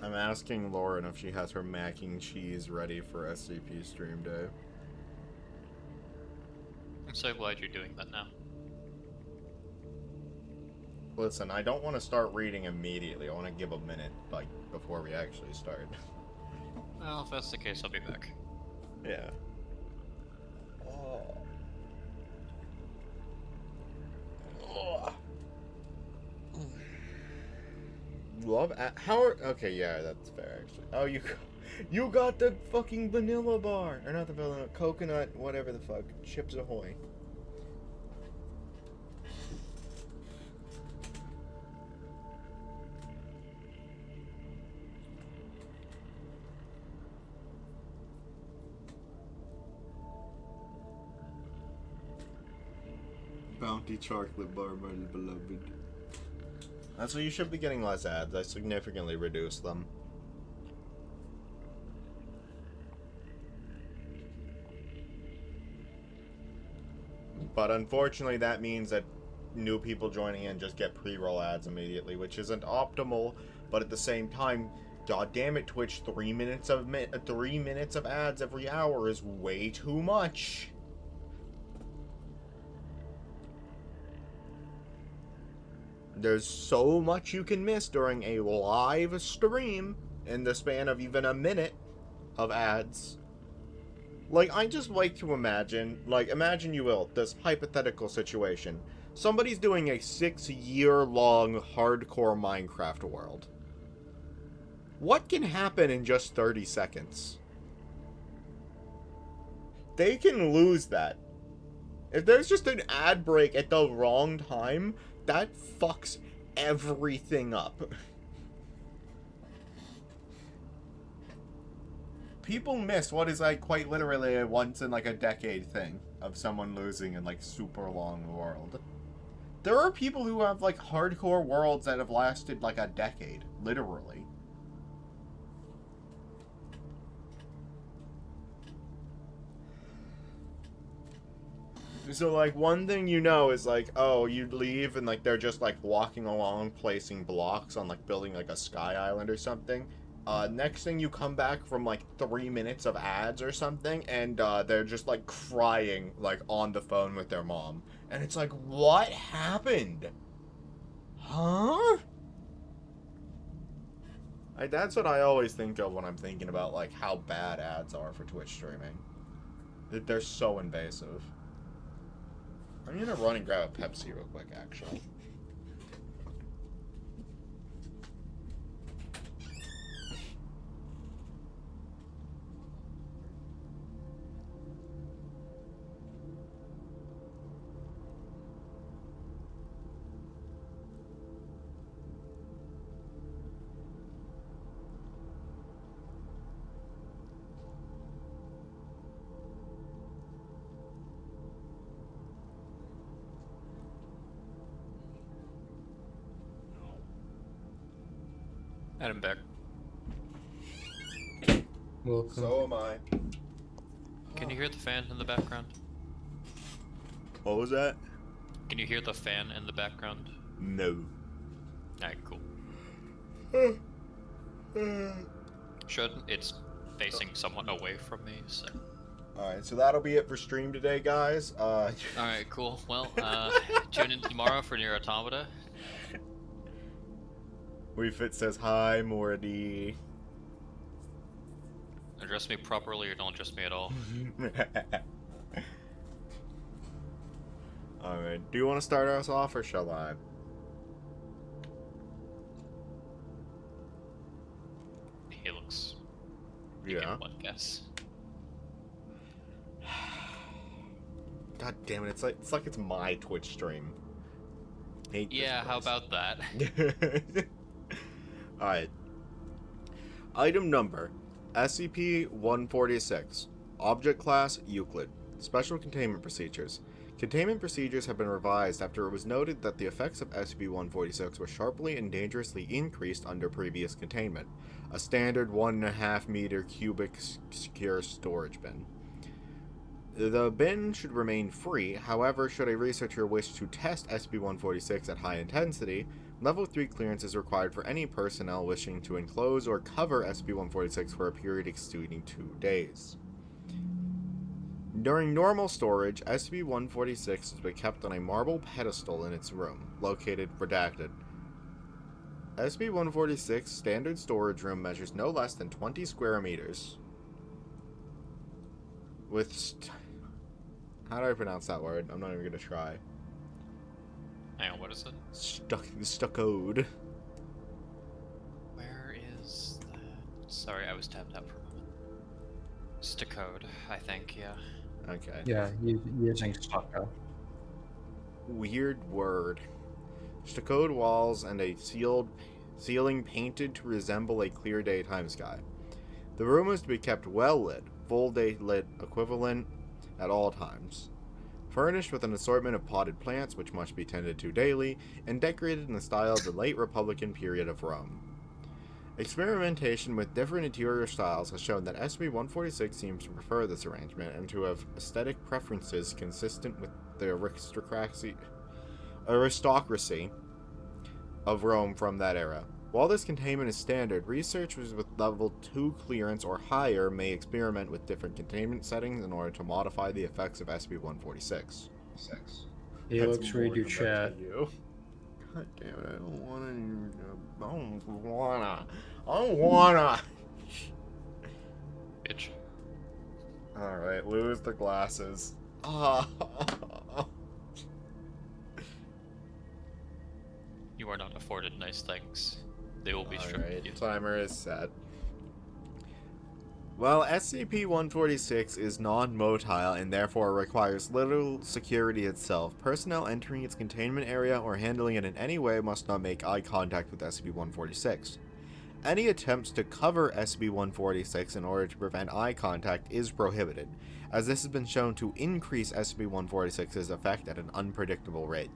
I'm asking Lauren if she has her mac and cheese ready for SCP stream day. I'm so glad you're doing that now. Listen, I don't want to start reading immediately. I want to give a minute, like, before we actually start. Well, if that's the case, I'll be back. Yeah. Love how are okay? Yeah, that's fair actually. Oh, you got the fucking vanilla bar, or not the vanilla, coconut, whatever the fuck, Chips Ahoy. Bounty chocolate bar, my beloved. That's why you should be getting less ads. I significantly reduced them. But unfortunately, that means that new people joining in just get pre-roll ads immediately, which isn't optimal. But at the same time, god damn it, Twitch, 3 minutes of ads every hour is way too much. There's so much you can miss during a live stream in the span of even a minute of ads. Like, I just like to imagine, imagine you will, this hypothetical situation. Somebody's doing a 6-year-long hardcore Minecraft world. What can happen in just 30 seconds? They can lose that. If there's just an ad break at the wrong time, that fucks everything up. People miss what is like quite literally a once in like a decade thing of someone losing in like super long world. There are people who have like hardcore worlds that have lasted like a decade, literally. So, like, one thing you know is, like, oh, you leave and, like, they're just, like, walking along, placing blocks on, like, building, like, a sky island or something. Next thing you come back from, like, 3 minutes of ads or something, and, they're just, like, crying, like, on the phone with their mom. And it's like, what happened? Huh? Like, that's what I always think of when I'm thinking about, like, how bad ads are for Twitch streaming. They're so invasive. I'm gonna run and grab a Pepsi real quick, actually. I'm back. Welcome. So am I. Can you hear the fan in the background? What was that? Can you hear the fan in the background? No. Alright, cool. Shouldn't. It's facing somewhat away from me, so. Alright, so that'll be it for stream today, guys. Alright, cool. Well, tune in tomorrow for Near Automata. WeFit says hi, Morty. Address me properly or don't address me at all. Alright, do you want to start us off or shall I? He looks. Yeah. One guess. God damn it! It's like it's my Twitch stream. Hate this Yeah, how place. about that? Alright. Item number SCP-146. Object Class Euclid. Special Containment Procedures. Containment procedures have been revised after it was noted that the effects of SCP-146 were sharply and dangerously increased under previous containment. A standard 1.5 meter cubic secure storage bin. The bin should remain free, however, should a researcher wish to test SCP-146 at high intensity, Level 3 clearance is required for any personnel wishing to enclose or cover SCP-146 for a period exceeding 2 days. During normal storage, SCP-146 has been kept on a marble pedestal in its room, located redacted. SCP-146 standard storage room measures no less than 20 square meters. How do I pronounce that word? I'm not even gonna try. Hang on, what is it? Stuccoed. Where is that? Sorry, I was tapped out for a moment. Stuccoed, I think, yeah. Okay. Yeah, using stucco. Weird word. Stuccoed walls and a ceiling painted to resemble a clear daytime sky. The room is to be kept well lit, full day lit equivalent at all times. Furnished with an assortment of potted plants which must be tended to daily, and decorated in the style of the late Republican period of Rome. Experimentation with different interior styles has shown that SCP-146 seems to prefer this arrangement and to have aesthetic preferences consistent with the aristocracy of Rome from that era. While this containment is standard, researchers with level 2 clearance or higher may experiment with different containment settings in order to modify the effects of SCP-146. He looks read your chat. God damn it, I don't wanna. Bitch. Alright, lose the glasses. You are not afforded nice things. They will be stripped of Alright, you. timer is set. Well, SCP-146 is non-motile and therefore requires little security itself. Personnel entering its containment area or handling it in any way must not make eye contact with SCP-146. Any attempts to cover SCP-146 in order to prevent eye contact is prohibited, as this has been shown to increase SCP-146's effect at an unpredictable rate.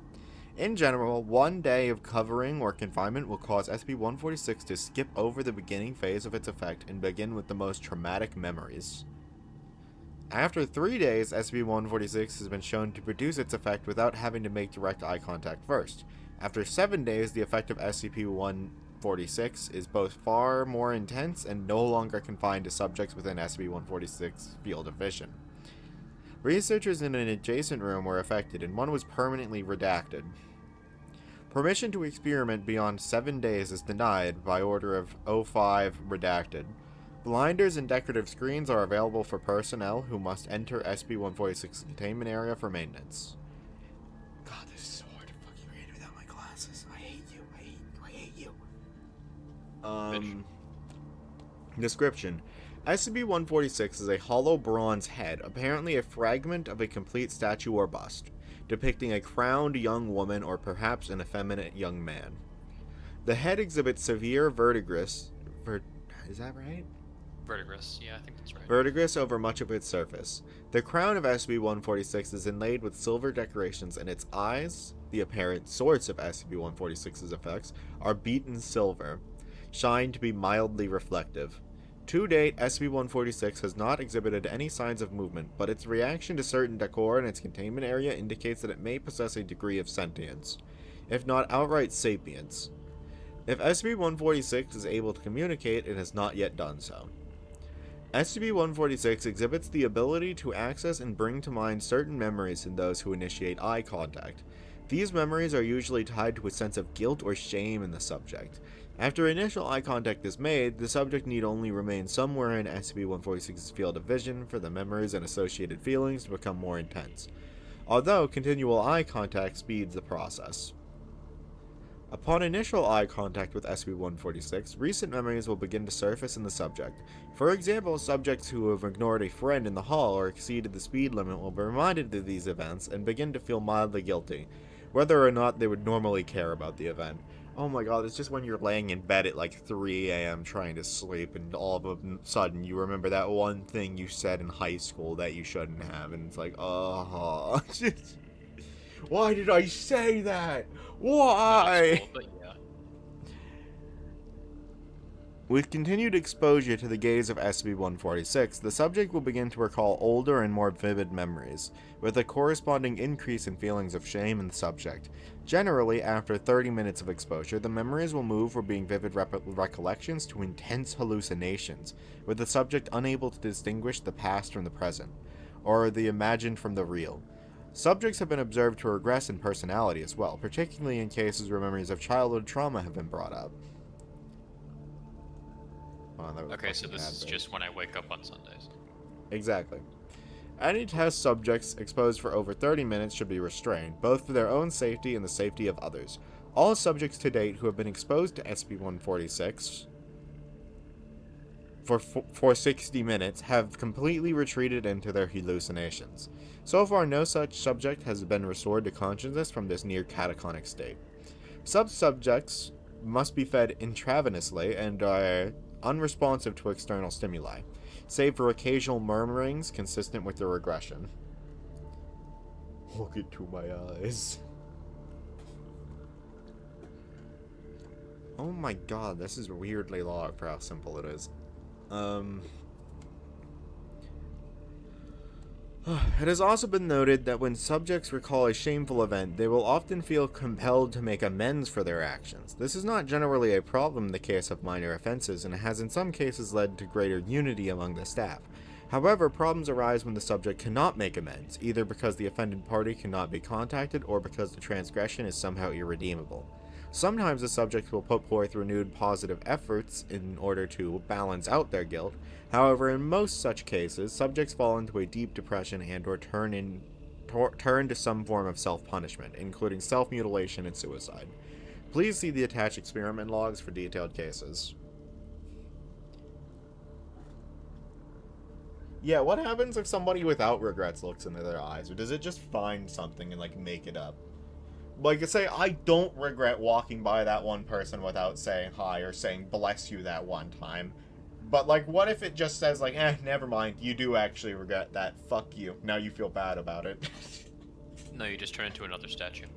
In general, 1 day of covering or confinement will cause SCP-146 to skip over the beginning phase of its effect and begin with the most traumatic memories. After 3 days, SCP-146 has been shown to produce its effect without having to make direct eye contact first. After 7 days, the effect of SCP-146 is both far more intense and no longer confined to subjects within SCP-146's field of vision. Researchers in an adjacent room were affected, and one was permanently redacted. Permission to experiment beyond 7 days is denied by order of O5 redacted. Blinders and decorative screens are available for personnel who must enter SCP-146's containment area for maintenance. God, this is so hard to fucking read without my glasses. I hate you. I hate you. Description. SCP-146 is a hollow bronze head, apparently a fragment of a complete statue or bust, depicting a crowned young woman or perhaps an effeminate young man. The head exhibits severe verdigris. Is that right? Verdigris, yeah, I think that's right. Verdigris over much of its surface. The crown of SCP-146 is inlaid with silver decorations, and its eyes, the apparent source of SCP-146's effects, are beaten silver, shine to be mildly reflective. To date, SCP-146 has not exhibited any signs of movement, but its reaction to certain decor in its containment area indicates that it may possess a degree of sentience, if not outright sapience. If SCP-146 is able to communicate, it has not yet done so. SCP-146 exhibits the ability to access and bring to mind certain memories in those who initiate eye contact. These memories are usually tied to a sense of guilt or shame in the subject. After initial eye contact is made, the subject need only remain somewhere in SCP-146's field of vision for the memories and associated feelings to become more intense, although continual eye contact speeds the process. Upon initial eye contact with SCP-146, recent memories will begin to surface in the subject. For example, subjects who have ignored a friend in the hall or exceeded the speed limit will be reminded of these events and begin to feel mildly guilty, whether or not they would normally care about the event. Oh my god, it's just when you're laying in bed at like 3 a.m. trying to sleep and all of a sudden you remember that one thing you said in high school that you shouldn't have, and it's like, why did I say that? Why? Cool, but yeah. With continued exposure to the gaze of SCP-146, the subject will begin to recall older and more vivid memories, with a corresponding increase in feelings of shame in the subject. Generally, after 30 minutes of exposure, the memories will move from being vivid recollections to intense hallucinations, with the subject unable to distinguish the past from the present, or the imagined from the real. Subjects have been observed to regress in personality as well, particularly in cases where memories of childhood trauma have been brought up. Oh, Okay, so this is just when I wake up on Sundays. Exactly. Any test subjects exposed for over 30 minutes should be restrained, both for their own safety and the safety of others. All subjects to date who have been exposed to SCP-146 for 60 minutes have completely retreated into their hallucinations. So far, no such subject has been restored to consciousness from this near catatonic state. Subjects must be fed intravenously and are unresponsive to external stimuli, save for occasional murmurings consistent with their regression. Look into my eyes. Oh my god, this is weirdly long for how simple it is. It has also been noted that when subjects recall a shameful event, they will often feel compelled to make amends for their actions. This is not generally a problem in the case of minor offenses, and has in some cases led to greater unity among the staff. However, problems arise when the subject cannot make amends, either because the offended party cannot be contacted or because the transgression is somehow irredeemable. Sometimes the subject will put forth renewed positive efforts in order to balance out their guilt. However, in most such cases, subjects fall into a deep depression and or turn to some form of self-punishment, including self-mutilation and suicide. Please see the attached experiment logs for detailed cases. Yeah, what happens if somebody without regrets looks into their eyes? Or does it just find something and, like, make it up? Like, say, I don't regret walking by that one person without saying hi or saying bless you that one time. But, like, what if it just says, like, never mind, you do actually regret that, fuck you. Now you feel bad about it. No, you just turn into another statue.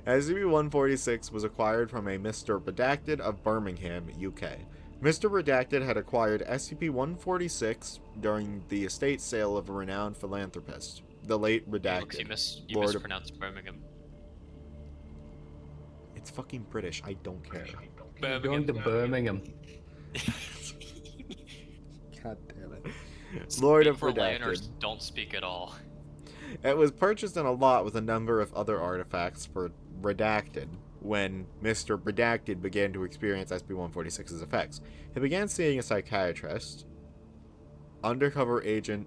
SCP-146 was acquired from a Mr. Redacted of Birmingham, UK. Mr. Redacted had acquired SCP-146 during the estate sale of a renowned philanthropist, the late Redacted. You mispronounced Birmingham. It's fucking British, I don't care. You're going to Birmingham. God damn it. Lord of Redacted. Don't speak at all. It was purchased in a lot with a number of other artifacts for Redacted when Mr. Redacted began to experience SCP-146's effects. He began seeing a psychiatrist, undercover agent,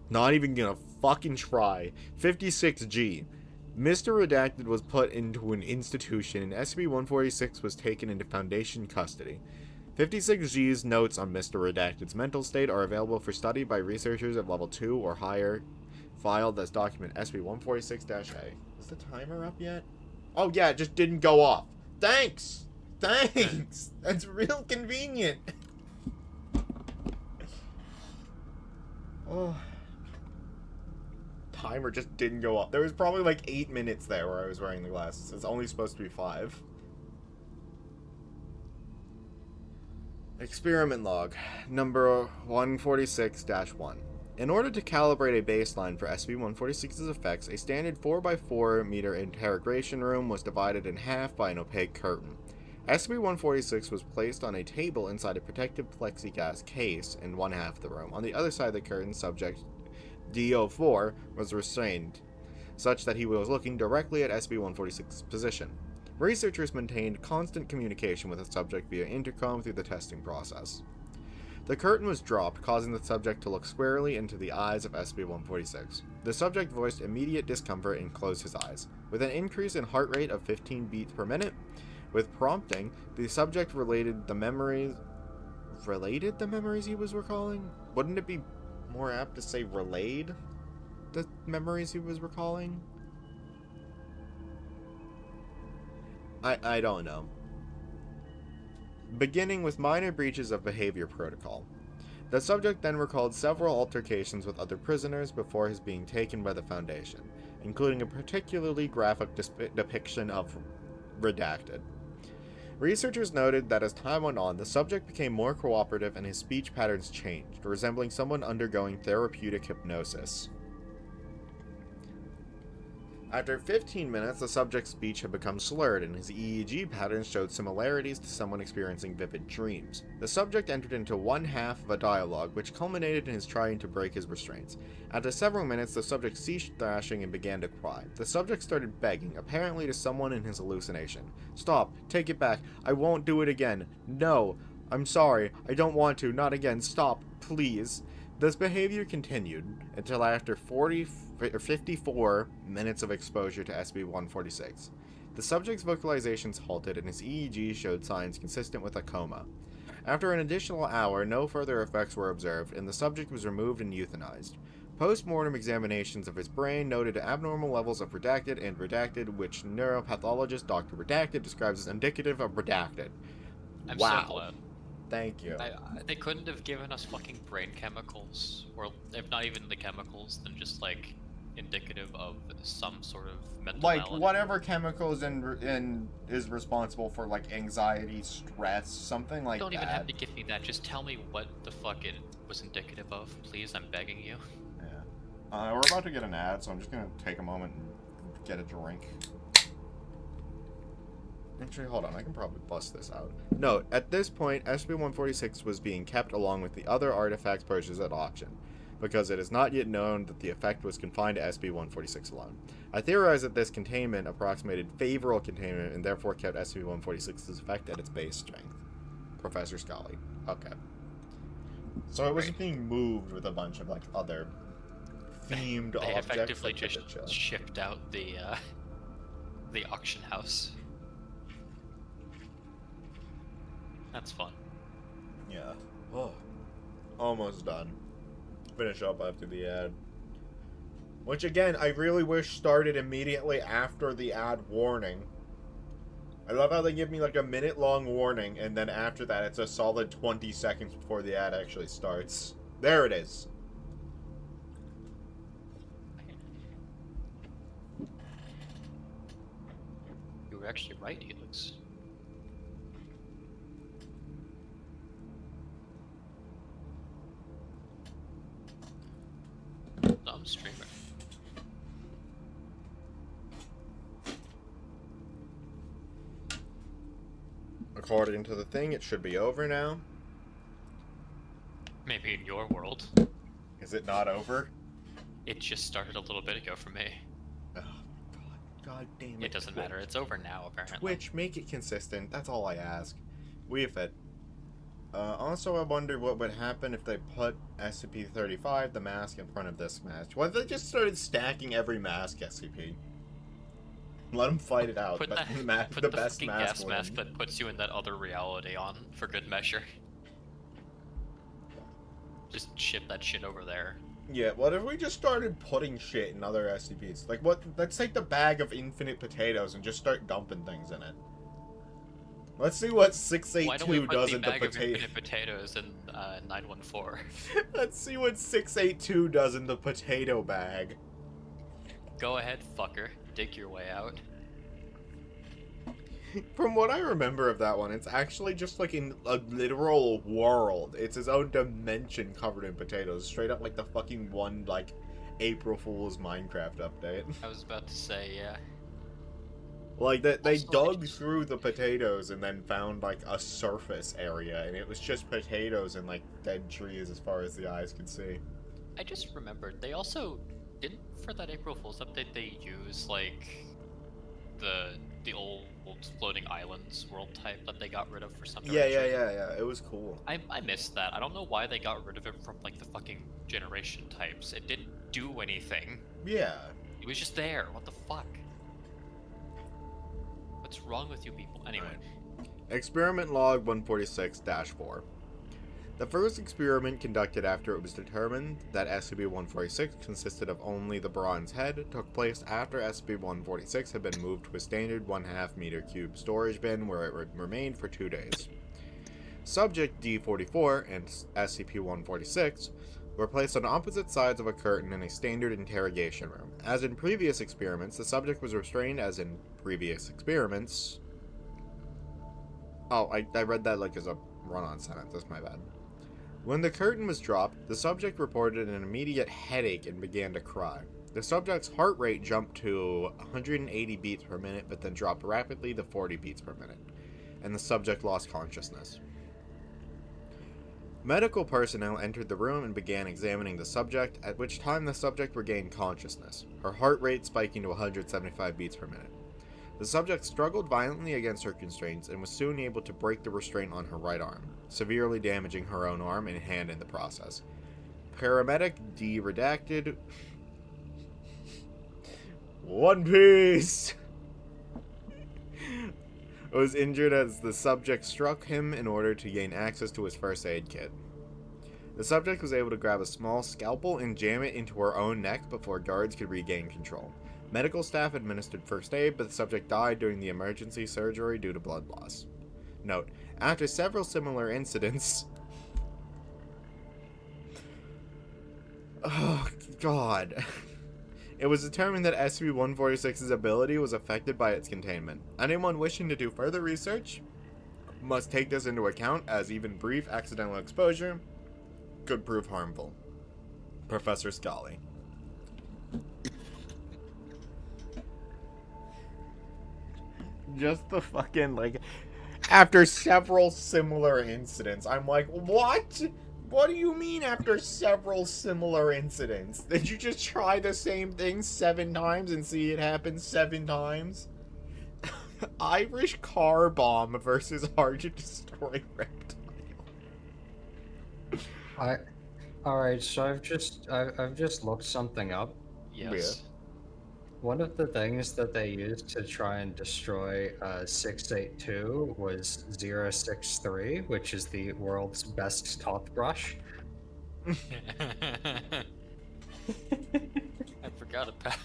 not even gonna fucking try, 56G. Mr. Redacted was put into an institution and SCP-146 was taken into Foundation custody. 56G's notes on Mr. Redacted's mental state are available for study by researchers at level 2 or higher, filed as document SCP-146-A. Is the timer up yet? Oh yeah, it just didn't go off. Thanks! Thanks! That's real convenient. Oh. Timer just didn't go off. There was probably like 8 minutes there where I was wearing the glasses. It's only supposed to be 5. Experiment log, number 146-1. In order to calibrate a baseline for SCP-146's effects, a standard 4x4 meter interrogation room was divided in half by an opaque curtain. SCP-146 was placed on a table inside a protective plexiglass case in one half of the room. On the other side of the curtain, subject D04 was restrained, such that he was looking directly at SCP-146's position. Researchers maintained constant communication with the subject via intercom through the testing process. The curtain was dropped, causing the subject to look squarely into the eyes of SCP-146. The subject voiced immediate discomfort and closed his eyes. With an increase in heart rate of 15 beats per minute, with prompting, the subject related the memories he was recalling? Wouldn't it be more apt to say relayed the memories he was recalling? I don't know. Beginning with minor breaches of behavior protocol. The subject then recalled several altercations with other prisoners before his being taken by the Foundation. including a particularly graphic depiction of redacted. Researchers noted that as time went on, the subject became more cooperative and his speech patterns changed, resembling someone undergoing therapeutic hypnosis. After 15 minutes, the subject's speech had become slurred, and his EEG patterns showed similarities to someone experiencing vivid dreams. The subject entered into one half of a dialogue, which culminated in his trying to break his restraints. After several minutes, the subject ceased thrashing and began to cry. The subject started begging, apparently to someone in his hallucination. "Stop. Take it back. I won't do it again. No. I'm sorry. I don't want to. Not again. Stop. Please." This behavior continued until after 54 minutes of exposure to SCP-146. The subject's vocalizations halted and his EEG showed signs consistent with a coma. After an additional hour, no further effects were observed, and the subject was removed and euthanized. Post-mortem examinations of his brain noted abnormal levels of redacted, which neuropathologist Dr. Redacted describes as indicative of redacted. I'm Wow. so glad. Thank you. They couldn't have given us fucking brain chemicals, or if not even the chemicals, then just like indicative of some sort of mental malady. Whatever chemical is responsible for like anxiety, stress, something like that. Don't even have to give me that. Just tell me what the fuck it was indicative of, please. I'm begging you. Yeah. We're about to get an ad, so I'm just gonna take a moment and get a drink. Actually, hold on, I can probably bust this out. Note, at this point, SCP-146 was being kept along with the other artifacts purchased at auction, because it is not yet known that the effect was confined to SCP-146 alone. I theorize that this containment approximated favorable containment and therefore kept SCP-146's effect at its base strength. Professor Scully. Okay. So it wasn't being moved with a bunch of, like, other themed They objects. effectively just shipped out the auction house. That's fun. Yeah. Oh. Almost done. Finish up after the ad. Which, again, I really wish started immediately after the ad warning. I love how they give me like a minute-long warning, and then after that it's a solid 20 seconds before the ad actually starts. There it is. You were actually right, Helix. Dumb streamer. According to the thing, it should be over now. Maybe in your world. Is it not over? It just started a little bit ago for me. Oh, God damn it. It doesn't matter. It's over now, apparently. Twitch, make it consistent. That's all I ask. We've it. Also, I wonder what would happen if they put SCP-35, the mask, in front of this mask. What if they just started stacking every mask SCP? Let them fight it out. Put But the the best fucking mask gas wins. mask that puts you in that other reality on for good measure. Just ship that shit over there. Yeah, what if we just started putting shit in other SCPs? Like, what? Let's take the bag of infinite potatoes and just start dumping things in it. Let's see what Why don't we 682 put does the in the bag of potato. infinite potatoes in 914? Let's see what 682 does in the potato bag. Go ahead, fucker. Dig your way out. From what I remember of that one, it's actually just like in a literal world. It's its own dimension covered in potatoes. Straight up like the fucking one, like, April Fool's Minecraft update. I was about to say, yeah. Like, they Also, dug through the potatoes and then found, like, a surface area, and it was just potatoes and, like, dead trees as far as the eyes could see. I just remembered, they also didn't, for that April Fool's update, they use, like, the old floating islands world type that they got rid of for some Yeah, reason. it was cool. I missed that. I don't know why they got rid of it from, like, the fucking generation types. It didn't do anything. Yeah. It was just there. What the fuck? What's wrong with you people? Anyway. Experiment log 146-4. The first experiment conducted after it was determined that SCP-146 consisted of only the bronze head took place after SCP-146 had been moved to a standard 1/2 meter cube storage bin where it remained for 2 days. Subject D-44 and SCP-146 were placed on opposite sides of a curtain in a standard interrogation room. As in previous experiments, the subject was restrained as in previous experiments. Oh, I read that like as a run-on sentence. That's my bad. When the curtain was dropped, the subject reported an immediate headache and began to cry. The subject's heart rate jumped to 180 beats per minute, but then dropped rapidly to 40 beats per minute, and the subject lost consciousness. Medical personnel entered the room and began examining the subject, at which time the subject regained consciousness, her heart rate spiking to 175 beats per minute. The subject struggled violently against her constraints and was soon able to break the restraint on her right arm, severely damaging her own arm and hand in the process. Paramedic D. Redacted. One Piece! Was injured as the subject struck him in order to gain access to his first aid kit. The subject was able to grab a small scalpel and jam it into her own neck before guards could regain control. Medical staff administered first aid, but the subject died during the emergency surgery due to blood loss. Note, after several similar incidents... Oh, God. It was determined that SCP-146's ability was affected by its containment. Anyone wishing to do further research must take this into account, as even brief accidental exposure could prove harmful. Professor Scully. Just the fucking, like, after several similar incidents, I'm like, what? What do you mean after several similar incidents? Did you just try the same thing 7 times and see it happen 7 times? Irish car bomb versus hard to destroy reptile. Alright, so I've just looked something up. Yes. One of the things that they used to try and destroy 682 was 063, which is the world's best toothbrush. I forgot about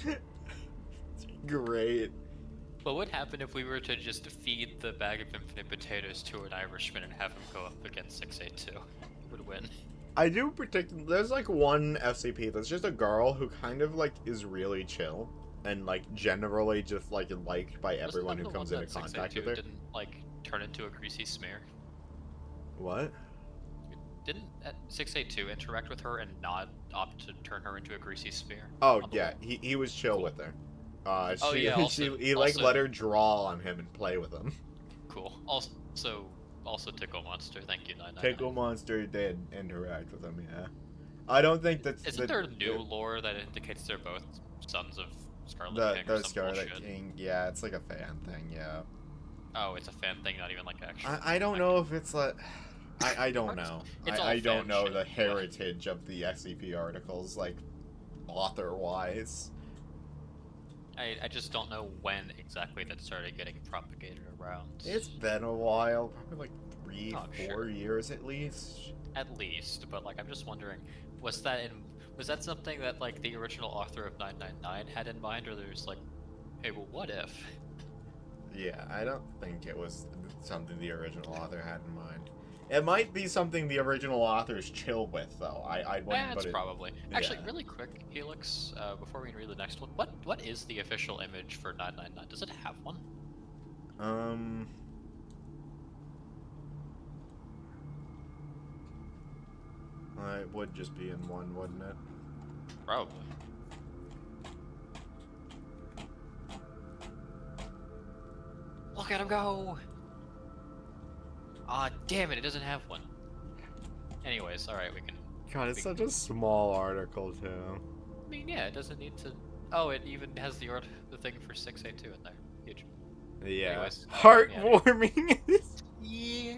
that. Great. What would happen if we were to just feed the bag of infinite potatoes to an Irishman and have him go up against 682? Would win. I do predict there's like one SCP that's just a girl who kind of like is really chill and like generally just like liked by everyone who comes into contact with her. Didn't like turn into a greasy smear? What? Didn't 682 interact with her and not opt to turn her into a greasy smear? Oh yeah, he was chill with her. He like let her draw on him and play with him. Cool. Also Tickle Monster, thank you, 999. Tickle Monster did interact with him, yeah. I don't think that's... Isn't there new lore that indicates they're both sons of Scarlet King or some Scarlet bullshit? King, yeah, it's like a fan thing, yeah. Oh, it's a fan thing, not even like actual... I don't know if it's like... I don't know. I don't know the shit, heritage of the SCP articles, like, author-wise. I just don't know when exactly that started getting propagated around. It's been a while, probably like 4 sure. years at least. At least, but like I'm just wondering, was that something that like the original author of 999 had in mind, or there's like, hey, well, what if? Yeah, I don't think it was something the original author had in mind. It might be something the original authors chill with, though. I wouldn't put That's it... probably. Actually, yeah. really quick, Helix, before we read the next one, what is the official image for 999? Does it have one? It would just be in one, wouldn't it? Probably. Look at him go! Ah, damn it, it doesn't have one. Anyways, alright, we can... God, it's such a small article, too. I mean, yeah, it doesn't need to... Oh, it even has the thing for 682 in there. Huge. Yeah. Anyways, heartwarming. Yeah.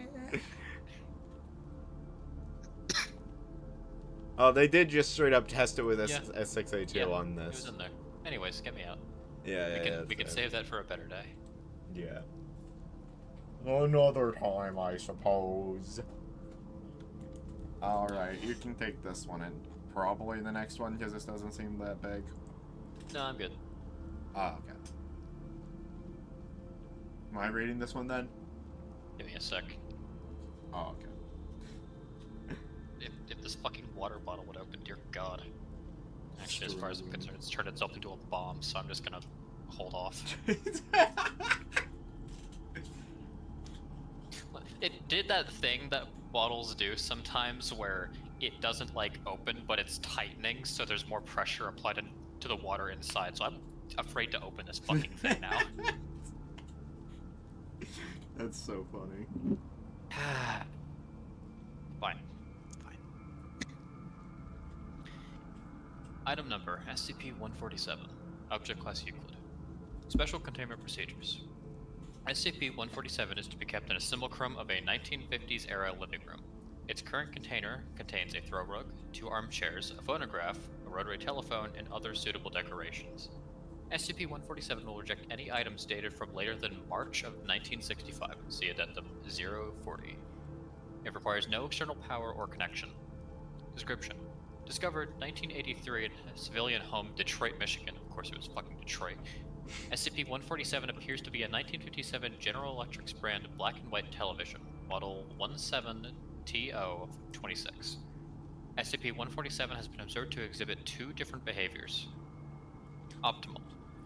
Oh, they did just straight up test it with Yeah. S682 on It this. was in there. Anyways, get me out. Yeah, We can save that for a better day. Yeah. Another time, I suppose. Alright, you can take this one and probably the next one, because this doesn't seem that big. No, I'm good. Ah, okay. Am I reading this one then? Give me a sec. Oh, okay. If this fucking water bottle would open, dear god. Actually, as far as I'm concerned, it's turned itself into a bomb, so I'm just gonna hold off. It did that thing that bottles do sometimes where it doesn't like open, but it's tightening, so there's more pressure applied to the water inside. So I'm afraid to open this fucking thing now. That's so funny. Fine. Item number SCP-147. Object Class Euclid. Special Containment Procedures. SCP-147 is to be kept in a simulacrum of a 1950s-era living room. Its current container contains a throw rug, 2 armchairs, a phonograph, a rotary telephone, and other suitable decorations. SCP-147 will reject any items dated from later than March of 1965, see Addendum 040. It requires no external power or connection. Description: discovered 1983 in a civilian home, Detroit, Michigan. Of course it was fucking Detroit. SCP-147 appears to be a 1957 General Electric's brand black and white television, model 17TO26. SCP-147 has been observed to exhibit 2 different behaviors. Optimal.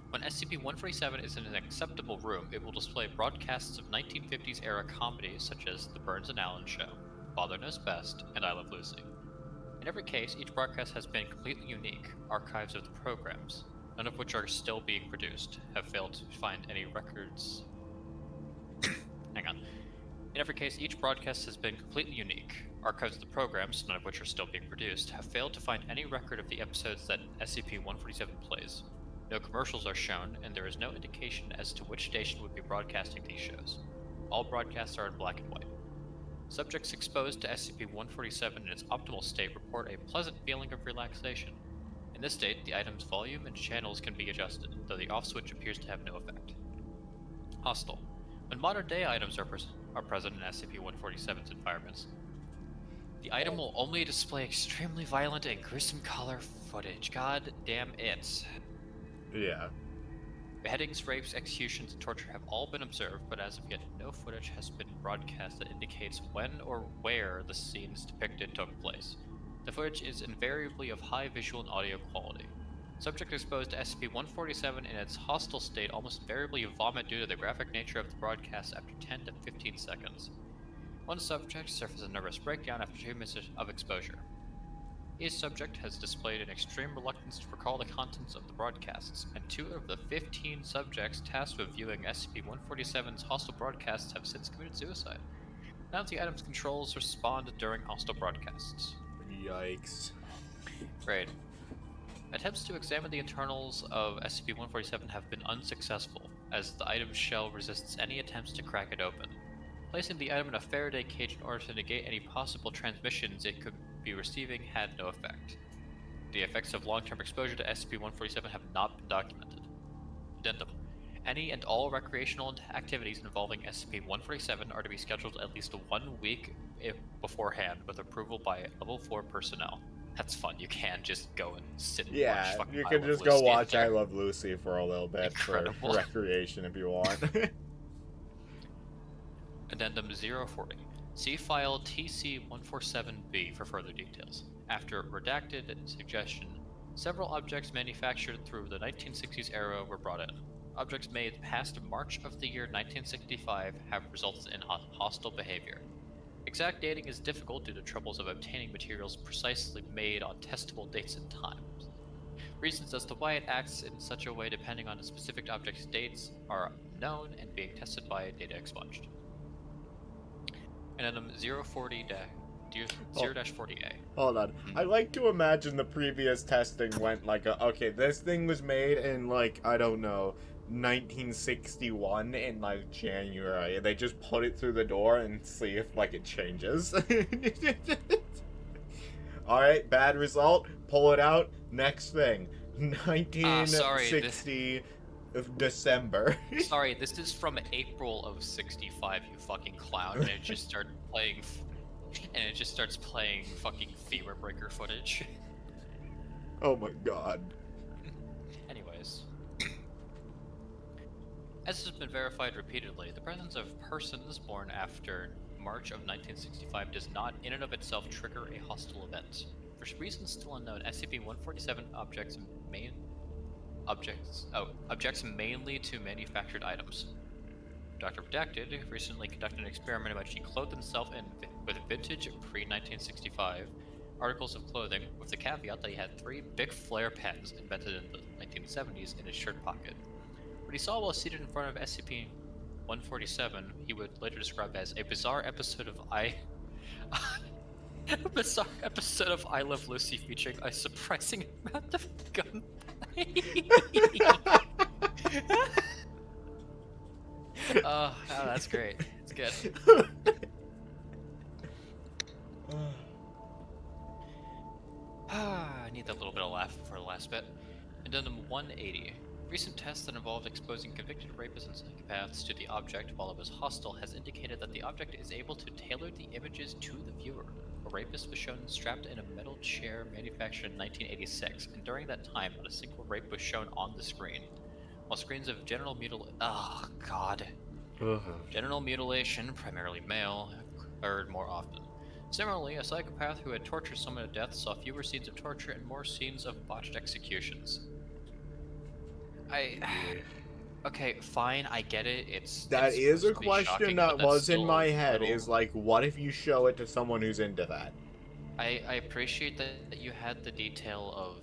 When SCP-147 is in an acceptable room, it will display broadcasts of 1950s era comedies such as The Burns and Allen Show, Father Knows Best, and I Love Lucy. In every case, each broadcast has been completely unique. Archives of the programs, none of which are still being produced, have failed to find any records. Hang on. In every case, each broadcast has been completely unique. Archives of the programs, none of which are still being produced, have failed to find any record of the episodes that SCP-147 plays. No commercials are shown, and there is no indication as to which station would be broadcasting these shows. All broadcasts are in black and white. Subjects exposed to SCP-147 in its optimal state report a pleasant feeling of relaxation. In this state, the item's volume and channels can be adjusted, though the off switch appears to have no effect. Hostile. When modern-day items are present in SCP-147's environments, the item will only display extremely violent and gruesome color footage. God damn it. Yeah. Beheadings, rapes, executions, and torture have all been observed, but as of yet, no footage has been broadcast that indicates when or where the scenes depicted took place. The footage is invariably of high visual and audio quality. Subjects exposed to SCP-147 in its hostile state almost invariably vomit due to the graphic nature of the broadcast after 10 to 15 seconds. One subject suffers a nervous breakdown after 2 minutes of exposure. Each subject has displayed an extreme reluctance to recall the contents of the broadcasts, and 2 of the 15 subjects tasked with viewing SCP-147's hostile broadcasts have since committed suicide. None of the item's controls respond during hostile broadcasts. Yikes. Great. Attempts to examine the internals of SCP-147 have been unsuccessful, as the item's shell resists any attempts to crack it open. Placing the item in a Faraday cage in order to negate any possible transmissions it could be receiving had no effect. The effects of long-term exposure to SCP-147 have not been documented. Addendum. Any and all recreational activities involving SCP-147 are to be scheduled at least 1 week beforehand with approval by Level 4 personnel. That's fun. You can just go and sit and watch fucking you I can Love just Lucy go watch there. I Love Lucy for a little bit Incredible. for recreation if you want. Addendum 040. See file TC-147B for further details. After redacted suggestion, several objects manufactured through the 1960s era were brought in. Objects made past March of the year 1965 have resulted in hostile behavior. Exact dating is difficult due to troubles of obtaining materials precisely made on testable dates and times. Reasons as to why it acts in such a way depending on a specific object's dates are unknown and being tested by data expunged. Addendum 040-0-40A. Hold on. I like to imagine the previous testing went like, okay, this thing was made in like, I don't know, 1961 in like January. They just put it through the door and see if like it changes. Alright, bad result. Pull it out. Next thing. 1960 December. Sorry, this is from April of 65, you fucking clown, and it just starts playing fucking Fever Breaker footage. Oh my god. Anyways. As has been verified repeatedly, the presence of persons born after March of 1965 does not in and of itself trigger a hostile event. For reasons still unknown, SCP-147 objects mainly to manufactured items. Dr. Redacted recently conducted an experiment in which he clothed himself with vintage pre-1965 articles of clothing, with the caveat that he had 3 big flare pens invented in the 1970s in his shirt pocket. What he saw while seated in front of SCP-147, he would later describe as a bizarre episode of I Love Lucy featuring a surprising amount of gunplay. Oh, that's great. It's good. I need that little bit of laugh for the last bit. Addendum 180. Recent tests that involved exposing convicted rapists and psychopaths to the object while it was hostile has indicated that the object is able to tailor the images to the viewer. A rapist was shown strapped in a metal chair manufactured in 1986, and during that time, not a single rape was shown on the screen. While screens of genital mutilation, primarily male, occurred more often. Similarly, a psychopath who had tortured someone to death saw fewer scenes of torture and more scenes of botched executions. Okay, fine, I get it. That is a supposed to be question shocking, that but that's was in still my a head, little- is like, what if you show it to someone who's into that? I appreciate that you had the detail of,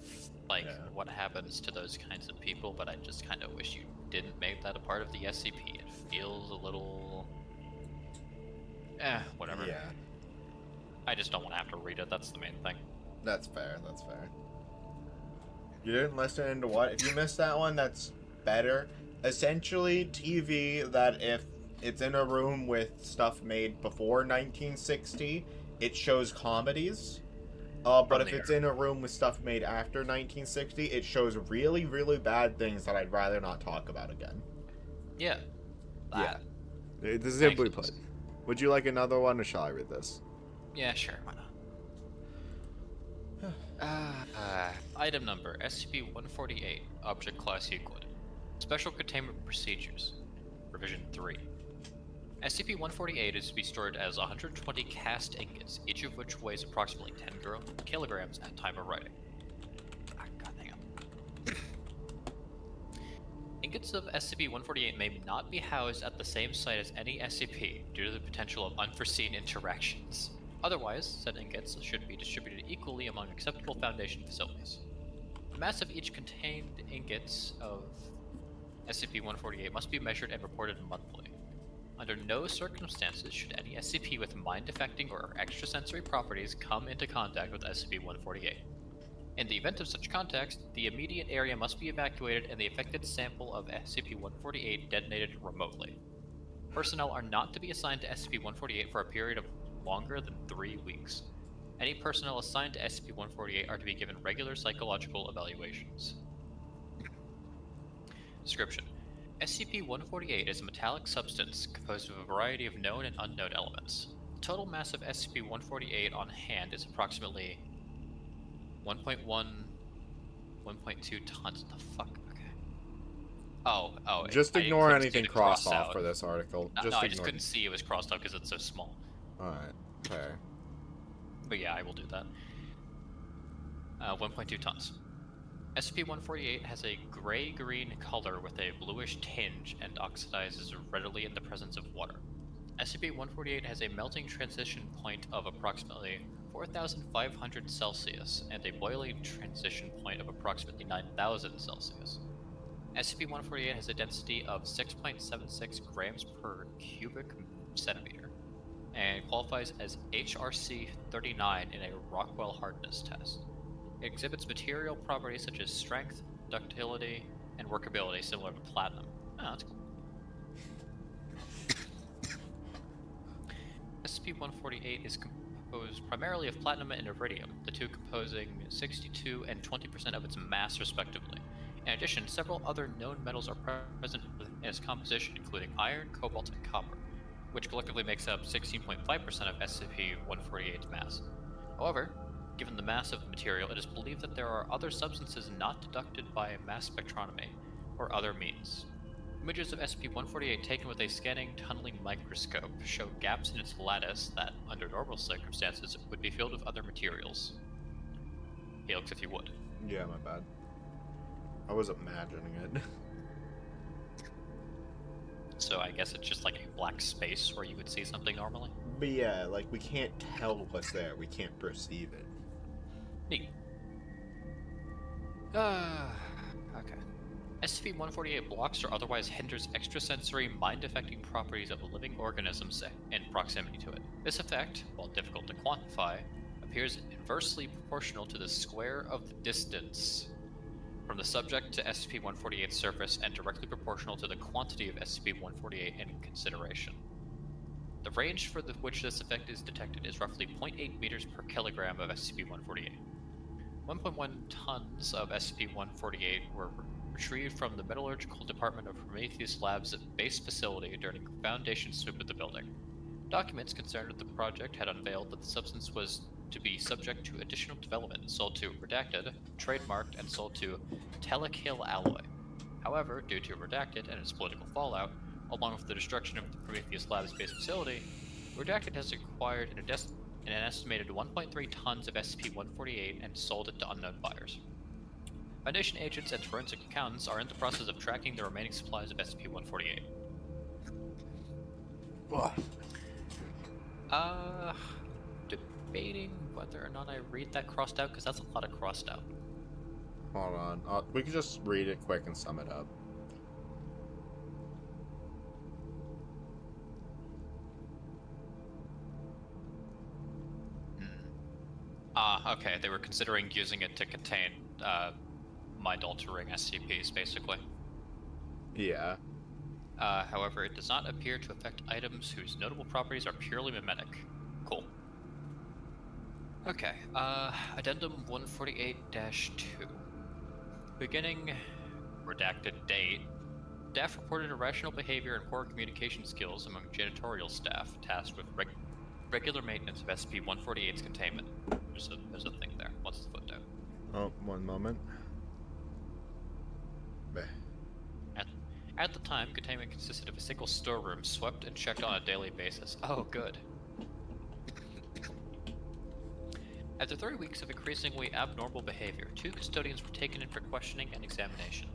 like, what happens to those kinds of people, but I just kind of wish you didn't make that a part of the SCP. It feels a little... whatever. Yeah, I just don't want to have to read it, that's the main thing. that's fair, that's fair. You didn't listen to what? If you missed that one, that's better. Essentially, TV that if it's in a room with stuff made before 1960, it shows comedies. But if it's in a room with stuff made after 1960, it shows really, really bad things that I'd rather not talk about again. Yeah. Yeah. This is simply put. Would you like another one, or shall I read this? Yeah, sure, why not? Item number, SCP-148, Object Class Euclid. Special Containment Procedures. Revision 3. SCP-148 is to be stored as 120 cast ingots, each of which weighs approximately 10 kilograms at time of writing. God damn. Ingots of SCP-148 may not be housed at the same site as any SCP due to the potential of unforeseen interactions. Otherwise, said ingots should be distributed equally among acceptable Foundation facilities. The mass of each contained ingots of SCP-148 must be measured and reported monthly. Under no circumstances should any SCP with mind-affecting or extrasensory properties come into contact with SCP-148. In the event of such contact, the immediate area must be evacuated and the affected sample of SCP-148 detonated remotely. Personnel are not to be assigned to SCP-148 for a period of longer than 3 weeks. Any personnel assigned to SCP-148 are to be given regular psychological evaluations. Description: SCP-148 is a metallic substance composed of a variety of known and unknown elements. The total mass of SCP-148 on hand is approximately 1.1, 1.2 tons. What the fuck? Okay. Oh. Just I ignore couldn't see anything it crossed off out. for this article. No, I ignore just couldn't see it was crossed out because it's so small. Alright, fair. But yeah, I will do that. 1.2 tons. SCP-148 has a gray-green color with a bluish tinge and oxidizes readily in the presence of water. SCP-148 has a melting transition point of approximately 4,500 Celsius and a boiling transition point of approximately 9,000 Celsius. SCP-148 has a density of 6.76 grams per cubic centimeter and qualifies as HRC-39 in a Rockwell hardness test. It exhibits material properties such as strength, ductility, and workability similar to platinum. Oh, that's cool. SCP-148 is composed primarily of platinum and iridium, the two composing 62 and 20% of its mass respectively. In addition, several other known metals are present in its composition, including iron, cobalt, and copper, which collectively makes up 16.5% of SCP-148's mass. However, given the mass of the material, it is believed that there are other substances not deducted by mass spectrometry or other means. Images of SCP-148 taken with a scanning tunneling microscope show gaps in its lattice that, under normal circumstances, would be filled with other materials. Helix if you would. Yeah, my bad. I was imagining it. So I guess it's just like a black space where you would see something normally. But yeah, like, we can't tell what's there. We can't perceive it. Neat. Okay. SCP-148 blocks or otherwise hinders extrasensory, mind-affecting properties of living organisms in proximity to it. This effect, while difficult to quantify, appears inversely proportional to the square of the distance from the subject to SCP-148's surface and directly proportional to the quantity of SCP-148 in consideration. The range for which this effect is detected is roughly 0.8 meters per kilogram of SCP-148. 1.1 tons of SCP-148 were retrieved from the Metallurgical Department of Prometheus Lab's base facility during the Foundation sweep of the building. Documents concerned with the project had unveiled that the substance was to be subject to additional development, sold to Redacted, trademarked, and sold to Telekill Alloy. However, due to Redacted and its political fallout, along with the destruction of the Prometheus Lab's base facility, Redacted has acquired an estimated 1.3 tons of SCP-148 and sold it to unknown buyers. Foundation agents and forensic accountants are in the process of tracking the remaining supplies of SCP-148. Debating whether or not I read that crossed out, because that's a lot of crossed out. Hold on. We can just read it quick and sum it up. Okay, they were considering using it to contain mind-altering SCPs, basically. Yeah. However, it does not appear to affect items whose notable properties are purely mimetic. Cool. Okay, Addendum 148-2. Beginning redacted date, staff reported irrational behavior and poor communication skills among janitorial staff tasked with regular maintenance of SCP-148's containment. There's a thing there. What's the footnote? Oh, one moment. At the time, containment consisted of a single storeroom swept and checked on a daily basis. Oh, good. After 3 weeks of increasingly abnormal behavior, 2 custodians were taken in for questioning and examination.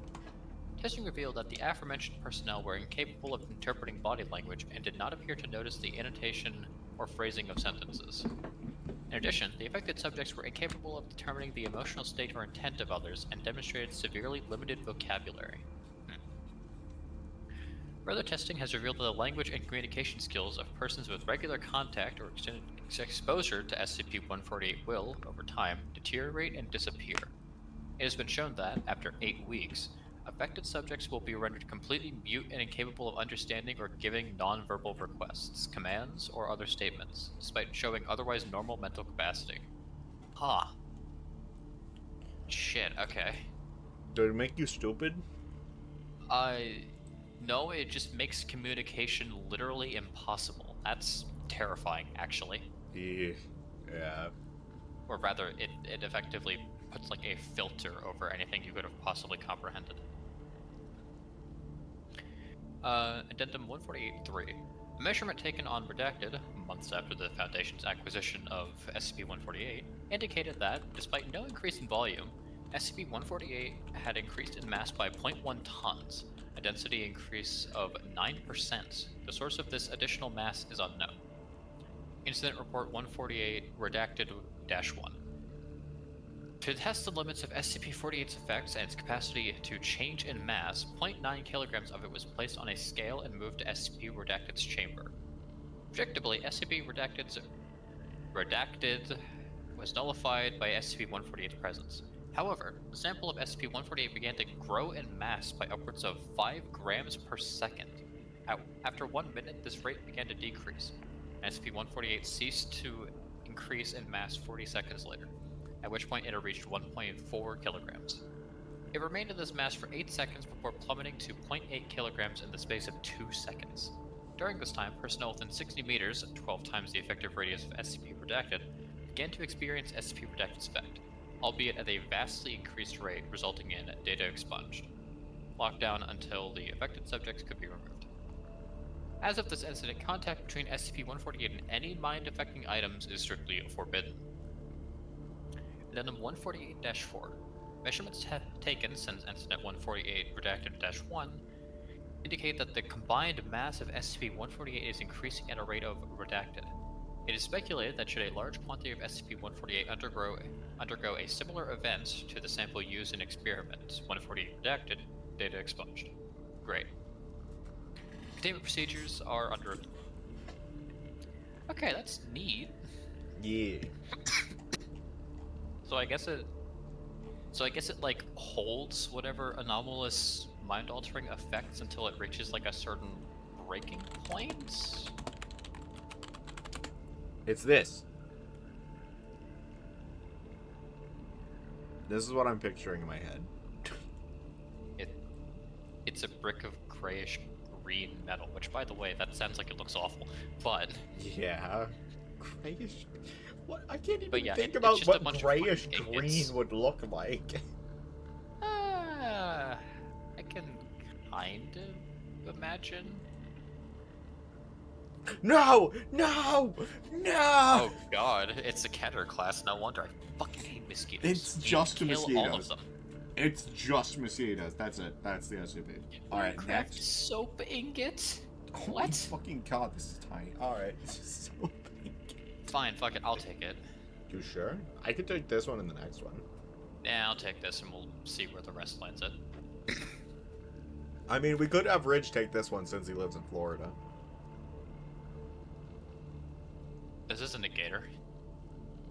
Testing revealed that the aforementioned personnel were incapable of interpreting body language and did not appear to notice the intonation or phrasing of sentences. In addition, the affected subjects were incapable of determining the emotional state or intent of others and demonstrated severely limited vocabulary. Further testing has revealed that the language and communication skills of persons with regular contact or extended exposure to SCP-148 will, over time, deteriorate and disappear. It has been shown that, after 8 weeks, affected subjects will be rendered completely mute and incapable of understanding or giving non-verbal requests, commands, or other statements, despite showing otherwise normal mental capacity. Huh. Shit, okay. Did it make you stupid? No, it just makes communication literally impossible. That's terrifying, actually. Yeah. Or rather, it effectively puts like a filter over anything you could have possibly comprehended. Addendum 148-3. A measurement taken on Redacted, months after the Foundation's acquisition of SCP-148, indicated that, despite no increase in volume, SCP-148 had increased in mass by 0.1 tons, a density increase of 9%. The source of this additional mass is unknown. Incident Report 148 Redacted-1. To test the limits of SCP-48's effects and its capacity to change in mass, 0.9 kilograms of it was placed on a scale and moved to SCP-Redacted's chamber. Predictably, Redacted was nullified by SCP-148's presence. However, the sample of SCP-148 began to grow in mass by upwards of 5 grams per second. After 1 minute, this rate began to decrease, and SCP-148 ceased to increase in mass 40 seconds later, at which point it had reached 1.4 kilograms. It remained in this mass for 8 seconds before plummeting to 0.8 kilograms in the space of 2 seconds. During this time, personnel within 60 meters, 12 times the effective radius of SCP-Redacted, began to experience SCP-Redacted's effect, albeit at a vastly increased rate, resulting in data expunged. Lockdown until the affected subjects could be removed. As of this incident, contact between SCP-148 and any mind-affecting items is strictly forbidden. Addendum 148-4. Measurements taken since Incident 148-1 indicate that the combined mass of SCP-148 is increasing at a rate of redacted. It is speculated that should a large quantity of SCP-148 undergo a similar event to the sample used in experiment 148 redacted, data expunged. Great. Containment procedures are under... Okay, that's neat. Yeah. So I guess it like holds whatever anomalous mind-altering effects until it reaches like a certain breaking point. It's this. This is what I'm picturing in my head. It's a brick of grayish green metal, which, by the way, that sounds like it looks awful. But Yeah. Grayish. What? I can't even But yeah, think it's about just a what bunch of grayish fucking green ingots. would look like. I can kind of imagine. No! No! No! Oh god, it's a Keter class. No wonder I fucking hate mosquitoes. It's You just kill all of mosquitoes. them. It's just mosquitoes. That's it. That's the SCP. Alright, Craft next. soap ingot? Oh my What? fucking god, this is tiny. Alright, this is so big. Fine, fuck it, I'll take it. You sure? I could take this one and the next one. Yeah, I'll take this and we'll see where the rest lands it. I mean, we could have Ridge take this one since he lives in Florida. This isn't a gator.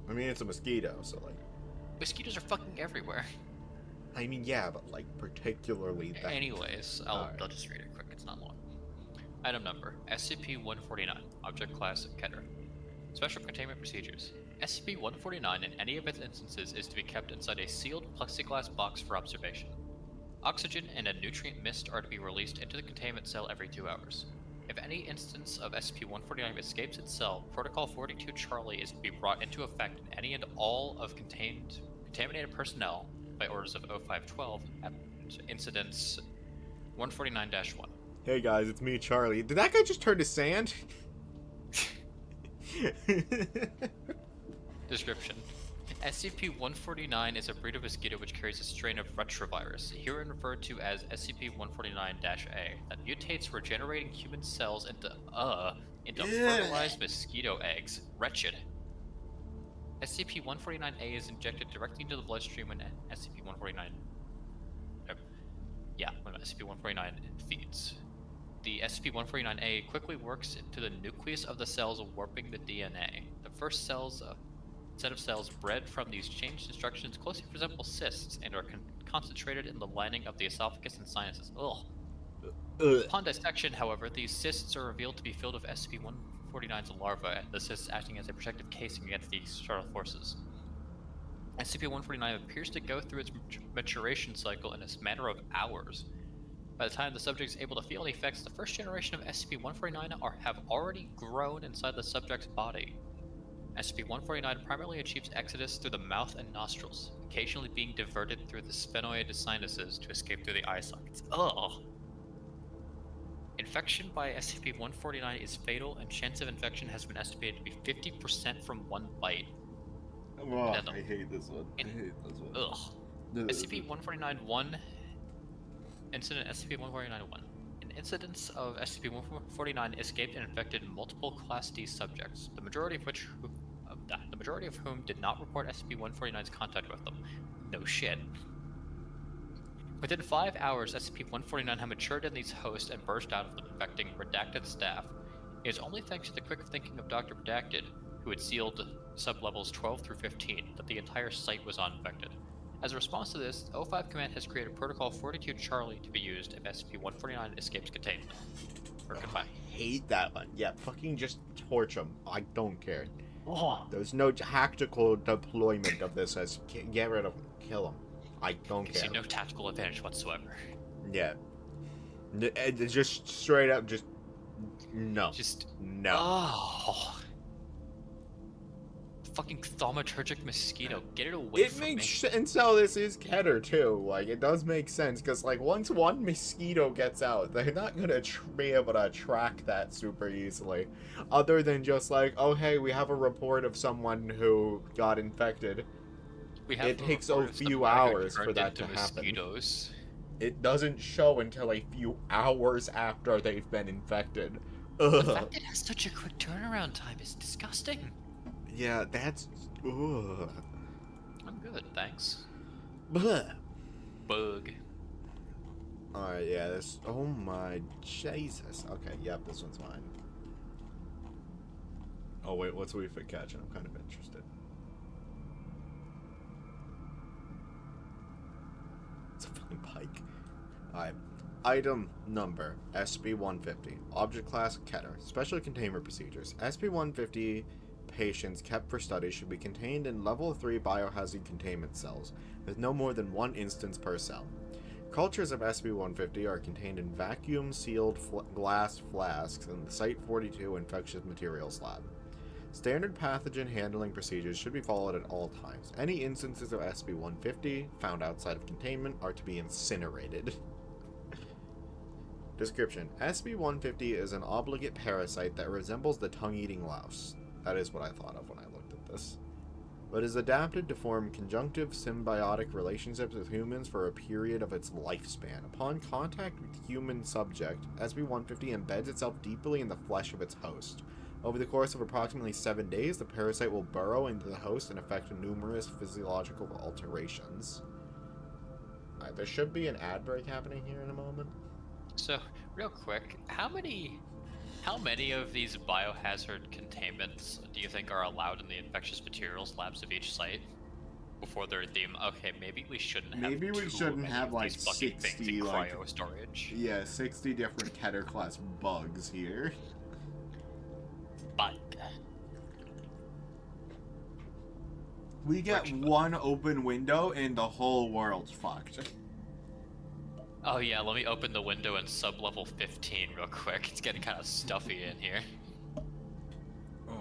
I mean, it's a mosquito, so like... Mosquitoes are fucking everywhere. I mean, yeah, but like, particularly that... Anyways, Alright. I'll just read it quick, it's not long. Item number, SCP-149, Object Class Keter. Special Containment Procedures. SCP-149 in any of its instances is to be kept inside a sealed plexiglass box for observation. Oxygen and a nutrient mist are to be released into the containment cell every 2 hours. If any instance of SCP-149 escapes its cell, Protocol 42 Charlie is to be brought into effect in any and all of contaminated personnel by orders of 0512 at incidents 149-1. Hey guys, it's me, Charlie. Did that guy just turn to sand? Description. SCP-149 is a breed of mosquito which carries a strain of retrovirus, herein referred to as SCP-149-A, that mutates regenerating human cells into fertilized mosquito eggs. Wretched. SCP-149-A is injected directly into the bloodstream when SCP-149... when SCP-149 feeds. The SCP-149-A quickly works into the nucleus of the cells, warping the DNA. The first set of cells bred from these changed instructions closely resemble cysts and are concentrated in the lining of the esophagus and sinuses. Ugh. Upon dissection, however, these cysts are revealed to be filled with SCP-149's larvae, the cysts acting as a protective casing against the external forces. SCP-149 appears to go through its maturation cycle in a matter of hours. By the time the subject is able to feel the effects, the first generation of SCP-149 have already grown inside the subject's body. SCP-149 primarily achieves exodus through the mouth and nostrils, occasionally being diverted through the sphenoid sinuses to escape through the eye sockets. Ugh! Infection by SCP-149 is fatal, and chance of infection has been estimated to be 50% from one bite. Oh, I hate this one. I hate this one. Ugh. SCP-149-1 Incident SCP-149-1. An incidence of SCP-149 escaped and infected multiple Class D subjects, the majority of whom did not report SCP-149's contact with them. No shit. Within 5 hours, SCP-149 had matured in these hosts and burst out of them, infecting redacted staff. It is only thanks to the quick thinking of Dr. Redacted, who had sealed sublevels 12 through 15, that the entire site was uninfected. As a response to this, the O5 Command has created Protocol 42 Charlie to be used if SCP-149 escapes containment. Or goodbye. I hate that one. Yeah, fucking just torch him. I don't care. Oh. There's no tactical deployment of this as get rid of him. Kill him. I don't Gives care. you no tactical advantage whatsoever. Yeah. Just straight up, just... No. Just... No. Oh. Fucking thaumaturgic mosquito. Get it away It from me. makes sense how this is Keter, too. Like, it does make sense, because, like, once one mosquito gets out, they're not gonna be able to track that super easily. Other than just like, oh, hey, we have a report of someone who got infected. We have It a takes report a of some few guy who hours for turned that into to happen. mosquitoes. It doesn't show until a few hours after they've been infected. The Ugh. fact it has such a quick turnaround time is disgusting. Yeah, that's... Ugh. I'm good, thanks. Bleh. Bug. Alright, yeah, this... Oh my Jesus. Okay, yep, this one's mine. Oh wait, what's we for catching? I'm kind of interested. It's a fucking pike. Alright. Item number SB-150. Object class Keter. Special containment procedures. SB-150 patients kept for study should be contained in level 3 biohazard containment cells with no more than one instance per cell. Cultures of SB-150 are contained in vacuum-sealed glass flasks in the Site-42 infectious materials lab. Standard pathogen handling procedures should be followed at all times. Any instances of SB-150 found outside of containment are to be incinerated. Description. SB-150 is an obligate parasite that resembles the tongue-eating louse. That is what I thought of when I looked at this. But is adapted to form conjunctive symbiotic relationships with humans for a period of its lifespan. Upon contact with human subject, SB-150 embeds itself deeply in the flesh of its host. Over the course of approximately 7 days, the parasite will burrow into the host and affect numerous physiological alterations. Alright, there should be an ad break happening here in a moment. So, real quick, how many of these biohazard containments do you think are allowed in the infectious materials labs of each site before they're deemed, okay, maybe we shouldn't have Maybe we too shouldn't many have of like these fucking things 60 in like cryo storage. yeah, 60 different Keter class bugs here. But We get one open window and the whole world's fucked. oh yeah, let me open the window in sub-level 15 real quick. It's getting kind of stuffy in here. Oh.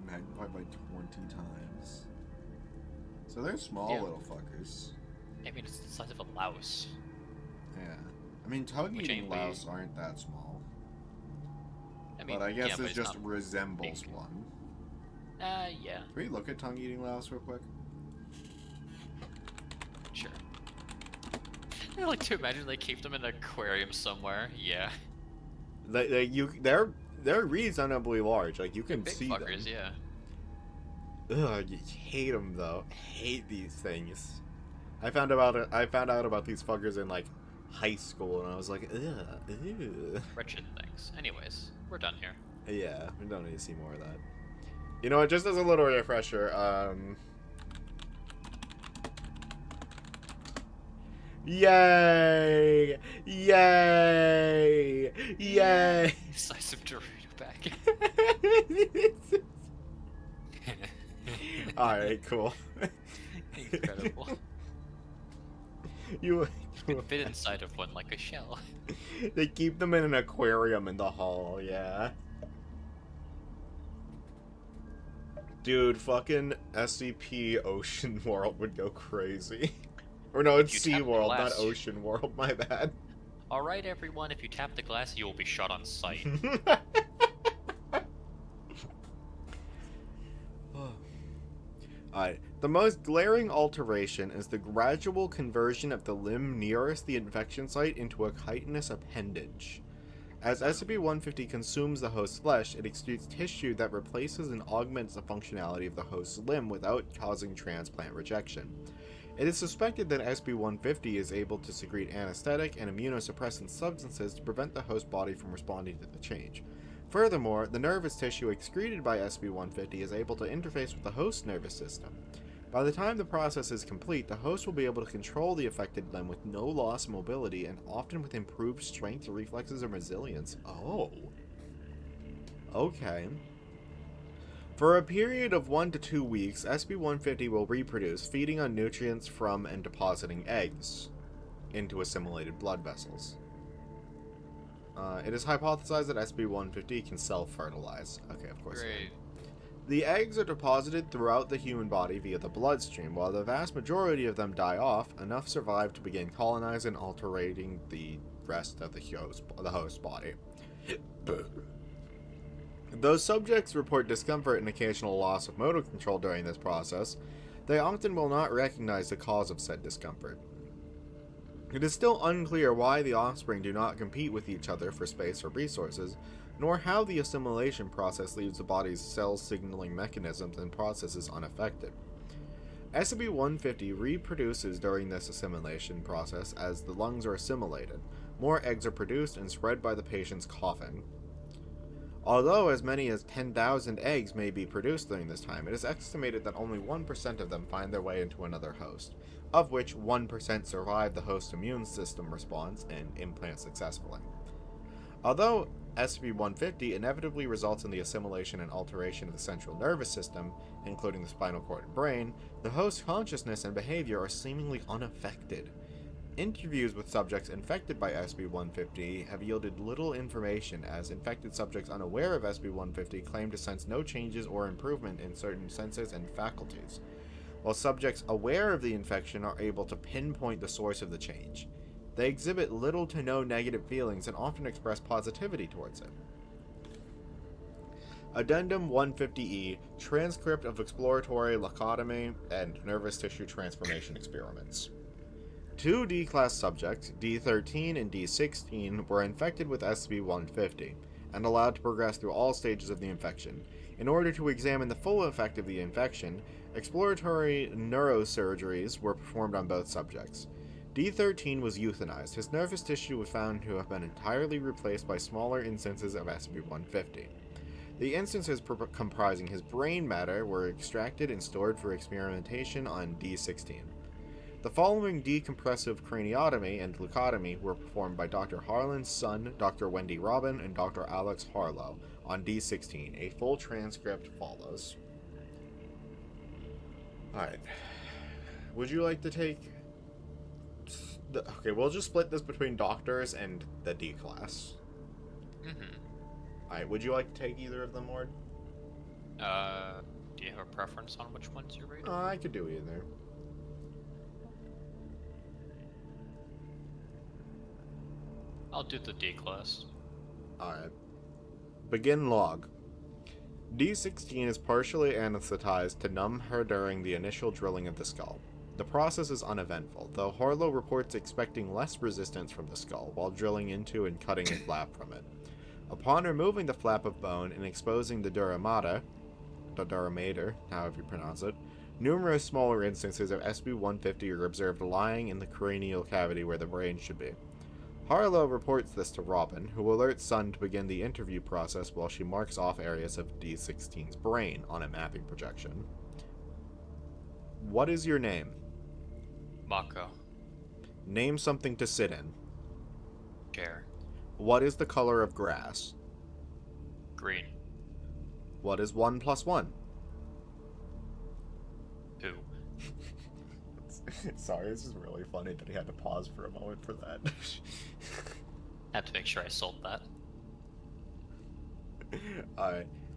Magnified by 20 times. So they're small Yeah. little fuckers. I mean, it's the size of a louse. Yeah. I mean, tongue-eating ain't louse aren't that small. I mean, But I guess yeah, but this it's just not resembles big. one. Yeah, Can we look at tongue-eating louse real quick? sure. I like to imagine they keep them in an aquarium somewhere. Yeah. They're reasonably large. Like, you can Big see fuckers, them. yeah. Ugh, you hate them though. Hate these things. I found out about these fuckers in like high school, and I was like, ugh. Wretched things. Anyways, we're done here. Yeah, we don't need to see more of that. You know what? Just as a little refresher, yay! Yay! Yay! Size of Dorito bag. Alright, cool. Incredible. You can fit inside of one like a shell. They keep them in an aquarium in the hall, yeah. Dude, fucking SCP Ocean World would go crazy. Or no, it's Sea World, not Ocean World, my bad. Alright everyone, if you tap the glass, you will be shot on sight. Alright, the most glaring alteration is the gradual conversion of the limb nearest the infection site into a chitinous appendage. As SCP-150 consumes the host's flesh, it exudes tissue that replaces and augments the functionality of the host's limb without causing transplant rejection. It is suspected that SCP-150 is able to secrete anesthetic and immunosuppressant substances to prevent the host body from responding to the change. Furthermore, the nervous tissue excreted by SCP-150 is able to interface with the host's nervous system. By the time the process is complete, the host will be able to control the affected limb with no loss of mobility and often with improved strength, reflexes, and resilience. Oh. Okay. For a period of 1 to 2 weeks, SCP-150 will reproduce, feeding on nutrients from and depositing eggs into assimilated blood vessels. It is hypothesized that SCP-150 can self-fertilize. Okay, of course. Great. The eggs are deposited throughout the human body via the bloodstream. While the vast majority of them die off, enough survive to begin colonizing and altering the rest of the host body. Though subjects report discomfort and occasional loss of motor control during this process, they often will not recognize the cause of said discomfort. It is still unclear why the offspring do not compete with each other for space or resources, nor how the assimilation process leaves the body's cell signaling mechanisms and processes unaffected. SCP-150 reproduces during this assimilation process as the lungs are assimilated. More eggs are produced and spread by the patient's coughing. Although as many as 10,000 eggs may be produced during this time, it is estimated that only 1% of them find their way into another host, of which 1% survive the host's immune system response and implant successfully. Although SCP-150 inevitably results in the assimilation and alteration of the central nervous system, including the spinal cord and brain, the host's consciousness and behavior are seemingly unaffected. Interviews with subjects infected by SCP-150 have yielded little information, as infected subjects unaware of SCP-150 claim to sense no changes or improvement in certain senses and faculties, while subjects aware of the infection are able to pinpoint the source of the change. They exhibit little to no negative feelings and often express positivity towards it. Addendum 150E, Transcript of Exploratory Lobotomy and Nervous Tissue Transformation Experiments. 2 D-Class subjects, D13 and D16, were infected with SCP-150 and allowed to progress through all stages of the infection. In order to examine the full effect of the infection, exploratory neurosurgeries were performed on both subjects. D13 was euthanized. His nervous tissue was found to have been entirely replaced by smaller instances of SCP-150. The instances comprising his brain matter were extracted and stored for experimentation on D16. The following decompressive craniotomy and leucotomy were performed by Dr. Harlan's son, Dr. Wendy Robin, and Dr. Alex Harlow on D16. A full transcript follows. Alright. Would you like to take... Okay, we'll just split this between doctors and the D-Class. Alright, would you like to take either of them, Lord? Do you have a preference on which ones you read? I could do either. I'll do the D-Class. Alright. Begin log. D16 is partially anesthetized to numb her during the initial drilling of the skull. The process is uneventful, though Harlow reports expecting less resistance from the skull while drilling into and cutting a flap from it. Upon removing the flap of bone and exposing the dura mater, however you pronounce it, numerous smaller instances of SCP-150 are observed lying in the cranial cavity where the brain should be. Harlow reports this to Robin, who alerts Sun to begin the interview process while she marks off areas of D16's brain on a mapping projection. What is your name? Mako. Name something to sit in. Chair. What is the color of grass? Green. What is 1 + 1? 2. Sorry, this is really funny that he had to pause for a moment for that. Had to make sure I sold that.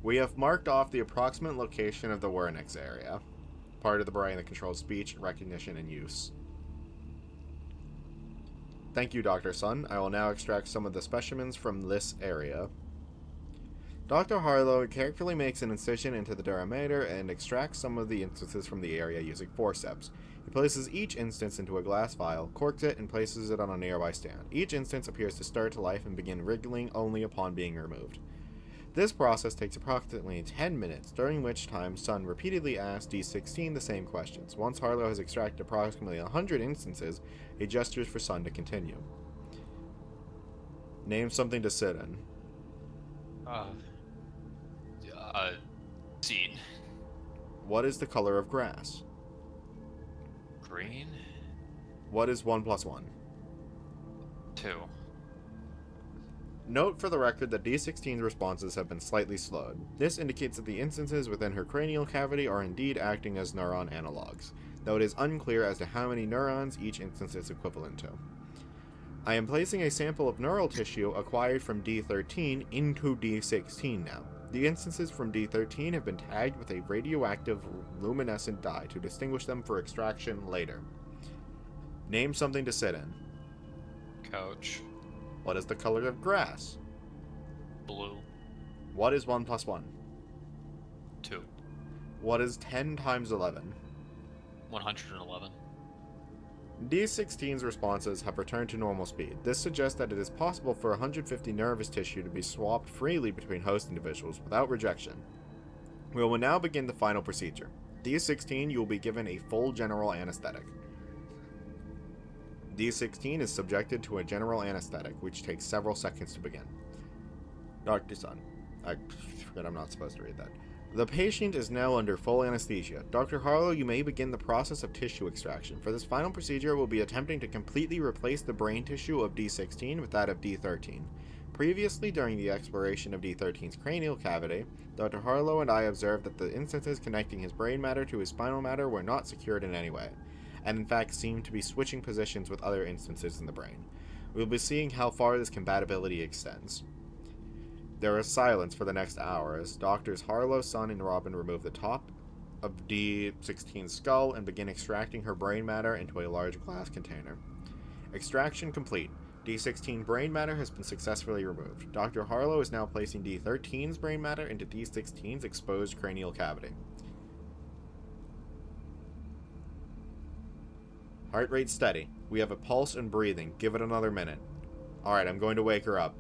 We have marked off the approximate location of the Wernicke's area, part of the brain that controls speech, recognition, and use. Thank you, Dr. Sun. I will now extract some of the specimens from this area. Dr. Harlow carefully makes an incision into the dura mater and extracts some of the instances from the area using forceps. He places each instance into a glass vial, corks it, and places it on a nearby stand. Each instance appears to start to life and begin wriggling only upon being removed. This process takes approximately 10 minutes, during which time Sun repeatedly asks D16 the same questions. Once Harlow has extracted approximately 100 instances, he gestures for Sun to continue. Name something to sit in. Scene. What is the color of grass? Green. What is 1 + 1? 2. Note for the record that D16's responses have been slightly slowed. This indicates that the instances within her cranial cavity are indeed acting as neuron analogs, though it is unclear as to how many neurons each instance is equivalent to. I am placing a sample of neural tissue acquired from D13 into D16 now. The instances from D13 have been tagged with a radioactive luminescent dye to distinguish them for extraction later. Name something to sit in. Couch. What is the color of grass? Blue. What is 1 plus 1? 2. What is 10 times 11? 111. D16's responses have returned to normal speed. This suggests that it is possible for 150 nervous tissue to be swapped freely between host individuals without rejection. We will now begin the final procedure. D16, you will be given a full general anesthetic. D16 is subjected to a general anesthetic, which takes several seconds to begin. Dr. Sun. I forget I'm not supposed to read that. The patient is now under full anesthesia. Dr. Harlow, you may begin the process of tissue extraction. For this final procedure, we'll be attempting to completely replace the brain tissue of D16 with that of D13. Previously, during the exploration of D13's cranial cavity, Dr. Harlow and I observed that the instances connecting his brain matter to his spinal matter were not secured in any way, and in fact seemed to be switching positions with other instances in the brain. We'll be seeing how far this compatibility extends. There is silence for the next hour as Doctors Harlow, Sun, and Robin remove the top of D16's skull and begin extracting her brain matter into a large glass container. Extraction complete. D16 brain matter has been successfully removed. Dr. Harlow is now placing D13's brain matter into D16's exposed cranial cavity. Heart rate steady. We have a pulse and breathing. Give it another minute. Alright, I'm going to wake her up.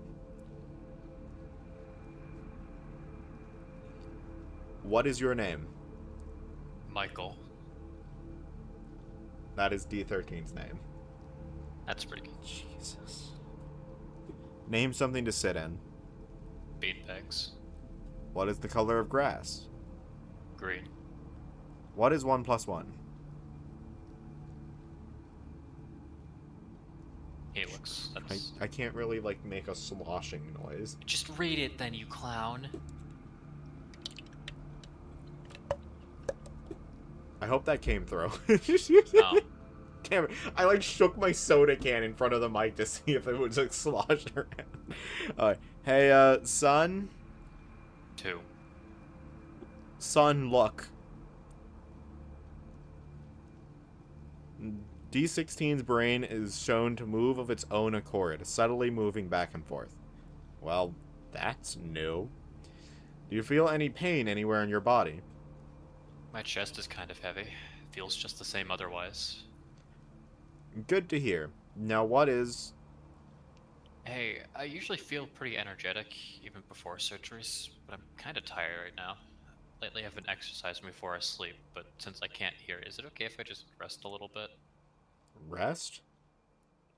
What is your name? Michael. That is D13's name. That's pretty good. Jesus. Name something to sit in. Beanbags. What is the color of grass? Green. What is 1 plus 1? Helix. That's... I can't really, like, make a sloshing noise. Just read it then, you clown. I hope that came through. Oh. Damn it. I, like, shook my soda can in front of the mic to see if it would, like, slosh around. Hey, Sun? 2. Sun, look. D16's brain is shown to move of its own accord, subtly moving back and forth. Well, that's new. Do you feel any pain anywhere in your body? My chest is kind of heavy. Feels just the same otherwise. Good to hear. Now what is... Hey, I usually feel pretty energetic, even before surgeries, but I'm kind of tired right now. Lately I've been exercising before I sleep, but since I can't hear, is it okay if I just rest a little bit? Rest?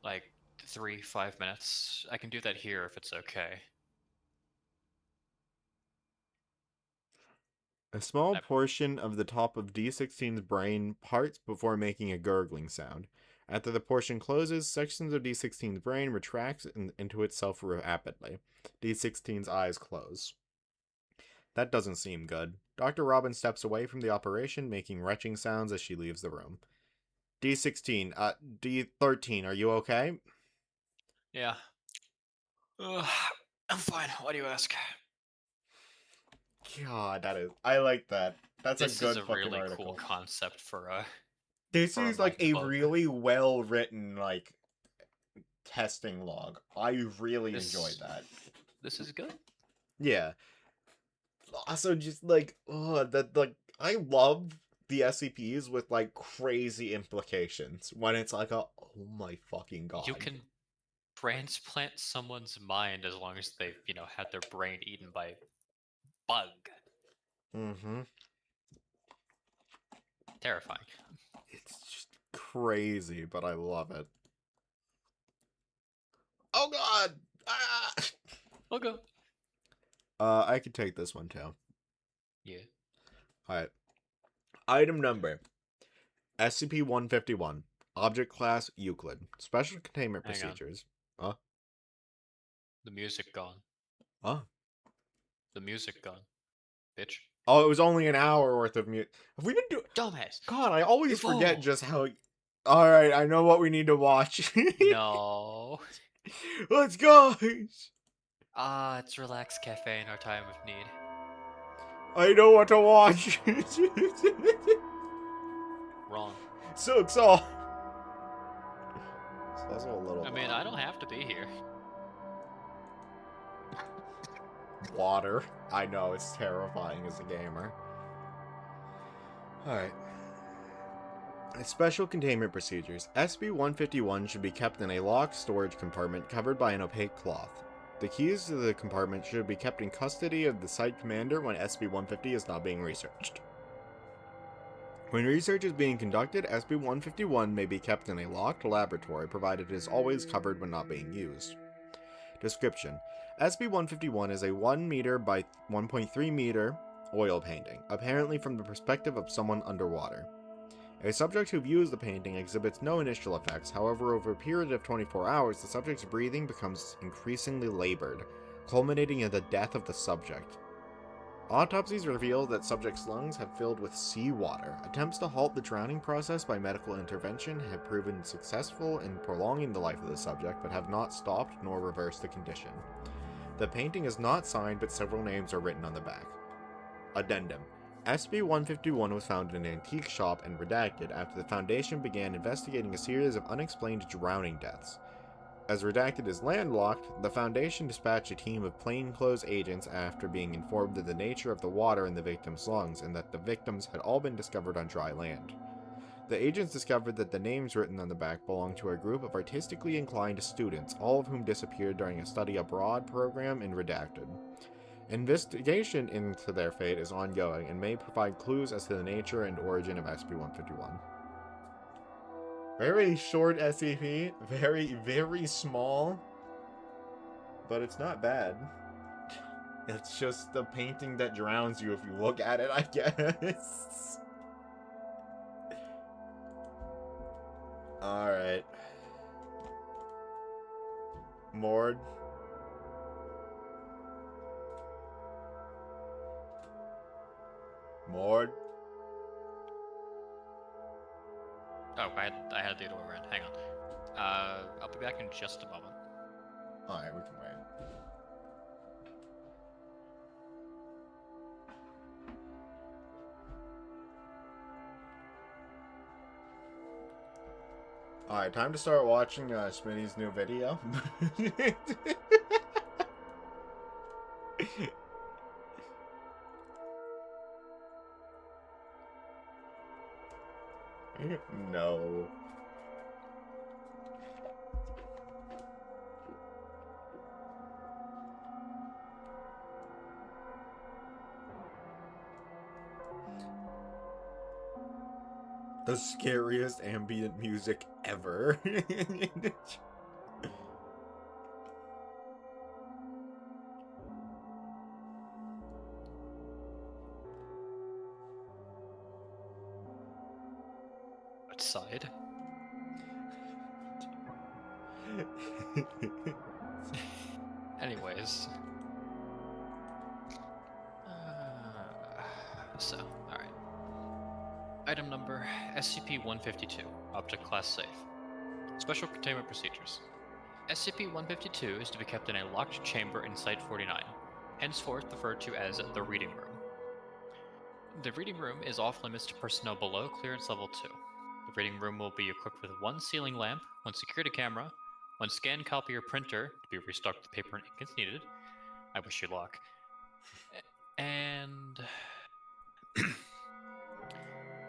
Like 3-5 minutes? I can do that here if it's okay. A small portion of the top of D16's brain parts before making a gurgling sound. After the portion closes, sections of D16's brain retracts into itself rapidly. D16's eyes close. That doesn't seem good. Dr. Robin steps away from the operation, making retching sounds as she leaves the room. D16, D13, are you okay? Yeah. I'm fine. Why do you ask? God, that is... I like that. That's This a good is a fucking really article. cool concept for a... This for a is like a book. really well-written, like, testing log. I really enjoyed that. This is good. Yeah. Also, just like, I love the SCPs with like crazy implications when it's like oh my fucking god. You can transplant someone's mind as long as they've, had their brain eaten by bug. Mm-hmm. Terrifying. It's just crazy, but I love it. Oh god! Ah! Okay. I could take this one too. Yeah. Alright. Item number SCP-151. Object class Euclid. Special containment Hang on. procedures. The music gone. Huh? The music gone. Bitch. Oh, it was only an hour worth of mute. Have we been doing... Dumbass. God, I always Evolve. forget just how... Alright, I know what we need to watch. No. Let's go! It's Relax Cafe in our time of need. I know what to watch. Wrong. Sucks all. It's also a little... I mean, I don't have to be here. Water. I know, it's terrifying as a gamer. Alright. Special containment procedures. SB-151 should be kept in a locked storage compartment covered by an opaque cloth. The keys to the compartment should be kept in custody of the site commander when SB-150 is not being researched. When research is being conducted, SB-151 may be kept in a locked laboratory, provided it is always covered when not being used. Description: SB-151 is a 1 meter by 1.3 meter oil painting, apparently from the perspective of someone underwater. A subject who views the painting exhibits no initial effects, however, over a period of 24 hours, the subject's breathing becomes increasingly labored, culminating in the death of the subject. Autopsies reveal that subject's lungs have filled with seawater. Attempts to halt the drowning process by medical intervention have proven successful in prolonging the life of the subject, but have not stopped nor reversed the condition. The painting is not signed, but several names are written on the back. Addendum: SB-151 was found in an antique shop and redacted after the Foundation began investigating a series of unexplained drowning deaths. As Redacted is landlocked, the Foundation dispatched a team of plainclothes agents after being informed of the nature of the water in the victims' lungs and that the victims had all been discovered on dry land. The agents discovered that the names written on the back belonged to a group of artistically inclined students, all of whom disappeared during a study abroad program in Redacted. Investigation into their fate is ongoing and may provide clues as to the nature and origin of SB-151. Very short SCP, very, very small, but it's not bad. It's just the painting that drowns you if you look at it, I guess. Alright. Mord. Mord. Oh, I had the other way around. Hang on. I'll be back in just a moment. Alright, we can wait. Alright, time to start watching Smitty's new video. No. The scariest ambient music ever. What side? Anyways. Alright. Item number SCP-152, Object Class Safe. Special Containment Procedures. SCP-152 is to be kept in a locked chamber in Site-49, henceforth referred to as the Reading Room. The Reading Room is off-limits to personnel below Clearance Level 2. The Reading Room will be equipped with one ceiling lamp, one security camera, one scan copier printer, to be restocked with paper and ink as needed. I wish you luck. And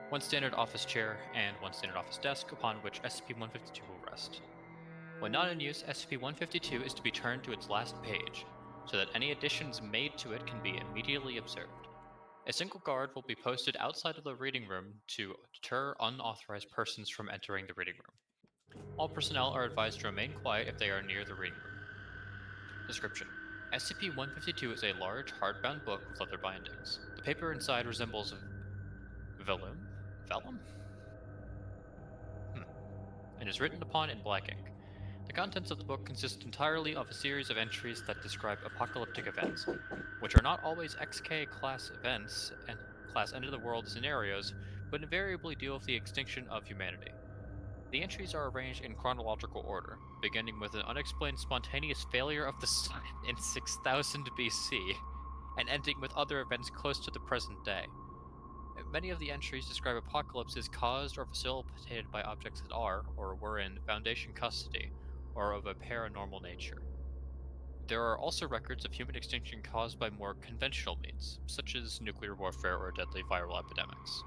one standard office chair and one standard office desk upon which SCP-152 will rest. When not in use, SCP-152 is to be turned to its last page, so that any additions made to it can be immediately observed. A single guard will be posted outside of the reading room to deter unauthorized persons from entering the reading room. All personnel are advised to remain quiet if they are near the reading room. Description: SCP-152 is a large, hardbound book with leather bindings. The paper inside resembles vellum? And is written upon in black ink. The contents of the book consist entirely of a series of entries that describe apocalyptic events, which are not always XK class events and class end of the world scenarios, but invariably deal with the extinction of humanity. The entries are arranged in chronological order, beginning with an unexplained spontaneous failure of the sun in 6000 BC, and ending with other events close to the present day. Many of the entries describe apocalypses caused or facilitated by objects that are, or were in, Foundation custody, or of a paranormal nature. There are also records of human extinction caused by more conventional means, such as nuclear warfare or deadly viral epidemics.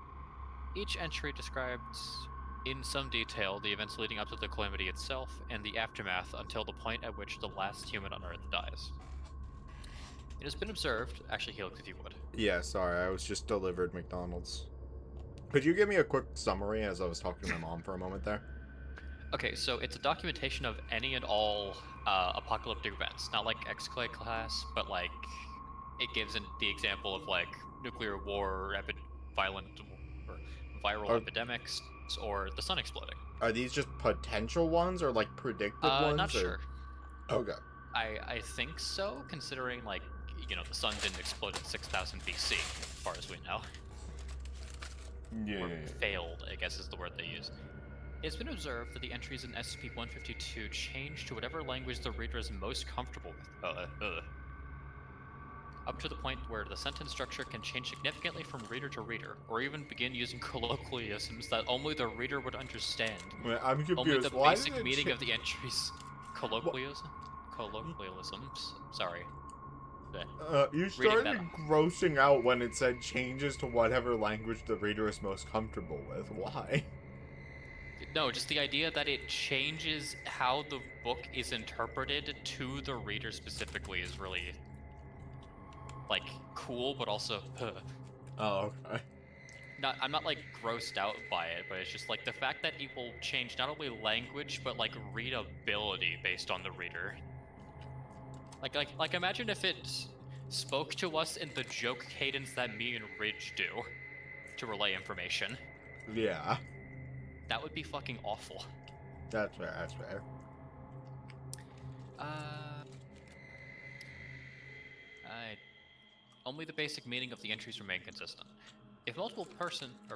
Each entry describes in some detail the events leading up to the calamity itself and the aftermath until the point at which the last human on Earth dies. It has been observed, actually, Helix, if you would. Yeah, sorry, I was just delivered McDonald's. Could you give me a quick summary as I was talking to my mom for a moment there? Okay, so it's a documentation of any and all apocalyptic events. Not like X-Clay class, but like it gives the example of like nuclear war, violent or viral epidemics, or the sun exploding. Are these just potential ones or like predicted ones? Not sure. Okay. I think so, considering like the sun didn't explode in 6000 BC, as far as we know. Yeah. Failed, I guess is the word they use. It's been observed that the entries in SCP-152 change to whatever language the reader is most comfortable with. Up to the point where the sentence structure can change significantly from reader to reader, or even begin using colloquialisms that only the reader would understand. I'm confused. Only the Why basic did it meaning of the entries. Colloquialisms? Sorry. You started grossing out when it said changes to whatever language the reader is most comfortable with. Why? No, just the idea that it changes how the book is interpreted to the reader specifically is really, like, cool, but also, Oh, okay. I'm not, like, grossed out by it, but it's just, like, the fact that it will change not only language, but, like, readability based on the reader. Like, imagine if it spoke to us in the joke cadence that me and Ridge do to relay information. Yeah. That would be fucking awful. That's fair. Only the basic meaning of the entries remain consistent. If multiple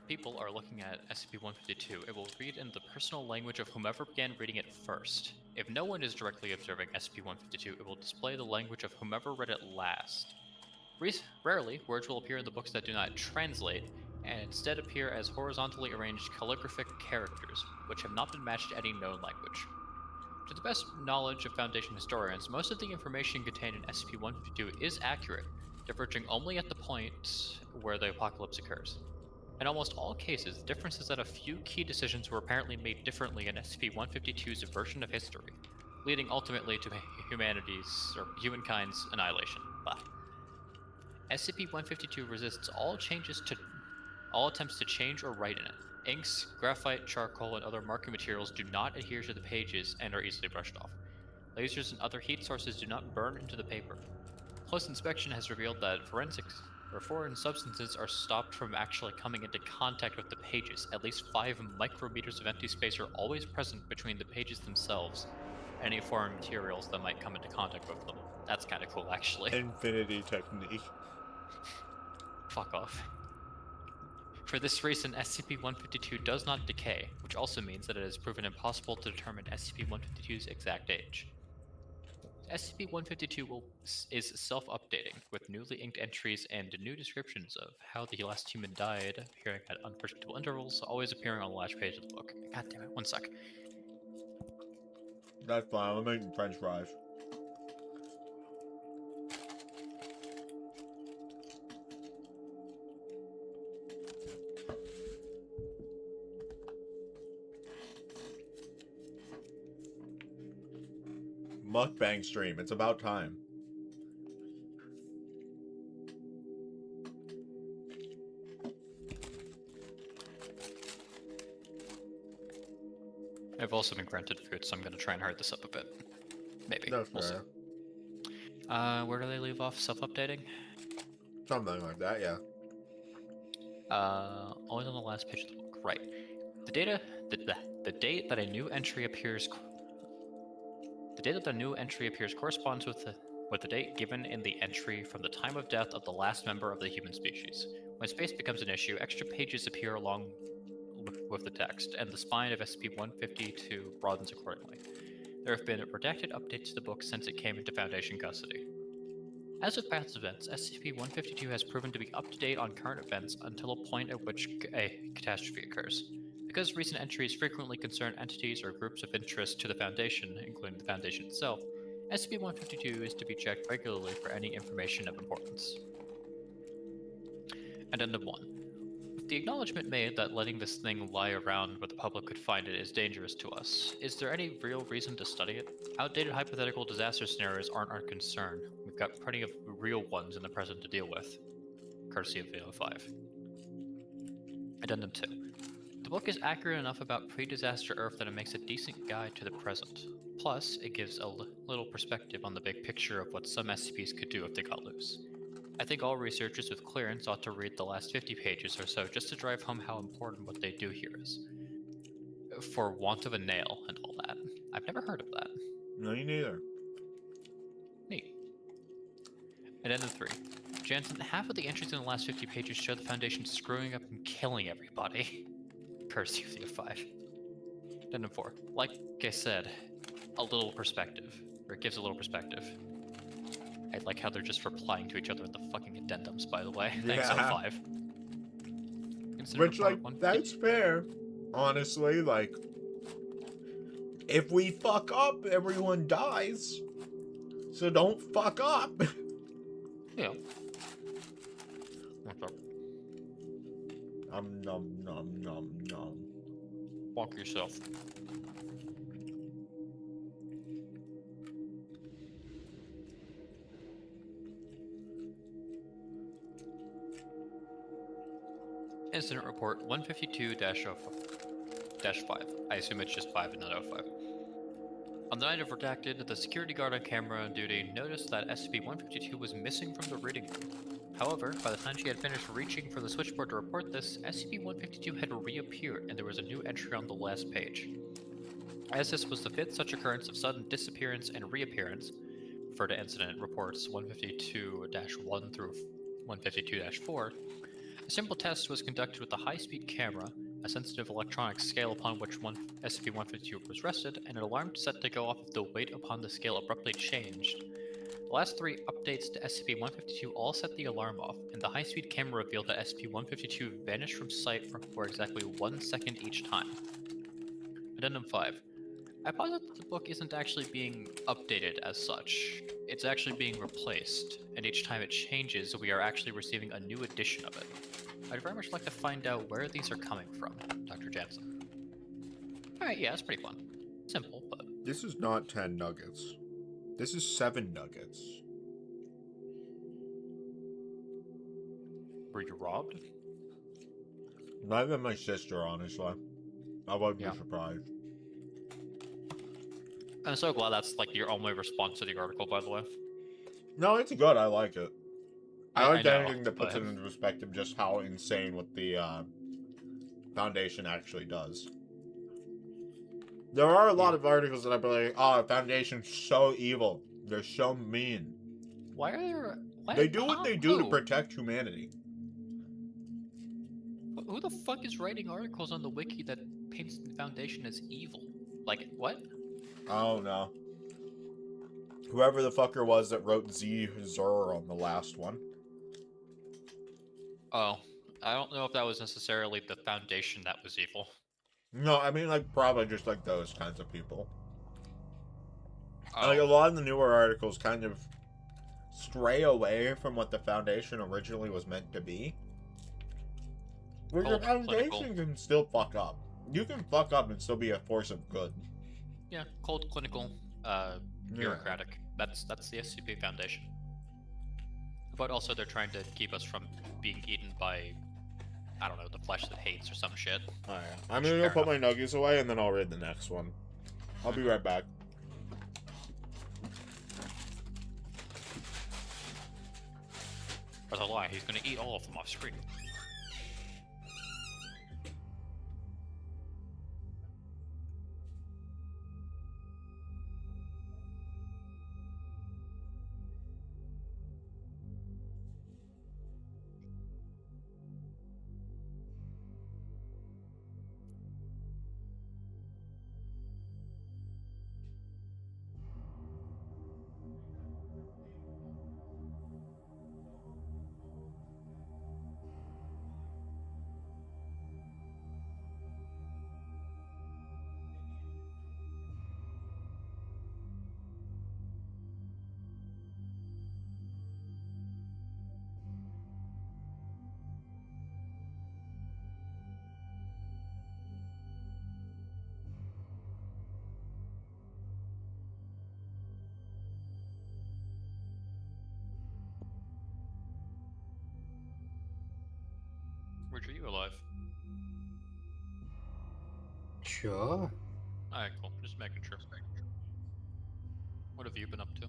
people are looking at SCP-152, it will read in the personal language of whomever began reading it first. If no one is directly observing SCP-152, it will display the language of whomever read it last. Rarely, words will appear in the books that do not translate, and instead appear as horizontally arranged calligraphic characters, which have not been matched to any known language. To the best knowledge of Foundation historians, most of the information contained in SCP-152 is accurate, diverging only at the point where the apocalypse occurs. In almost all cases, the difference is that a few key decisions were apparently made differently in SCP-152's version of history, leading ultimately to humankind's annihilation. SCP-152 resists all attempts to change or write in it. Inks, graphite, charcoal, and other marking materials do not adhere to the pages and are easily brushed off. Lasers and other heat sources do not burn into the paper. Close inspection has revealed that forensics or foreign substances are stopped from actually coming into contact with the pages. At least 5 micrometers of empty space are always present between the pages themselves and any foreign materials that might come into contact with them. That's kind of cool, actually. Infinity technique. Fuck off. For this reason, SCP-152 does not decay, which also means that it has proven impossible to determine SCP-152's exact age. SCP-152 is self-updating, with newly inked entries and new descriptions of how the last human died, appearing at unpredictable intervals, always appearing on the last page of the book. God damn it, one sec. That's fine, I'm making french fries. Mukbang stream, it's about time. I've also been granted food, so I'm going to try and hurry this up a bit. Maybe. That's we'll fair. See. Where do they leave off? Self-updating? Something like that, yeah. Always on the last page of the book. Right. The date that a new entry appears corresponds with the date given in the entry from the time of death of the last member of the human species. When space becomes an issue, extra pages appear along with the text, and the spine of SCP-152 broadens accordingly. There have been redacted updates to the book since it came into Foundation custody. As with past events, SCP-152 has proven to be up-to-date on current events until a point at which a catastrophe occurs. Because recent entries frequently concern entities or groups of interest to the Foundation, including the Foundation itself, SCP-152 is to be checked regularly for any information of importance. Addendum 1. With the acknowledgement made that letting this thing lie around where the public could find it is dangerous to us, is there any real reason to study it? Outdated hypothetical disaster scenarios aren't our concern. We've got plenty of real ones in the present to deal with. Courtesy of VO5. Addendum 2. The book is accurate enough about pre-disaster Earth that it makes a decent guide to the present. Plus, it gives a little perspective on the big picture of what some SCPs could do if they got loose. I think all researchers with clearance ought to read the last 50 pages or so just to drive home how important what they do here is. For want of a nail and all that. I've never heard of that. No, you neither. Neat. Addendum 3. Jansen, half of the entries in the last 50 pages show the Foundation screwing up and killing everybody. Courtesy of the 5. Addendum 4. Like I said, a little perspective. Or it gives a little perspective. I like how they're just replying to each other in the fucking addendums, by the way. Thanks, Yeah. 05. Which, like, that's fair. Honestly, like, if we fuck up, everyone dies. So don't fuck up. Yeah. What's up? Nom nom nom nom. Walk yourself. Incident report 152-5. I assume it's just 5 and not 05. On the night of Redacted, the security guard on camera on duty noticed that SCP-152 was missing from the reading room. However, by the time she had finished reaching for the switchboard to report this, SCP-152 had reappeared and there was a new entry on the last page. As this was the 5th such occurrence of sudden disappearance and reappearance, refer to incident reports 152-1 through 152-4, a simple test was conducted with a high-speed camera, a sensitive electronic scale upon which SCP-152 was rested, and an alarm set to go off if the weight upon the scale abruptly changed. The last 3 updates to SCP-152 all set the alarm off, and the high-speed camera revealed that SCP-152 vanished from sight for exactly 1 second each time. Addendum 5. I posit that the book isn't actually being updated as such. It's actually being replaced, and each time it changes, we are actually receiving a new edition of it. I'd very much like to find out where these are coming from, Dr. Jansen. Alright, yeah, it's pretty fun. Simple, but... This is not 10 nuggets. This is 7 nuggets. Were you robbed? Not even my sister, honestly. I wouldn't Yeah. be surprised. I'm so glad that's like your only response to the article, by the way. No, it's good. I like it. I I like know, anything that puts but- it into perspective just how insane what the Foundation actually does. There are a lot of articles that I'd be like, oh, the Foundation's so evil. They're so mean. Why are there... They do what they do to Who? protect humanity. Who the fuck is writing articles on the wiki that paints the Foundation as evil? Like, what? Oh, no. Whoever the fucker was that wrote Z-Zer on the last one. Oh, I don't know if that was necessarily the Foundation that was evil. No, I mean, like, probably just, like, those kinds of people. Oh, Like, a lot of the newer articles kind of stray away from what the Foundation originally was meant to be. Where your Cold, Foundation clinical. can still fuck up. You can fuck up and still be a force of good. yeah, cold, clinical, bureaucratic. That's the SCP Foundation. But also they're trying to keep us from being eaten by, I don't know, the flesh that hates or some shit. Oh, yeah. I'm Which, gonna go fair put my nuggies away and then I'll read the next one. I'll be right back. That's a lie, he's gonna eat all of them off screen. you alive? Sure. Alright, cool. Just making sure. What have you been up to?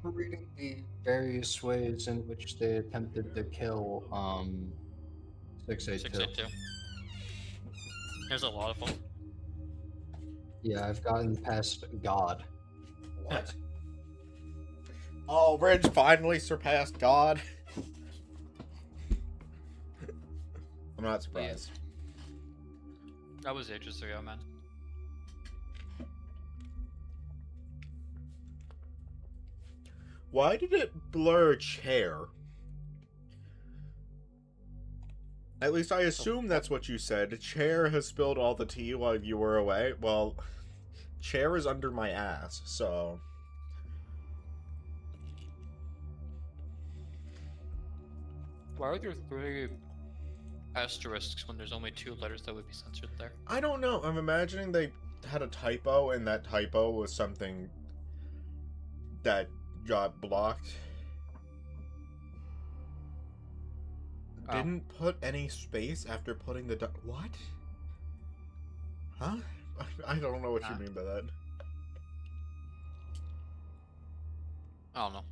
Reading the various ways in which they attempted to kill 682. 682. There's a lot of them. Yeah, I've gotten past God. What? Oh, Ridge finally surpassed God. I'm not surprised. That was ages ago, man. Why did it blur chair? At least I assume that's what you said. Chair has spilled all the tea while you were away. Well, chair is under my ass, so... Why are there 3 asterisks when there's only 2 letters that would be censored there? I don't know. I'm imagining they had a typo, and that typo was something that got blocked. Oh. Didn't put any space after putting the... What? Huh? I don't know what you mean by that. I don't know.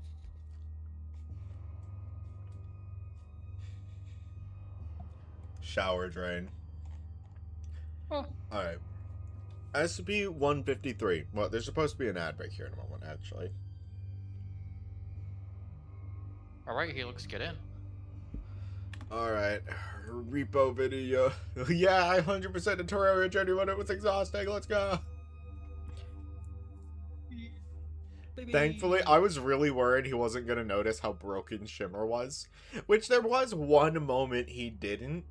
Shower drain. Oh. Alright. SCP-153. Well, there's supposed to be an ad break here in a moment, actually. Alright, Helix, get in. Alright. Repo video. Yeah, I 100% the Terraria journey when it was exhausting. Let's go. Baby. Thankfully, I was really worried he wasn't going to notice how broken Shimmer was. Which there was one moment he didn't.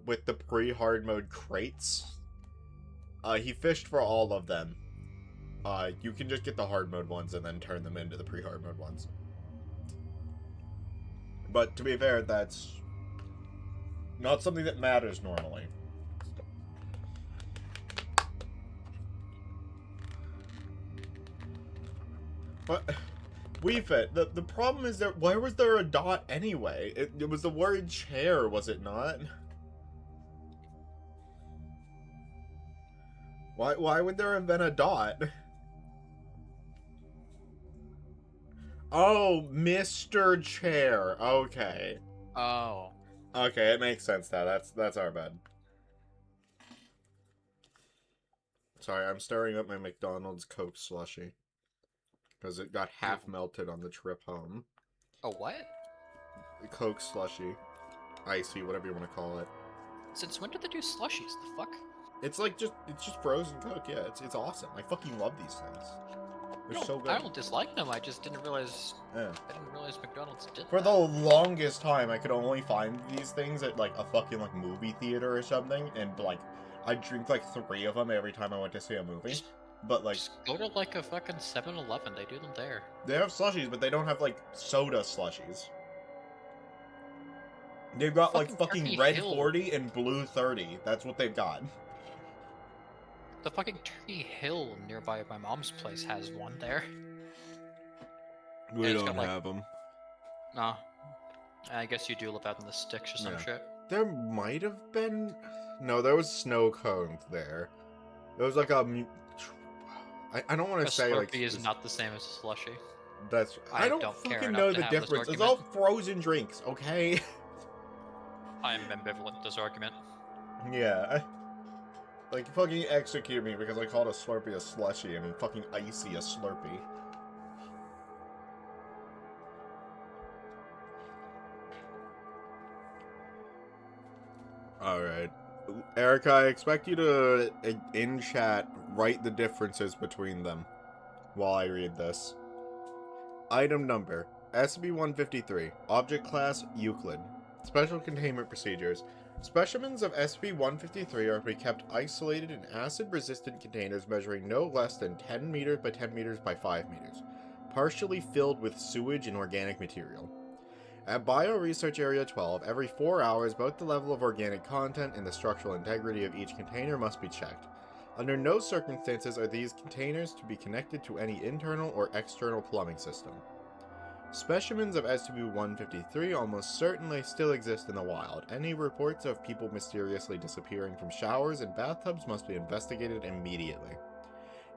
With the pre-hard mode crates. He fished for all of them. You can just get the hard mode ones and then turn them into the pre-hard mode ones. But to be fair, that's not something that matters normally. But the problem is that why was there a dot anyway? It was the word chair, was it not? Why would there have been a dot? Oh, Mr. Chair. Okay. Oh. Okay, it makes sense now. That's our bad. Sorry, I'm stirring up my McDonald's Coke slushie. Because it got half melted on the trip home. Oh, what? The Coke slushie. Icy, whatever you want to call it. Since when did they do slushies? The fuck? It's like it's just frozen Coke, yeah. It's awesome. I fucking love these things. They're so good. I don't dislike them, I just didn't realize... Yeah. I didn't realize McDonald's did For that. the longest time, I could only find these things at, like, a fucking, like, movie theater or something, and, like, I'd drink, like, 3 of them every time I went to see a movie. But, like... Just go to, like, a fucking 7-Eleven, they do them there. They have slushies, but they don't have, like, soda slushies. They've got, like, fucking red Hill. 40 and blue 30. That's what they've got. The fucking Turkey Hill nearby my mom's place has one there. We it's don't got, like- have them. No. I guess you do live out in the sticks or some Yeah. shit. There might have been... No, there was snow cones there. There was, like, a... I don't want A to say, like... Slurpee is not the same as a slushie. That's... I don't care fucking enough know to the have this difference. It's argument. all frozen drinks, okay? I am ambivalent to this argument. Yeah. Like, fucking execute me because I called a Slurpee a slushie and fucking Icy a Slurpee. Alright. Erica, I expect you to, in chat, write the differences between them while I read this. Item number, SCP-153. Object class, Euclid. Special containment procedures. Specimens of SCP-153 are to be kept isolated in acid-resistant containers measuring no less than 10 meters by 10 meters by 5 meters, partially filled with sewage and organic material. At Bioresearch Area 12, every 4 hours, both the level of organic content and the structural integrity of each container must be checked. Under no circumstances are these containers to be connected to any internal or external plumbing system. Specimens of SCP-153 almost certainly still exist in the wild. Any reports of people mysteriously disappearing from showers and bathtubs must be investigated immediately.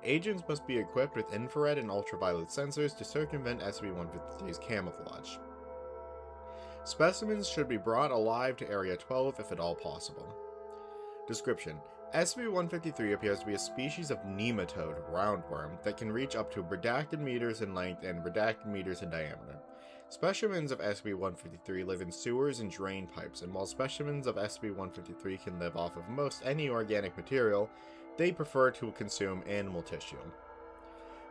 Agents must be equipped with infrared and ultraviolet sensors to circumvent SCP-153's camouflage. Specimens should be brought alive to Area 12 if at all possible. Description: SCP-153 appears to be a species of nematode roundworm that can reach up to redacted meters in length and redacted meters in diameter. Specimens of SCP-153 live in sewers and drain pipes, and while specimens of SCP-153 can live off of most any organic material, they prefer to consume animal tissue.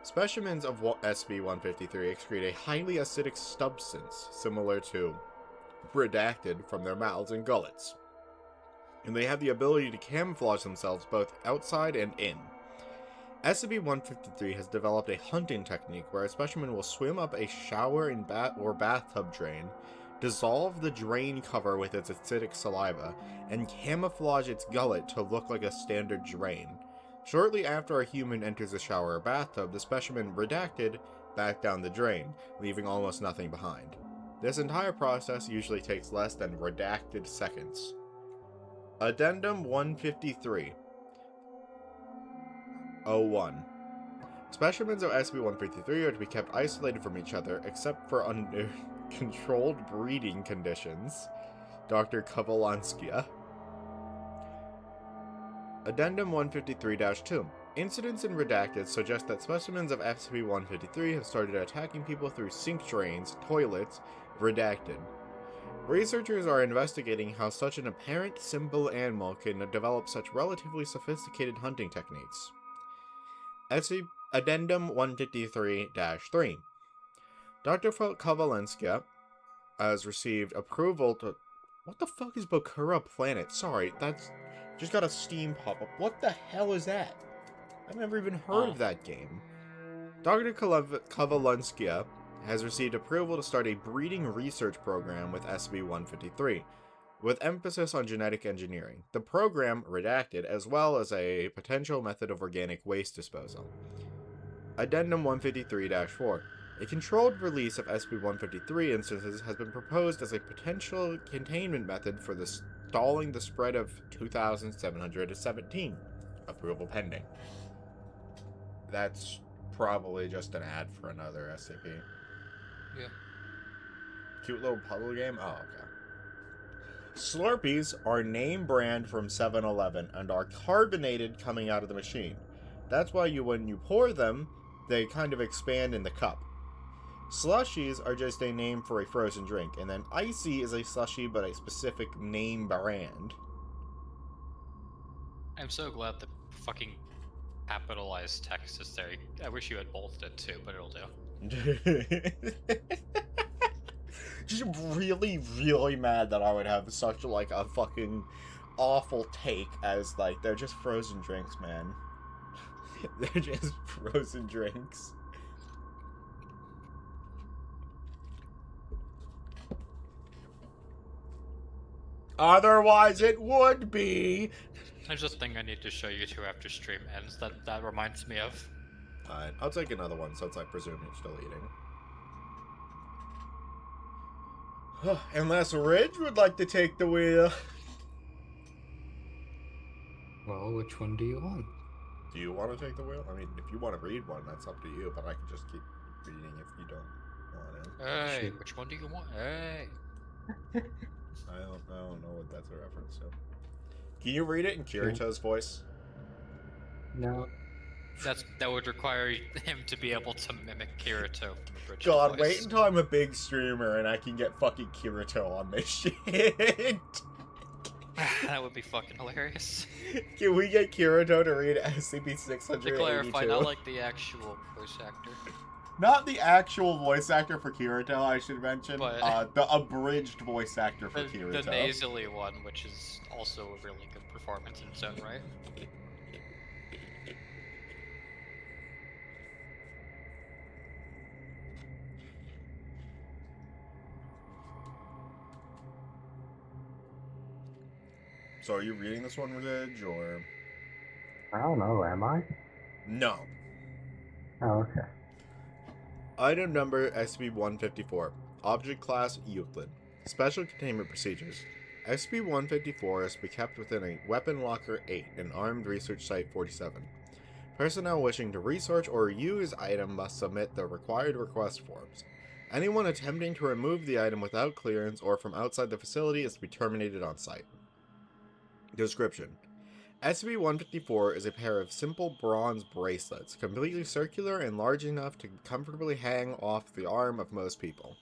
Specimens of SCP-153 excrete a highly acidic substance similar to redacted from their mouths and gullets, and they have the ability to camouflage themselves both outside and in. SCP-153 has developed a hunting technique where a specimen will swim up a shower or bathtub drain, dissolve the drain cover with its acidic saliva, and camouflage its gullet to look like a standard drain. Shortly after a human enters a shower or bathtub, the specimen, redacted, back down the drain, leaving almost nothing behind. This entire process usually takes less than redacted seconds. Addendum 153 01. Specimens of SCP-153 are to be kept isolated from each other except for under controlled breeding conditions. Dr. Kovalanskia. Addendum 153-2. Incidents in Redacted suggest that specimens of SCP-153 have started attacking people through sink drains, toilets, Redacted. Researchers are investigating how such an apparent simple animal can develop such relatively sophisticated hunting techniques. Addendum 153-3. Dr. Kovalanskia has received approval to... What the fuck is Bokura Planet? Sorry, that's... Just got a Steam pop-up. What the hell is that? I've never even heard of that game. Dr. Kovalanskia has received approval to start a breeding research program with SCP-153, with emphasis on genetic engineering. The program, redacted, as well as a potential method of organic waste disposal. Addendum 153-4. A controlled release of SCP-153 instances has been proposed as a potential containment method for stalling the spread of 2717. Approval pending. That's probably just an ad for another SCP. Yeah. Cute little puzzle game? Oh, okay. Slurpees are name brand from 7-Eleven and are carbonated coming out of the machine. That's why when you pour them, they kind of expand in the cup. Slushies are just a name for a frozen drink, and then Icy is a slushie but a specific name brand. I'm so glad the fucking capitalized text is there. I wish you had bolded it too, but it'll do. Just really, really mad that I would have such like a fucking awful take as like they're just frozen drinks, man. They're just frozen drinks. Otherwise, it would be. There's a thing I need to show you two after stream ends that reminds me of. Alright, I'll take another one since I presume you're still eating. Unless Ridge would like to take the wheel. Well, which one do you want? Do you want to take the wheel? I mean, if you want to read one, that's up to you, but I can just keep reading if you don't want to. Hey, Shoot. which one do you want? Hey. I don't know what that's a reference to. Can you read it in Kirito's voice? No. That would require him to be able to mimic Kirito from the Bridge God, voice. wait until I'm a big streamer and I can get fucking Kirito on this shit. That would be fucking hilarious. Can we get Kirito to read SCP-682? To clarify, not like the actual voice actor. Not the actual voice actor for Kirito, I should mention. But- The abridged voice actor for The Kirito. nasally one, which is also a really good performance in its own right. So are you reading this one, Ridge, or...? I don't know, am I? No. Oh, okay. Item number SCP-154. Object Class Euclid. Special Containment Procedures. SCP-154 is to be kept within a Weapon Locker 8 in Armed Research Site 47. Personnel wishing to research or use item must submit the required request forms. Anyone attempting to remove the item without clearance or from outside the facility is to be terminated on site. Description: SCP-154 is a pair of simple bronze bracelets, completely circular and large enough to comfortably hang off the arm of most people.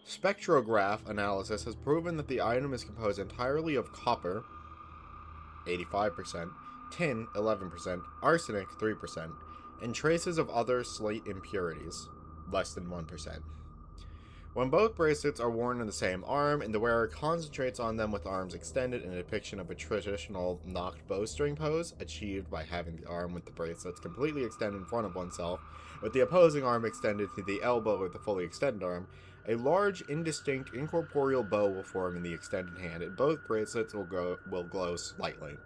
Spectrograph analysis has proven that the item is composed entirely of copper, 85%, tin, 11%, arsenic, 3%, and traces of other slight impurities, less than 1%. When both bracelets are worn on the same arm and the wearer concentrates on them with arms extended in a depiction of a traditional knocked bowstring pose, achieved by having the arm with the bracelets completely extended in front of oneself, with the opposing arm extended to the elbow with the fully extended arm, a large, indistinct, incorporeal bow will form in the extended hand, and both bracelets will glow slightly.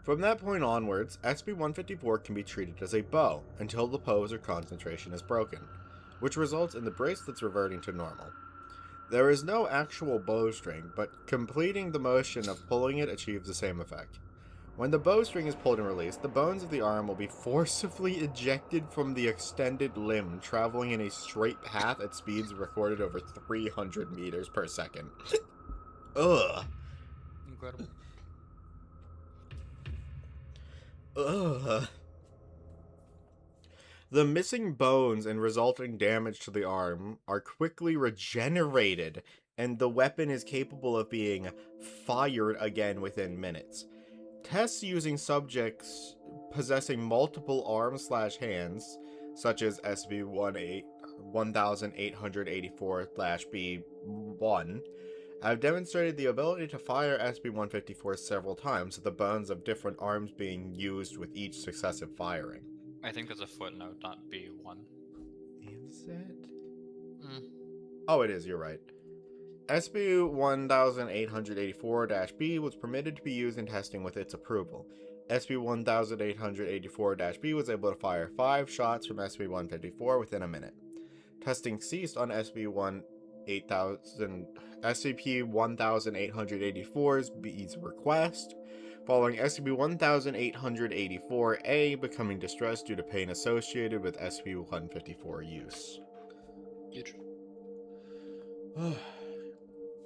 From that point onwards, SCP-154 can be treated as a bow until the pose or concentration is broken, which results in the bracelets reverting to normal. There is no actual bowstring, but completing the motion of pulling it achieves the same effect. When the bowstring is pulled and released, the bones of the arm will be forcibly ejected from the extended limb, traveling in a straight path at speeds recorded over 300 meters per second. Ugh. Incredible. Ugh. The missing bones and resulting damage to the arm are quickly regenerated, and the weapon is capable of being fired again within minutes. Tests using subjects possessing multiple arms/hands, such as SB-1884-B1, have demonstrated the ability to fire SB-154 several times, with the bones of different arms being used with each successive firing. I think there's a footnote, not B1. Is it? Mm. Oh, it is, you're right. SB-1884-B was permitted to be used in testing with its approval. SB-1884-B was able to fire 5 shots from SB-154 within a minute. Testing ceased on SCP-1884's B's request, following SCP-1884-A becoming distressed due to pain associated with SCP-154 use. Huge.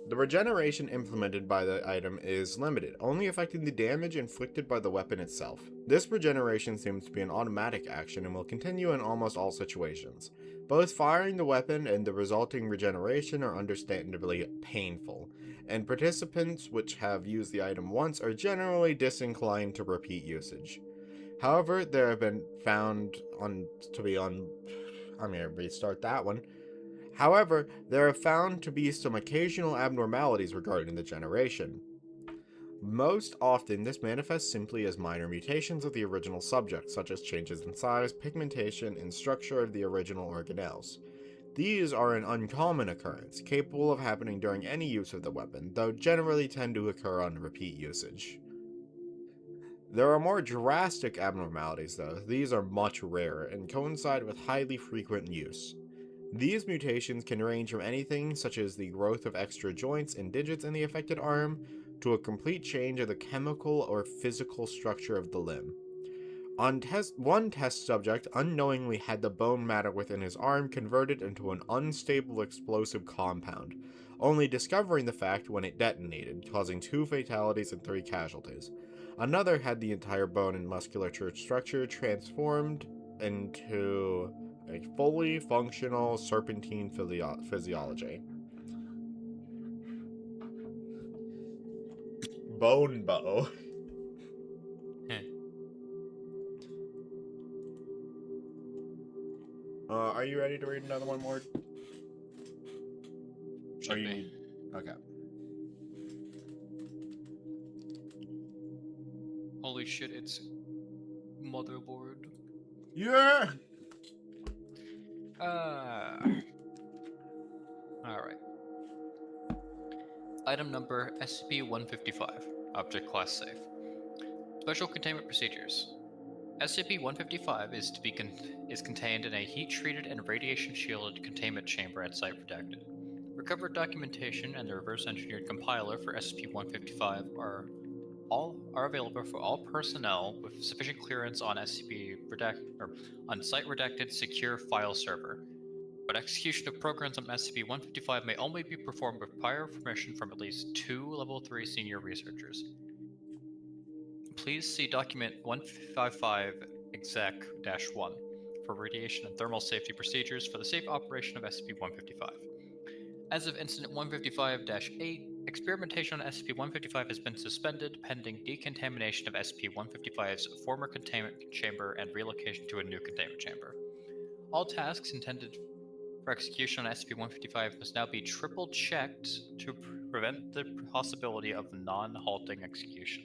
The regeneration implemented by the item is limited, only affecting the damage inflicted by the weapon itself. This regeneration seems to be an automatic action and will continue in almost all situations. Both firing the weapon and the resulting regeneration are understandably painful, and participants which have used the item once are generally disinclined to repeat usage. However, there have been found I'm going to restart that one. However, there are found to be some occasional abnormalities regarding the generation. Most often, this manifests simply as minor mutations of the original subject, such as changes in size, pigmentation, and structure of the original organelles. These are an uncommon occurrence, capable of happening during any use of the weapon, though generally tend to occur on repeat usage. There are more drastic abnormalities, though. These are much rarer and coincide with highly frequent use. These mutations can range from anything such as the growth of extra joints and digits in the affected arm, to a complete change of the chemical or physical structure of the limb. One test subject unknowingly had the bone matter within his arm converted into an unstable explosive compound, only discovering the fact when it detonated, causing 2 fatalities and 3 casualties. Another had the entire bone and musculature structure transformed into a fully functional serpentine physiology. Bone bow. Are you ready to read another one more? Should you be. need... Okay. Holy shit, it's motherboard. Yeah! Alright. Item number SCP-155. Object Class Safe. Special Containment Procedures. SCP-155 is contained in a heat-treated and radiation-shielded containment chamber at Site Redacted. Recovered documentation and the reverse-engineered compiler for SCP-155 are available for all personnel with sufficient clearance on on Site Redacted secure file server. But execution of programs on SCP-155 may only be performed with prior permission from at least 2 Level 3 senior researchers. Please see Document 155 Exec-1 for radiation and thermal safety procedures for the safe operation of SCP-155. As of Incident 155-8, experimentation on SCP-155 has been suspended pending decontamination of SCP-155's former containment chamber and relocation to a new containment chamber. All tasks intended for execution on SCP-155 must now be triple-checked to prevent the possibility of non-halting execution.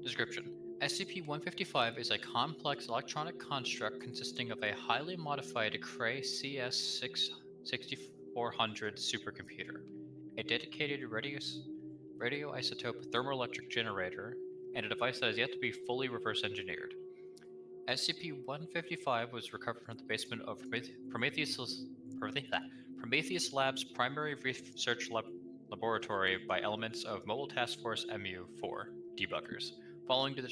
Description: SCP-155 is a complex electronic construct consisting of a highly modified Cray CS6400 supercomputer, a dedicated radioisotope thermoelectric generator, and a device that has yet to be fully reverse-engineered. SCP-155 was recovered from the basement of Prometheus Lab's primary research laboratory by elements of Mobile Task Force MU-4 debuggers, following the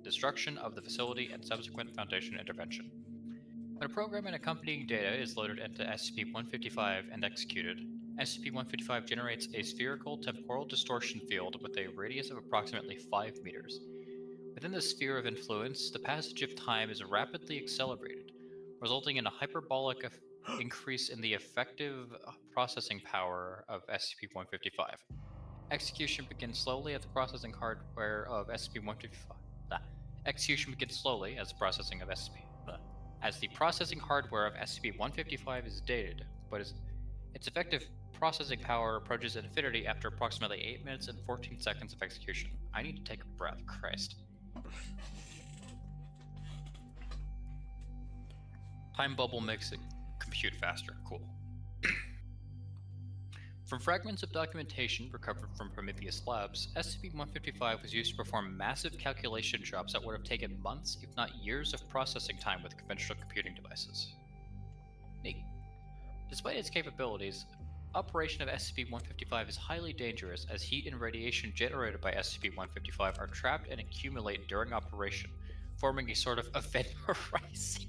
destruction of the facility and subsequent Foundation intervention. When a program and accompanying data is loaded into SCP-155 and executed, SCP-155 generates a spherical temporal distortion field with a radius of approximately 5 meters. Within the sphere of influence, the passage of time is rapidly accelerated, resulting in a hyperbolic increase in the effective processing power of SCP-155. Execution begins slowly as the processing hardware of SCP-155. Execution begins slowly as the processing hardware of SCP-155 is dated, but its effective processing power approaches infinity after approximately 8 minutes and 14 seconds of execution. I need to take a breath, Christ. Time bubble makes it compute faster. Cool. From fragments of documentation recovered from Prometheus Labs, SCP-155 was used to perform massive calculation jobs that would have taken months, if not years, of processing time with conventional computing devices. Neat. Despite its capabilities, operation of SCP-155 is highly dangerous as heat and radiation generated by SCP-155 are trapped and accumulate during operation, forming a sort of event horizon.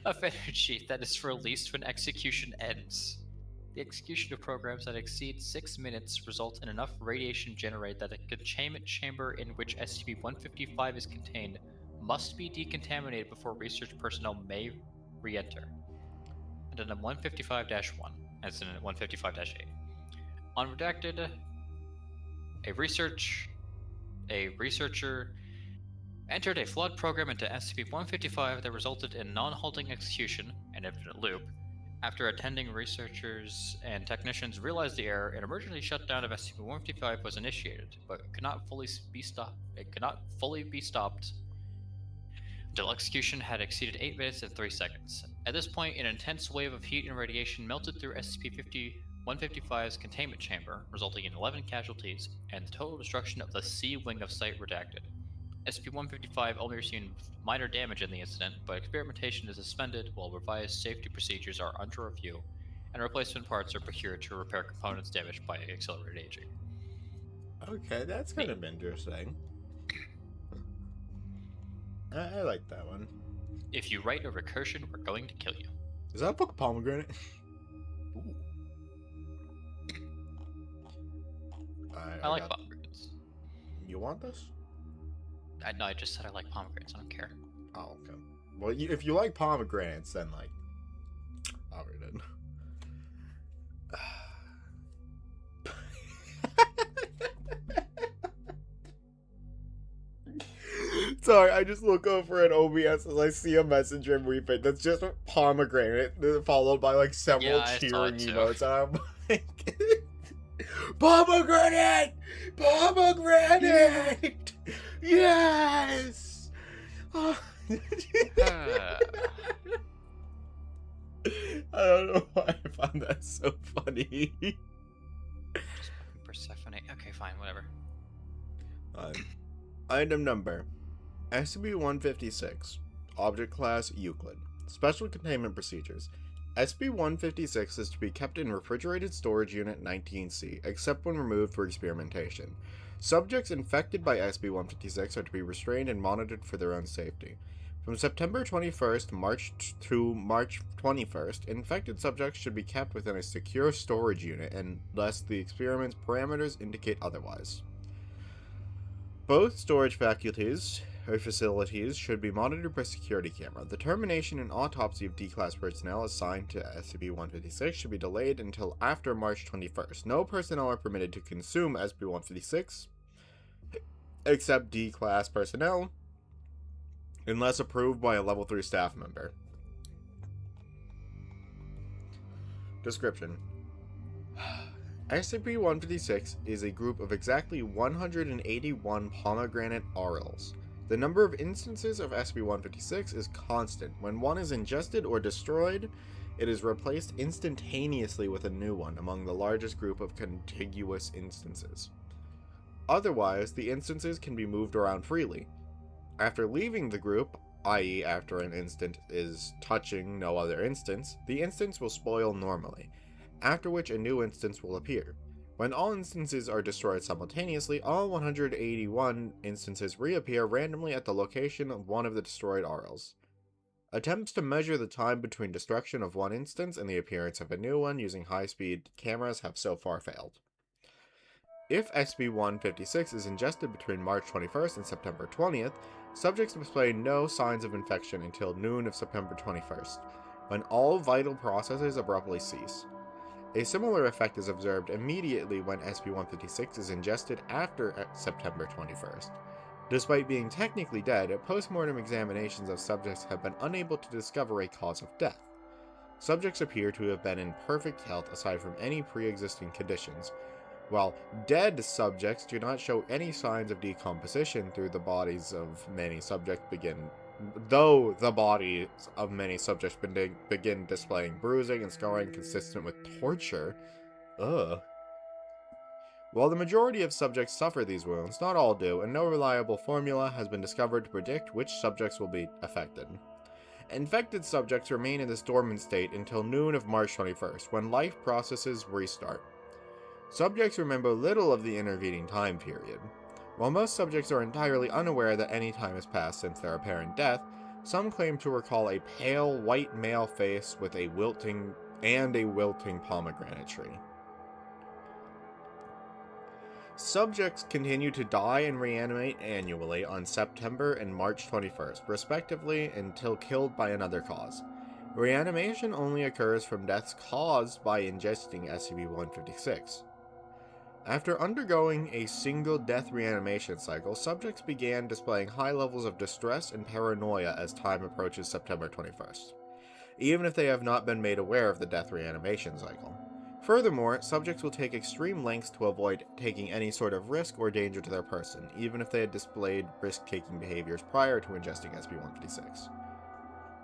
Of energy that is released when execution ends. The execution of programs that exceed 6 minutes result in enough radiation generated that the containment chamber in which SCP-155 is contained must be decontaminated before research personnel may re-enter. Addendum 155-1, Incident 155-8. On redacted, a researcher entered a flood program into SCP-155 that resulted in non-halting execution, an infinite loop. After attending, researchers and technicians realized the error, an emergency shutdown of SCP-155 was initiated, but it could not fully be stopped until execution had exceeded 8 minutes and 3 seconds. At this point, an intense wave of heat and radiation melted through SCP-155's containment chamber, resulting in 11 casualties and the total destruction of the C wing of Site Redacted. SCP-155 only received minor damage in the incident, but experimentation is suspended while revised safety procedures are under review, and replacement parts are procured to repair components damaged by accelerated aging. Okay, that's kind of interesting. I like that one. If you write a recursion, we're going to kill you. Is that a book of pomegranate? Ooh. I like pomegranates. You want this? No, I just said I like pomegranates. I don't care. Oh, okay. Well, if you like pomegranates, then, like, I'll read it. Sorry, I just look over at OBS as I see a message in Weeping that's just a pomegranate, followed by, like, several cheering emotes, and I'm like, pomegranate! Pomegranate! Yes! Oh. I don't know why I found that so funny. Just fucking Persephone. Okay, fine, whatever. Item number SCP-156. Object Class Euclid. Special Containment Procedures. SCP-156 is to be kept in Refrigerated Storage Unit 19C, except when removed for experimentation. Subjects infected by SCP-156 are to be restrained and monitored for their own safety. From September 21st to March 21st, infected subjects should be kept within a secure storage unit unless the experiment's parameters indicate otherwise. Both storage faculties or facilities should be monitored by security camera. The termination and autopsy of D-Class personnel assigned to SCP-156 should be delayed until after March 21st. No personnel are permitted to consume SCP-156 except D-Class personnel unless approved by a Level 3 staff member. Description: SCP-156 is a group of exactly 181 pomegranate orals. The number of instances of SCP-156 is constant. When one is ingested or destroyed, it is replaced instantaneously with a new one among the largest group of contiguous instances. Otherwise, the instances can be moved around freely. After leaving the group, i.e. after an instant is touching no other instance, the instance will spoil normally, after which a new instance will appear. When all instances are destroyed simultaneously, all 181 instances reappear randomly at the location of one of the destroyed orals. Attempts to measure the time between destruction of one instance and the appearance of a new one using high-speed cameras have so far failed. If SCP-156 is ingested between March 21st and September 20th, subjects display no signs of infection until noon of September 21st, when all vital processes abruptly cease. A similar effect is observed immediately when SCP-156 is ingested after September 21st. Despite being technically dead, post-mortem examinations of subjects have been unable to discover a cause of death. Subjects appear to have been in perfect health aside from any pre-existing conditions, while dead subjects do not show any signs of decomposition though the bodies of many subjects begin displaying bruising and scarring consistent with torture. Ugh. While the majority of subjects suffer these wounds, not all do, and no reliable formula has been discovered to predict which subjects will be affected. Infected subjects remain in this dormant state until noon of March 21st, when life processes restart. Subjects remember little of the intervening time period. While most subjects are entirely unaware that any time has passed since their apparent death, some claim to recall a pale, white male face with a wilting pomegranate tree. Subjects continue to die and reanimate annually on September and March 21st, respectively, until killed by another cause. Reanimation only occurs from deaths caused by ingesting SCP-156. After undergoing a single death reanimation cycle, subjects began displaying high levels of distress and paranoia as time approaches September 21st, even if they have not been made aware of the death reanimation cycle. Furthermore, subjects will take extreme lengths to avoid taking any sort of risk or danger to their person, even if they had displayed risk-taking behaviors prior to ingesting SCP-156.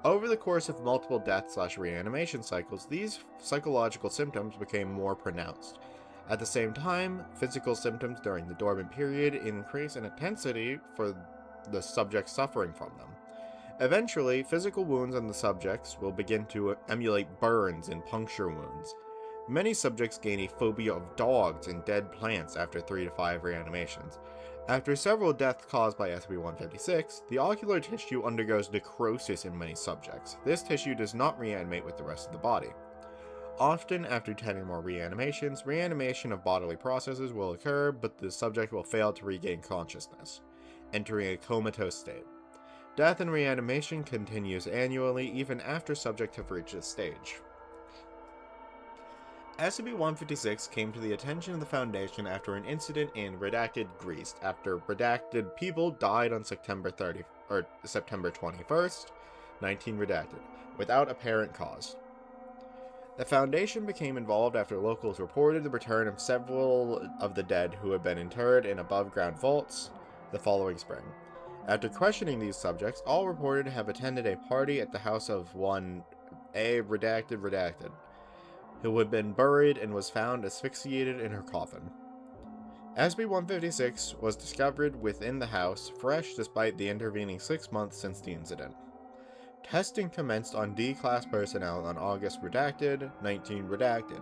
Over the course of multiple death/reanimation cycles, these psychological symptoms became more pronounced. At the same time, physical symptoms during the dormant period increase in intensity for the subjects suffering from them. Eventually, physical wounds on the subjects will begin to emulate burns and puncture wounds. Many subjects gain a phobia of dogs and dead plants after 3 to 5 reanimations. After several deaths caused by SCP-156, the ocular tissue undergoes necrosis in many subjects. This tissue does not reanimate with the rest of the body. Often, after 10 or more reanimations, reanimation of bodily processes will occur, but the subject will fail to regain consciousness, entering a comatose state. Death and reanimation continues annually, even after subjects have reached this stage. SCP-156 came to the attention of the Foundation after an incident in Redacted Greece, after redacted people died on September 21st, 19 redacted, without apparent cause. The Foundation became involved after locals reported the return of several of the dead who had been interred in above-ground vaults the following spring. After questioning these subjects, all reported to have attended a party at the house of one A. Redacted, who had been buried and was found asphyxiated in her coffin. SCP-156 was discovered within the house, fresh despite the intervening 6 months since the incident. Testing commenced on D-Class personnel on August redacted, 19 redacted.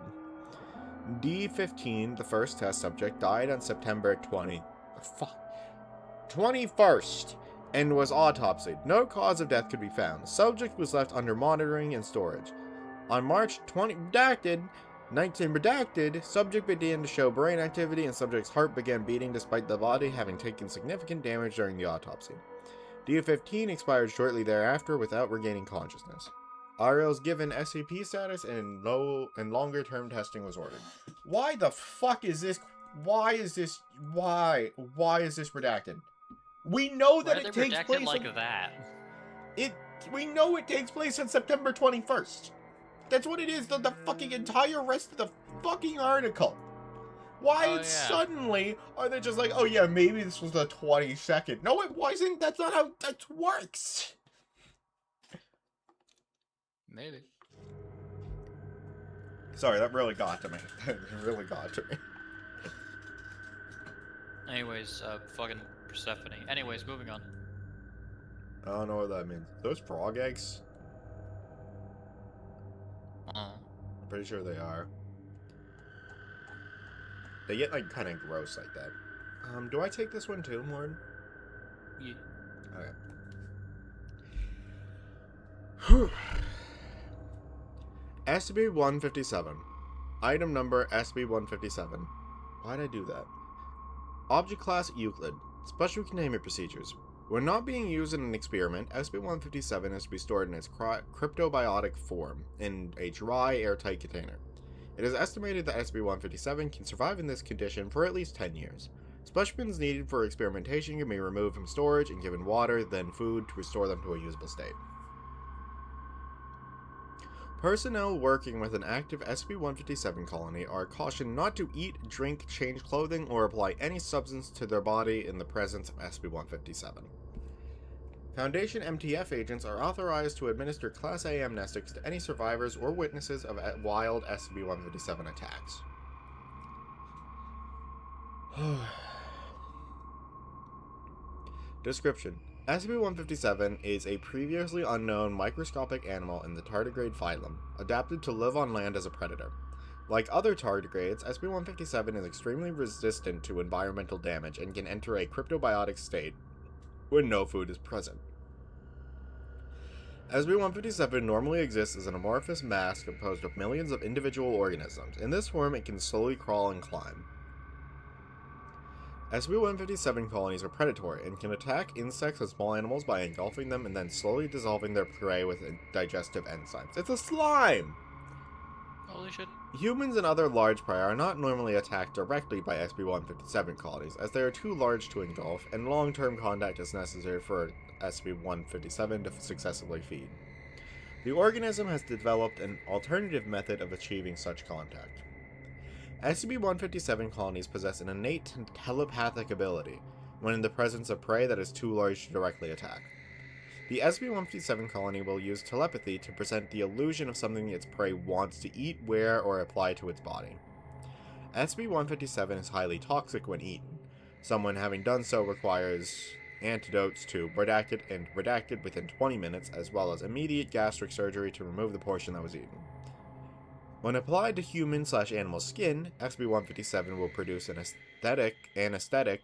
D-15, the first test subject, died on September 21st and was autopsied. No cause of death could be found. The subject was left under monitoring and storage. On March 20 redacted, 19 redacted, subject began to show brain activity and subject's heart began beating despite the body having taken significant damage during the autopsy. D-15 expired shortly thereafter without regaining consciousness. Ariel's given SCP status and longer-term testing was ordered. Why the fuck is this? Why is this redacted? We know that it takes place like that. We know it takes place on September 21st. That's what it is, the fucking entire rest of the fucking article. Why suddenly are they just like, oh yeah, maybe this was the 22nd. No, it wasn't. That's not how that works. Maybe. Sorry, that really got to me. That really got to me. Anyways, fucking Persephone. Anyways, moving on. I don't know what that means. Those frog eggs? I'm pretty sure they are. They get, like, kind of gross like that. Do I take this one too, Lauren? Yeah. Okay. SCP-157. Item number SCP-157. Why'd I do that? Object Class Euclid. Special containment procedures. When not being used in an experiment, SCP-157 is to be stored in its cryptobiotic form, in a dry, airtight container. It is estimated that SCP-157 can survive in this condition for at least 10 years. Specimens needed for experimentation can be removed from storage and given water, then food to restore them to a usable state. Personnel working with an active SCP-157 colony are cautioned not to eat, drink, change clothing, or apply any substance to their body in the presence of SCP-157. Foundation MTF agents are authorized to administer Class A amnestics to any survivors or witnesses of wild SCP-157 attacks. Description: SCP-157 is a previously unknown microscopic animal in the tardigrade phylum, adapted to live on land as a predator. Like other tardigrades, SCP-157 is extremely resistant to environmental damage and can enter a cryptobiotic state when no food is present. SCP-157 normally exists as an amorphous mass composed of millions of individual organisms. In this form, it can slowly crawl and climb. SCP-157 colonies are predatory and can attack insects and small animals by engulfing them and then slowly dissolving their prey with digestive enzymes. It's a slime! Holy shit. Humans and other large prey are not normally attacked directly by SCP-157 colonies, as they are too large to engulf, and long-term contact is necessary for SCP-157 to successfully feed. The organism has developed an alternative method of achieving such contact. SCP-157 colonies possess an innate telepathic ability when in the presence of prey that is too large to directly attack. The SCP-157 colony will use telepathy to present the illusion of something its prey wants to eat, wear, or apply to its body. SCP-157 is highly toxic when eaten. Someone having done so requires antidotes to redacted within 20 minutes, as well as immediate gastric surgery to remove the portion that was eaten. When applied to human/animal skin, SCP-157 will produce an anesthetic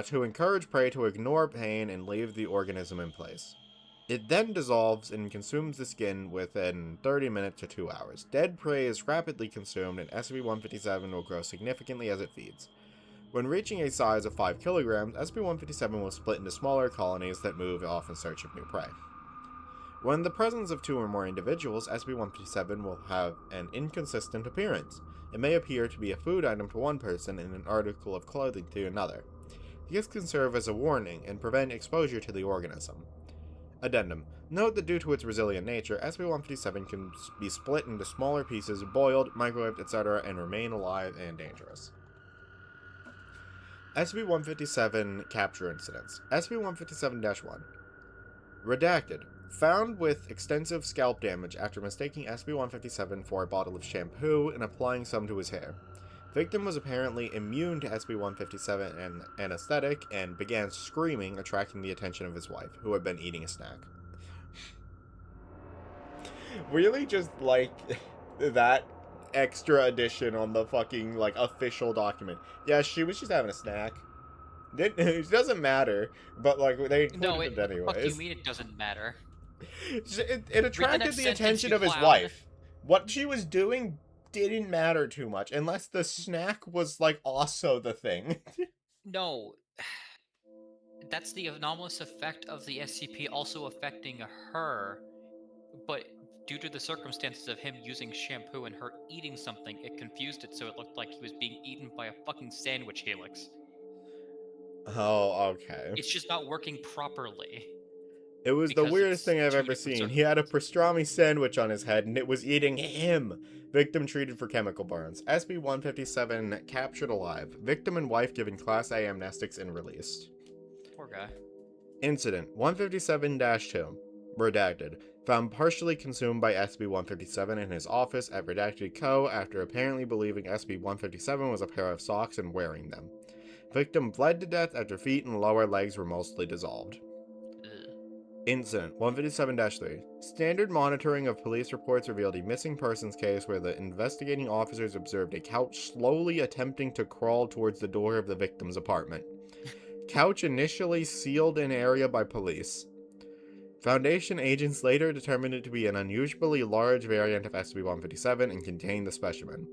to encourage prey to ignore pain and leave the organism in place. It then dissolves and consumes the skin within 30 minutes to 2 hours. Dead prey is rapidly consumed, and SCP-157 will grow significantly as it feeds. When reaching a size of 5 kilograms, SCP-157 will split into smaller colonies that move off in search of new prey. When in the presence of 2 or more individuals, SCP-157 will have an inconsistent appearance. It may appear to be a food item to one person and an article of clothing to another. These can serve as a warning and prevent exposure to the organism. Addendum. Note that due to its resilient nature, SCP-157 can be split into smaller pieces, boiled, microwaved, etc., and remain alive and dangerous. SCP-157 Capture Incidents. SCP-157-1. Redacted. Found with extensive scalp damage after mistaking SB-157 for a bottle of shampoo and applying some to his hair. Victim was apparently immune to SB-157 and anesthetic and began screaming, attracting the attention of his wife, who had been eating a snack. Really just like that extra addition on the fucking like official document. Yeah, she was just having a snack. It doesn't matter, but like they included it What the fuck do you anyways. mean it doesn't matter? It attracted next the sentence, attention you of his clown. wife. What she was doing didn't matter too much, unless the snack was like also the thing. No. That's the anomalous effect of the SCP also affecting her, but due to the circumstances of him using shampoo and her eating something, it confused it so it looked like he was being eaten by a fucking sandwich helix. Oh, okay. It's just not working properly. It was the Because weirdest it's thing I've two ever different seen. He had a circumstances. pastrami sandwich on his head, and it was eating him. Victim treated for chemical burns. SB-157 captured alive. Victim and wife given Class A amnestics and released. Poor guy. Incident 157-2. Redacted. Found partially consumed by SB-157 in his office at Redacted Co. after apparently believing SB-157 was a pair of socks and wearing them. Victim bled to death after feet and lower legs were mostly dissolved. Ugh. Incident 157-3. Standard monitoring of police reports revealed a missing persons case where the investigating officers observed a couch slowly attempting to crawl towards the door of the victim's apartment. Couch initially sealed an area by police. Foundation agents later determined it to be an unusually large variant of SCP-157 and contained the specimen.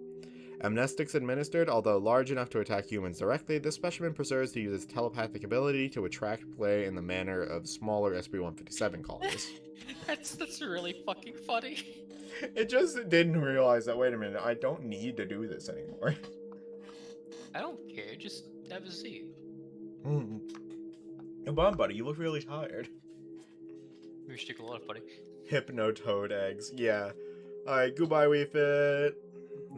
Amnestics administered, although large enough to attack humans directly, this specimen preserves to use its telepathic ability to attract prey in the manner of smaller SCP-157 colonies. That's really fucking funny. It just didn't realize that, wait a minute, I don't need to do this anymore. I don't care, just have a seat. Come on, buddy, you look really tired. We should take a lot of buddy. Hypnotoad eggs, yeah. Alright, goodbye, Wii Fit.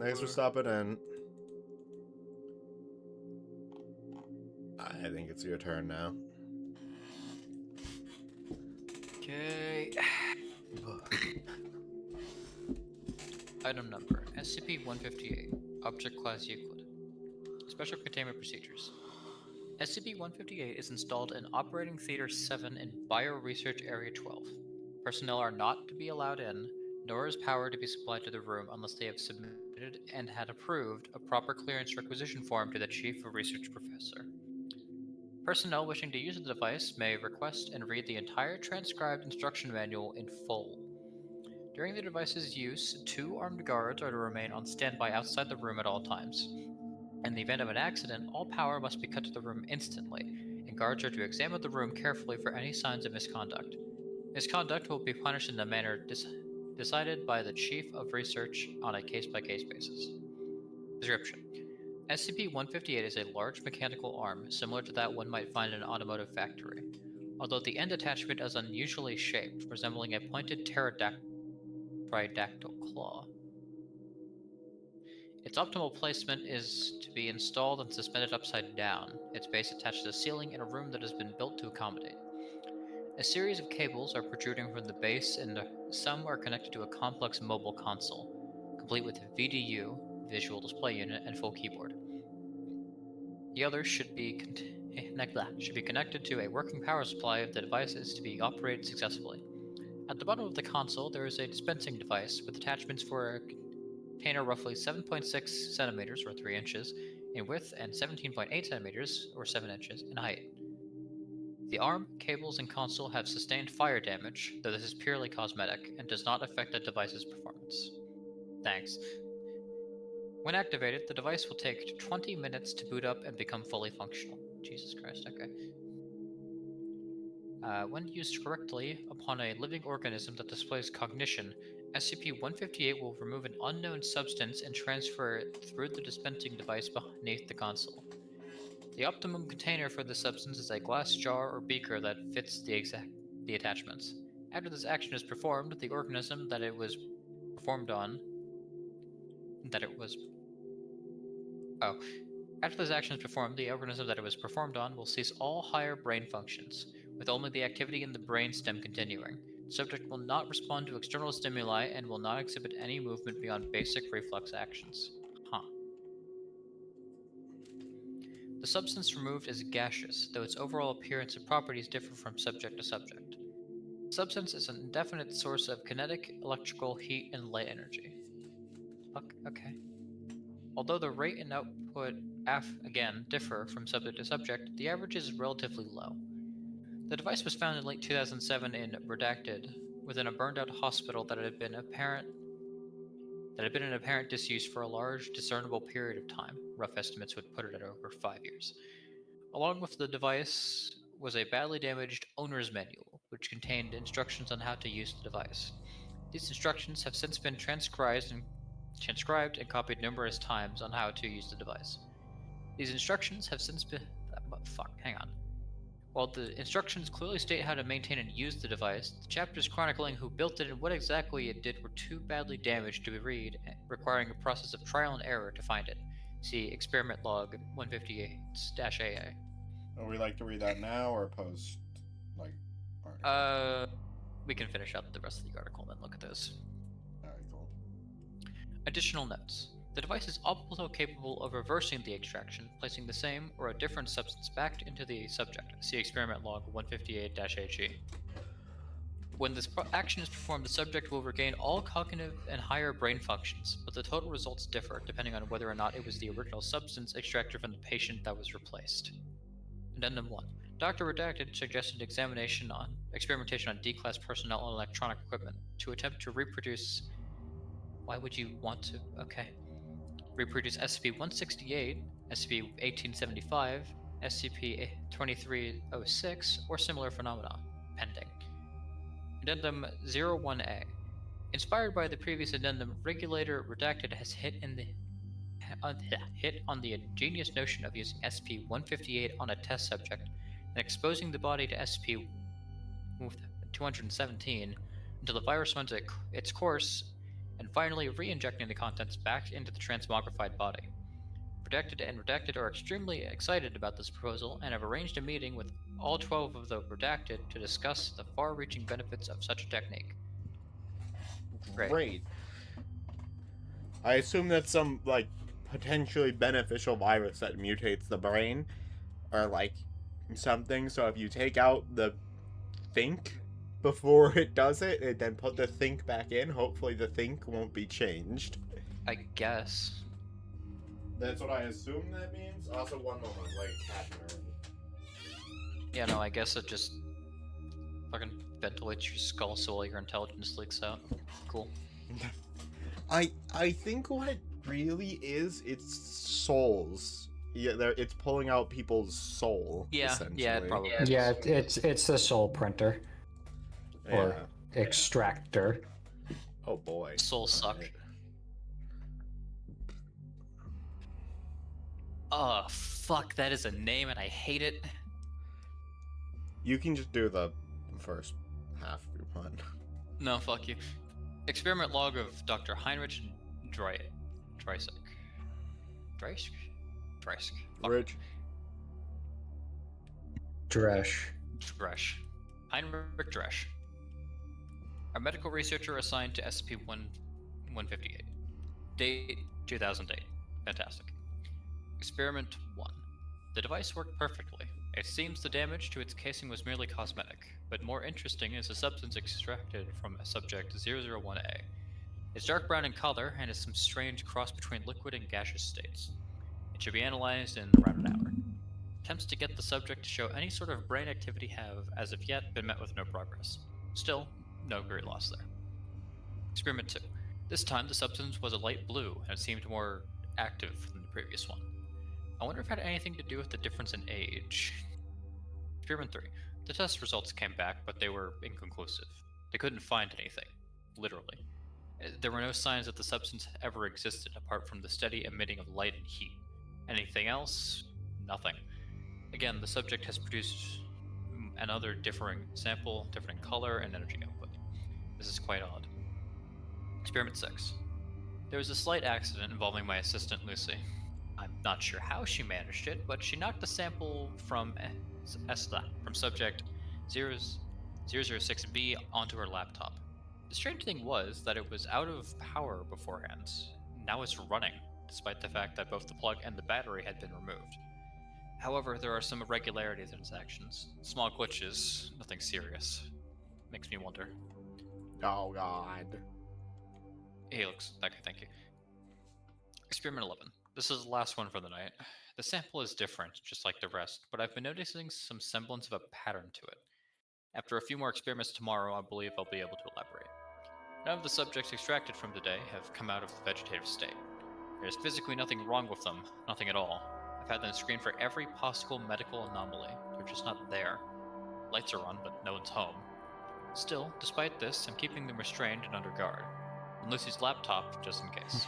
Thanks for stopping in. I think it's your turn now. Okay. Item number SCP-158. Object Class Euclid. Special Containment Procedures. SCP-158 is installed in Operating Theater 7 in Bioresearch Area 12. Personnel are not to be allowed in, nor is power to be supplied to the room unless they have submitted and had approved a proper clearance requisition form to the Chief of Research Professor. Personnel wishing to use the device may request and read the entire transcribed instruction manual in full. During the device's use, 2 armed guards are to remain on standby outside the room at all times. In the event of an accident, all power must be cut to the room instantly, and guards are to examine the room carefully for any signs of misconduct. Misconduct will be punished in the manner decided by the Chief of Research on a case-by-case basis. Description: SCP-158 is a large mechanical arm, similar to that one might find in an automotive factory, although the end attachment is unusually shaped, resembling a pointed pterodactyl claw. Its optimal placement is to be installed and suspended upside down, its base attached to the ceiling in a room that has been built to accommodate. A series of cables are protruding from the base, and some are connected to a complex mobile console, complete with VDU, Visual Display Unit, and full keyboard. The others should be connected to a working power supply if the device is to be operated successfully. At the bottom of the console, there is a dispensing device with attachments for a container roughly 7.6 centimeters or 3 inches in width and 17.8 centimeters or 7 inches in height. The arm, cables, and console have sustained fire damage, though this is purely cosmetic and does not affect the device's performance. Thanks. When activated, the device will take 20 minutes to boot up and become fully functional. Jesus Christ, okay. When used correctly upon a living organism that displays cognition, SCP-158 will remove an unknown substance and transfer it through the dispensing device beneath the console. The optimum container for this substance is a glass jar or beaker that fits the attachments. After this action is performed, the organism that it was performed on After this action is performed, the organism that it was performed on will cease all higher brain functions. with only the activity in the brain stem continuing. The subject will not respond to external stimuli and will not exhibit any movement beyond basic reflex actions. Huh. The substance removed is gaseous, though its overall appearance and properties differ from subject to subject. The substance is an indefinite source of kinetic, electrical, heat, and light energy. Fuck, okay. Although the rate and output again differ from subject to subject, the average is relatively low. The device was found in late 2007 in Redacted, within a burned-out hospital that had been in apparent disuse for a large, discernible period of time. Rough estimates would put it at over 5 years. Along with the device was a badly damaged owner's manual, which contained instructions on how to use the device. These instructions have since been transcribed and copied numerous times on how to use the device. These instructions have since been... hang on. While the instructions clearly state how to maintain and use the device, the chapters chronicling who built it and what exactly it did were too badly damaged to be read, requiring a process of trial and error to find it. See Experiment Log 158-AA. Would we like to read that now or post, We can finish up the rest of the article and then look at those. Alright, cool. Additional notes. The device is also capable of reversing the extraction, placing the same or a different substance back into the subject. See Experiment Log 158-HE. When this action is performed, the subject will regain all cognitive and higher brain functions, but the total results differ depending on whether or not it was the original substance extracted from the patient that was replaced. Addendum 1. Dr. Redacted suggested experimentation on D-class personnel and electronic equipment to attempt to reproduce... Why would you want to... Okay. Reproduce SCP-168, SCP-1875, SCP-2306, or similar phenomena. Pending. Addendum 01A. Inspired by the previous addendum, Regulator Redacted has hit on the ingenious notion of using SCP-158 on a test subject and exposing the body to SCP-217 until the virus runs its course, and finally re-injecting the contents back into the transmogrified body. Redacted and Redacted are extremely excited about this proposal and have arranged a meeting with all 12 of the Redacted to discuss the far-reaching benefits of such a technique. Great. I assume that's some, potentially beneficial virus that mutates the brain, or, something, so if you take out the think before it does it, and then put the think back in, hopefully the think won't be changed. I guess. That's what I assume that means. Also, one moment, cat nerd. Yeah, no, I guess it just fucking ventilates your skull so all your intelligence leaks out. Cool. I think what it really is, it's souls. Yeah, it's pulling out people's soul. Yeah, it probably is. Yeah, it's the soul printer. Or extractor. Oh boy. Soul suck. Oh, fuck, that is a name and I hate it. You can just do the first half if you want. No, fuck you. Experiment log of Dr. Heinrich Dreisig. Dresch? Rich. Dresch. Heinrich Dresch. A medical researcher assigned to SCP-158. Date 2008. Fantastic. Experiment 1. The device worked perfectly. It seems the damage to its casing was merely cosmetic, but more interesting is the substance extracted from subject 001A. It's dark brown in color and is some strange cross between liquid and gaseous states. It should be analyzed in around an hour. Attempts to get the subject to show any sort of brain activity have, as of yet, been met with no progress. Still, no great loss there. Experiment 2. This time the substance was a light blue and it seemed more active than the previous one. I wonder if it had anything to do with the difference in age. Experiment 3. The test results came back, but they were inconclusive. They couldn't find anything. Literally. There were no signs that the substance ever existed apart from the steady emitting of light and heat. Anything else? Nothing. Again, the subject has produced another differing sample, different color, and energy output. This is quite odd. Experiment 6. There was a slight accident involving my assistant Lucy. I'm not sure how she managed it, but she knocked the sample from subject 006B onto her laptop. The strange thing was that it was out of power beforehand. Now it's running, despite the fact that both the plug and the battery had been removed. However, there are some irregularities in its actions. Small glitches, nothing serious. Makes me wonder. Oh god. Hey, looks okay, thank you. Experiment 11. This is the last one for the night. The sample is different, just like the rest, but I've been noticing some semblance of a pattern to it. After a few more experiments tomorrow, I believe I'll be able to elaborate. None of the subjects extracted from today have come out of the vegetative state. There's physically nothing wrong with them, nothing at all. I've had them screened for every possible medical anomaly. They're just not there. Lights are on, but no one's home. Still, despite this, I'm keeping them restrained and under guard. And Lucy's laptop, just in case.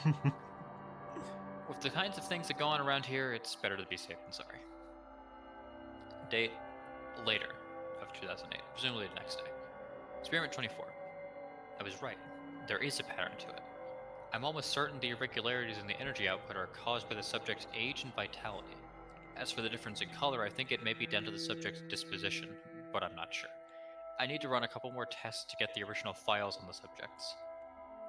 With the kinds of things that go on around here, it's better to be safe than sorry. Date later of 2008, presumably the next day. Experiment 24. I was right. There is a pattern to it. I'm almost certain the irregularities in the energy output are caused by the subject's age and vitality. As for the difference in color, I think it may be down to the subject's disposition, but I'm not sure. I need to run a couple more tests to get the original files on the subjects.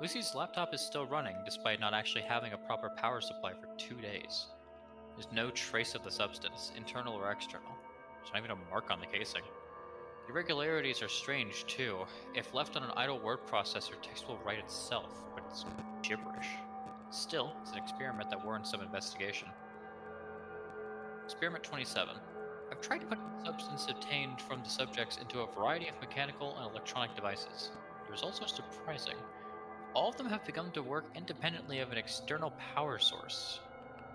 Lucy's laptop is still running, despite not actually having a proper power supply for 2 days. There's no trace of the substance, internal or external. There's not even a mark on the casing. The irregularities are strange, too. If left on an idle word processor, text will write itself, but it's gibberish. Still, it's an experiment that warrants some investigation. Experiment 27. I've tried putting the substance obtained from the subjects into a variety of mechanical and electronic devices. The results are surprising. All of them have begun to work independently of an external power source.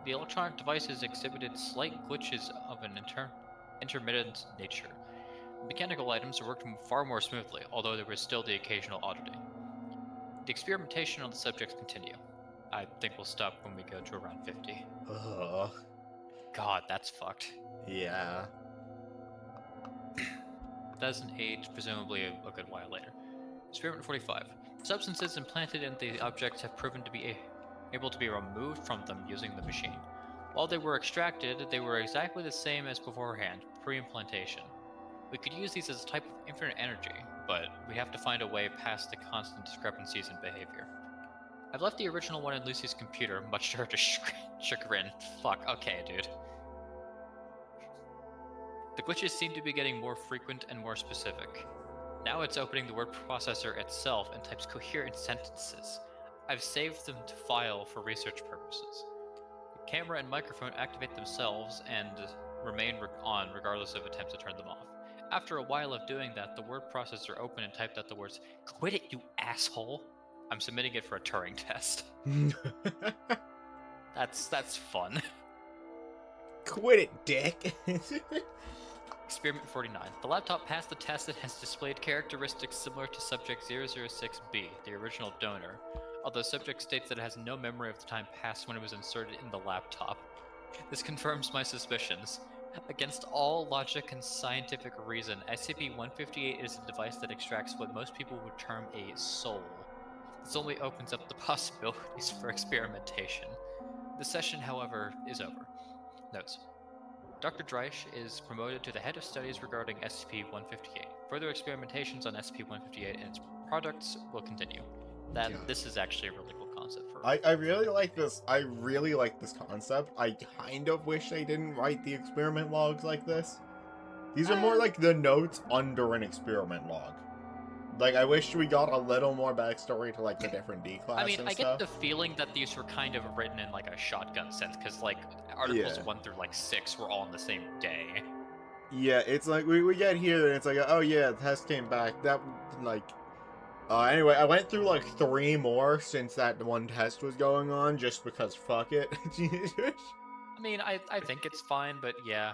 The electronic devices exhibited slight glitches of an intermittent nature. Mechanical items worked far more smoothly, although there was still the occasional oddity. The experimentation on the subjects continue. I think we'll stop when we go to around 50. Ugh. God, that's fucked. Yeah. 2008, presumably a good while later. Experiment 45. Substances implanted in the objects have proven to be able to be removed from them using the machine. While they were extracted, they were exactly the same as beforehand, pre-implantation. We could use these as a type of infinite energy, but we'd have to find a way past the constant discrepancies in behavior. I've left the original one in Lucy's computer, much to her chagrin. Fuck, okay, dude. The glitches seem to be getting more frequent and more specific. Now it's opening the word processor itself and types coherent sentences. I've saved them to file for research purposes. The camera and microphone activate themselves and remain on regardless of attempts to turn them off. After a while of doing that, the word processor opened and typed out the words, "Quit it, you asshole!" I'm submitting it for a Turing test. That's fun. Quit it, dick. Experiment 49. The laptop passed the test and has displayed characteristics similar to subject 006B, the original donor, although subject states that it has no memory of the time passed when it was inserted in the laptop. This confirms my suspicions. Against all logic and scientific reason, SCP-158 is a device that extracts what most people would term a soul. This only opens up the possibilities for experimentation. The session, however, is over. Notes. Dr. Dreisch is promoted to the head of studies regarding SCP-158. Further experimentations on SCP-158 and its products will continue. This is actually a really cool concept for. I really like this. I really like this concept. I kind of wish they didn't write the experiment logs like this. These are more like the notes under an experiment log. Like, I wish we got a little more backstory to, like, the different D class. I mean, and I stuff. get the feeling that these were kind of written in, like, a shotgun sense, because, like, articles 1 through, like, 6 were all on the same day. Yeah, it's like, we get here, and it's like, oh yeah, the test came back. That, like... anyway, I went through, like, 3 more since that one test was going on, just because fuck it. I mean, I think it's fine, but yeah.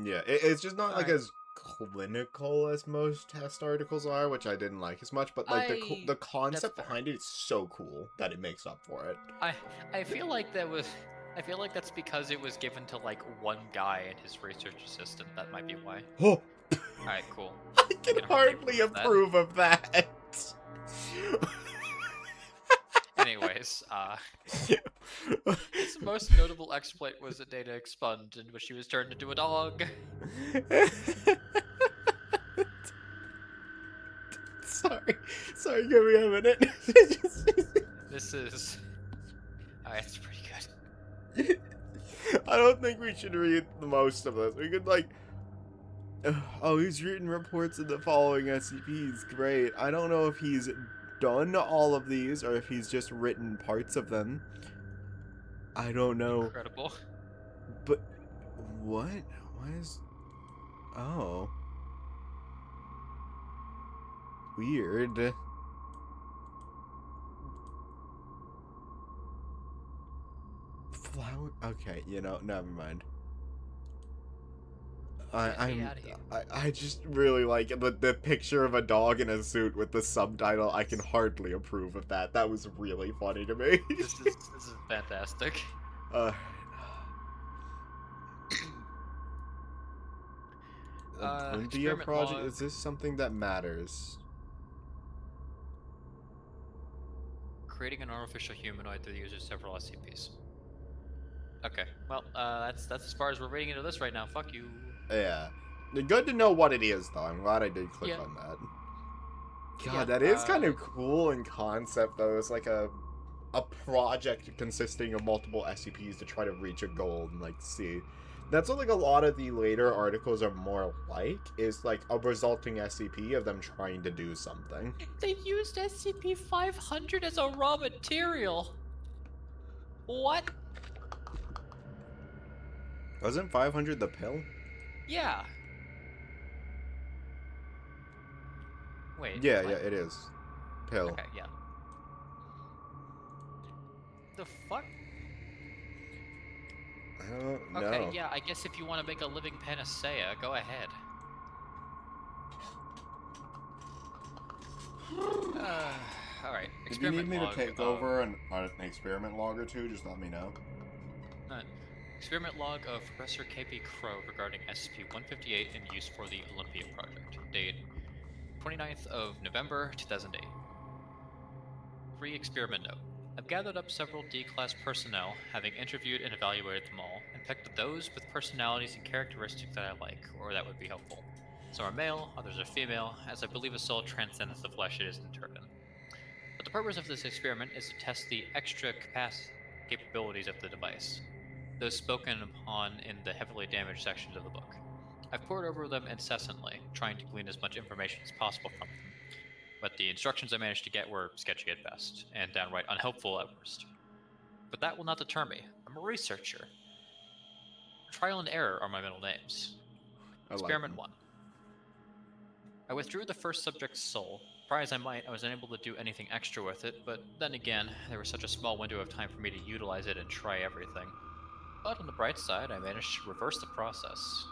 Yeah, it's just not, like, Alright. as clinical as most test articles are, which I didn't like as much, but, like, the concept fair. behind it is so cool that it makes up for it. I feel like that's because it was given to, like, one guy and his research assistant. That might be why. Oh! Alright, cool. I can hardly approve of that. Anyways, his most notable exploit was a data expunge in which he was turned into a dog. Sorry, give me a minute. This is. Oh, it's pretty good. I don't think we should read the most of this. We could like, oh, he's written reports of the following SCPs. Great. I don't know if he's done all of these or if he's just written parts of them. I don't know. Incredible. But what? Why is? Oh, weird. Flower. Okay, never mind. Get me outta here. I just really like the picture of a dog in a suit with the subtitle. I can hardly approve of that. That was really funny to me. This is fantastic. Olympia Experiment project. log. Is this something that matters? Creating an artificial humanoid through the use of several SCPs. Okay, well, that's as far as we're reading into this right now. Fuck you. Yeah. Good to know what it is, though. I'm glad I did click Yeah. on that. God, Yeah, that is kind of cool in concept, though. It's like a project consisting of multiple SCPs to try to reach a goal and, like, see. That's what, like, a lot of the later articles are more like, is, like, a resulting SCP of them trying to do something. They used SCP-500 as a raw material. What? Wasn't 500 the pill? Yeah. Wait. Yeah, what? yeah, it is. Pill. Okay, yeah. The fuck? I don't know. Okay, yeah, I guess if you want to make a living panacea, go ahead. Alright. If you need me to log take of- over an experiment log or two, just let me know. Experiment log of Professor K.P. Crow regarding SCP-158 and use for the Olympia Project. Date 29th of November 2008. Re-experiment note. I've gathered up several D-class personnel, having interviewed and evaluated them all, and picked those with personalities and characteristics that I like, or that would be helpful. Some are male, others are female, as I believe a soul transcends the flesh it is interred in. But the purpose of this experiment is to test the extra capabilities of the device, those spoken upon in the heavily damaged sections of the book. I've pored over them incessantly, trying to glean as much information as possible from them, but the instructions I managed to get were sketchy at best, and downright unhelpful at worst. But that will not deter me. I'm a researcher. Trial and error are my middle names. Experiment 1. I withdrew the first subject's soul. Try as I might, I was unable to do anything extra with it, but then again, there was such a small window of time for me to utilize it and try everything. But on the bright side, I managed to reverse the process.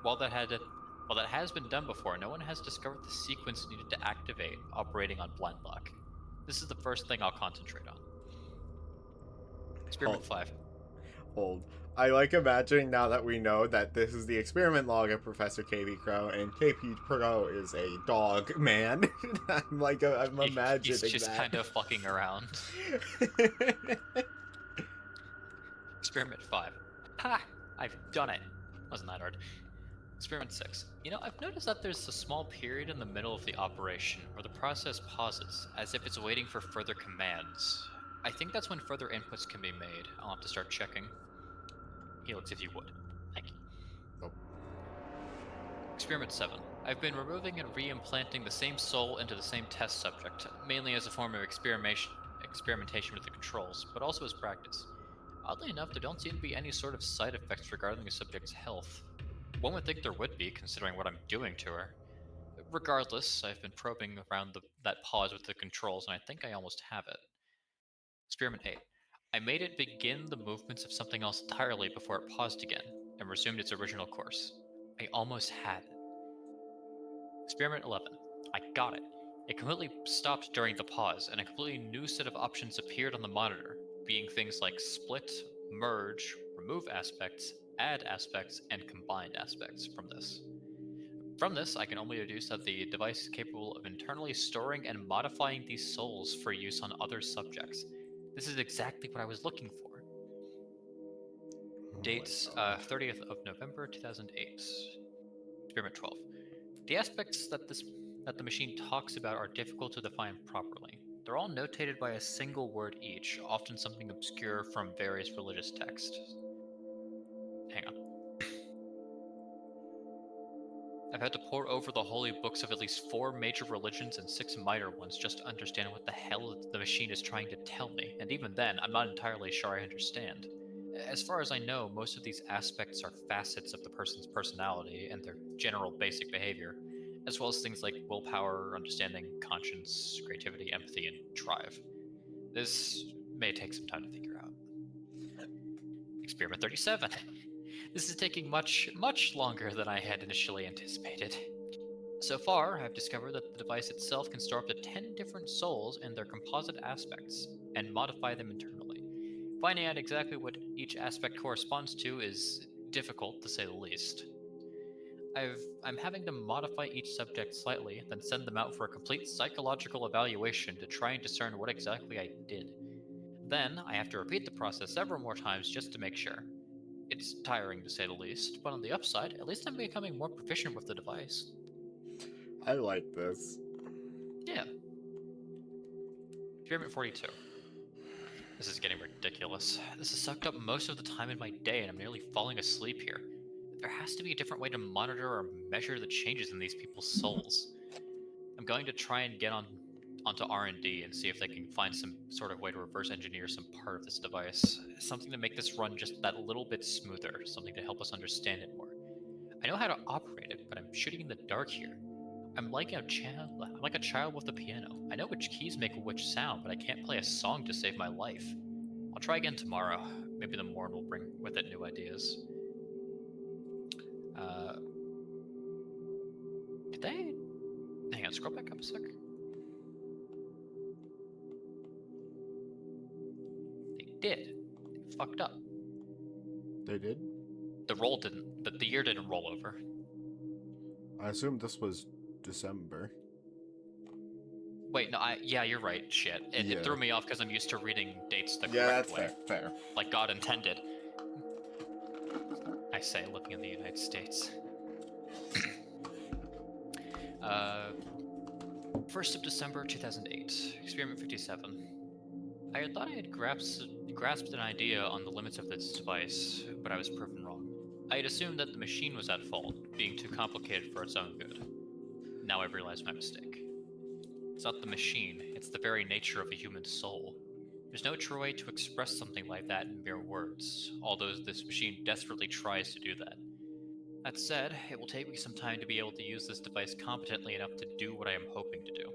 While that has been done before, no one has discovered the sequence needed to activate operating on blind lock. This is the first thing I'll concentrate on. Experiment 5. Hold. I like imagining now that we know that this is the experiment log of Professor KP Crow, and KP Crow is a dog man. I'm imagining He's just that. kind of fucking around. Experiment 5. Ha! I've done it. Wasn't that hard. Experiment 6. I've noticed that there's a small period in the middle of the operation where the process pauses, as if it's waiting for further commands. I think that's when further inputs can be made. I'll have to start checking. Helix, if you would. Thank you. Nope. Experiment 7. I've been removing and re-implanting the same soul into the same test subject, mainly as a form of experimentation with the controls, but also as practice. Oddly enough, there don't seem to be any sort of side effects regarding the subject's health. One would think there would be, considering what I'm doing to her. Regardless, I've been probing around that pause with the controls, and I think I almost have it. Experiment 8. I made it begin the movements of something else entirely before it paused again, and resumed its original course. I almost had it. Experiment 11. I got it. It completely stopped during the pause, and a completely new set of options appeared on the monitor, being things like split, merge, remove aspects, add aspects, and combined aspects from this. From this, I can only deduce that the device is capable of internally storing and modifying these souls for use on other subjects. This is exactly what I was looking for. Dates 30th of November 2008. Experiment 12. The aspects that this that the machine talks about are difficult to define properly. They're all notated by a single word each, often something obscure from various religious texts. Hang on. I've had to pore over the holy books of at least 4 major religions and 6 minor ones just to understand what the hell the machine is trying to tell me, and even then, I'm not entirely sure I understand. As far as I know, most of these aspects are facets of the person's personality and their general basic behavior, as well as things like willpower, understanding, conscience, creativity, empathy, and drive. This may take some time to figure out. Experiment 37. This is taking much, much longer than I had initially anticipated. So far, I've discovered that the device itself can store up to 10 different souls and their composite aspects, and modify them internally. Finding out exactly what each aspect corresponds to is difficult, to say the least. I'm having to modify each subject slightly, then send them out for a complete psychological evaluation to try and discern what exactly I did. Then, I have to repeat the process several more times just to make sure. It's tiring, to say the least, but on the upside, at least I'm becoming more proficient with the device. I like this. Yeah. Experiment 42. This is getting ridiculous. This has sucked up most of the time in my day, and I'm nearly falling asleep here. There has to be a different way to monitor or measure the changes in these people's souls. I'm going to try and get onto R&D and see if they can find some sort of way to reverse engineer some part of this device. Something to make this run just that little bit smoother, something to help us understand it more. I know how to operate it, but I'm shooting in the dark here. I'm like a child with a piano. I know which keys make which sound, but I can't play a song to save my life. I'll try again tomorrow. Maybe the morn will bring with it new ideas. Did they... Hang on, scroll back up a sec. They did. They fucked up. They did? The year didn't roll over. I assume this was December. Wait, no, yeah, you're right. Shit. It threw me off because I'm used to reading dates the correct way. Fair. Like God intended. I say, looking at the United States. 1st of December 2008, Experiment 57. I had thought I had grasped an idea on the limits of this device, but I was proven wrong. I had assumed that the machine was at fault, being too complicated for its own good. Now I've realized my mistake. It's not the machine, it's the very nature of a human soul. There's no true way to express something like that in mere words, although this machine desperately tries to do that. That said, it will take me some time to be able to use this device competently enough to do what I am hoping to do.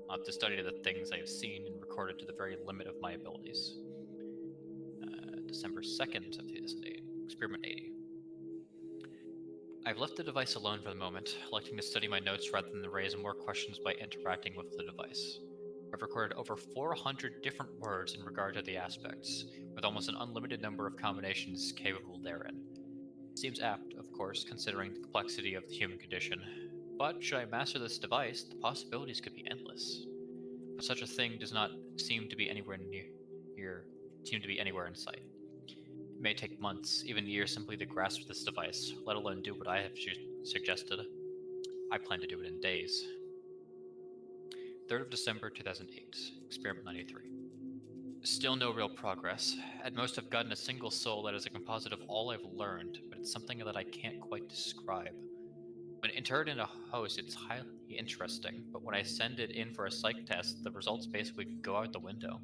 I'll have to study the things I have seen and recorded to the very limit of my abilities. December 2nd of 2008, Experiment 80. I've left the device alone for the moment, electing to study my notes rather than raise more questions by interacting with the device. I've recorded over 400 different words in regard to the aspects, with almost an unlimited number of combinations capable therein. It seems apt, of course, considering the complexity of the human condition, but should I master this device, the possibilities could be endless. But such a thing does not seem to be anywhere in sight. It may take months, even years, simply to grasp this device, let alone do what I have suggested. I plan to do it in days. 3rd of December 2008, Experiment 93. Still no real progress. At most I've gotten a single soul that is a composite of all I've learned, but it's something that I can't quite describe. When entered in a host, it's highly interesting, but when I send it in for a psych test, the results basically go out the window.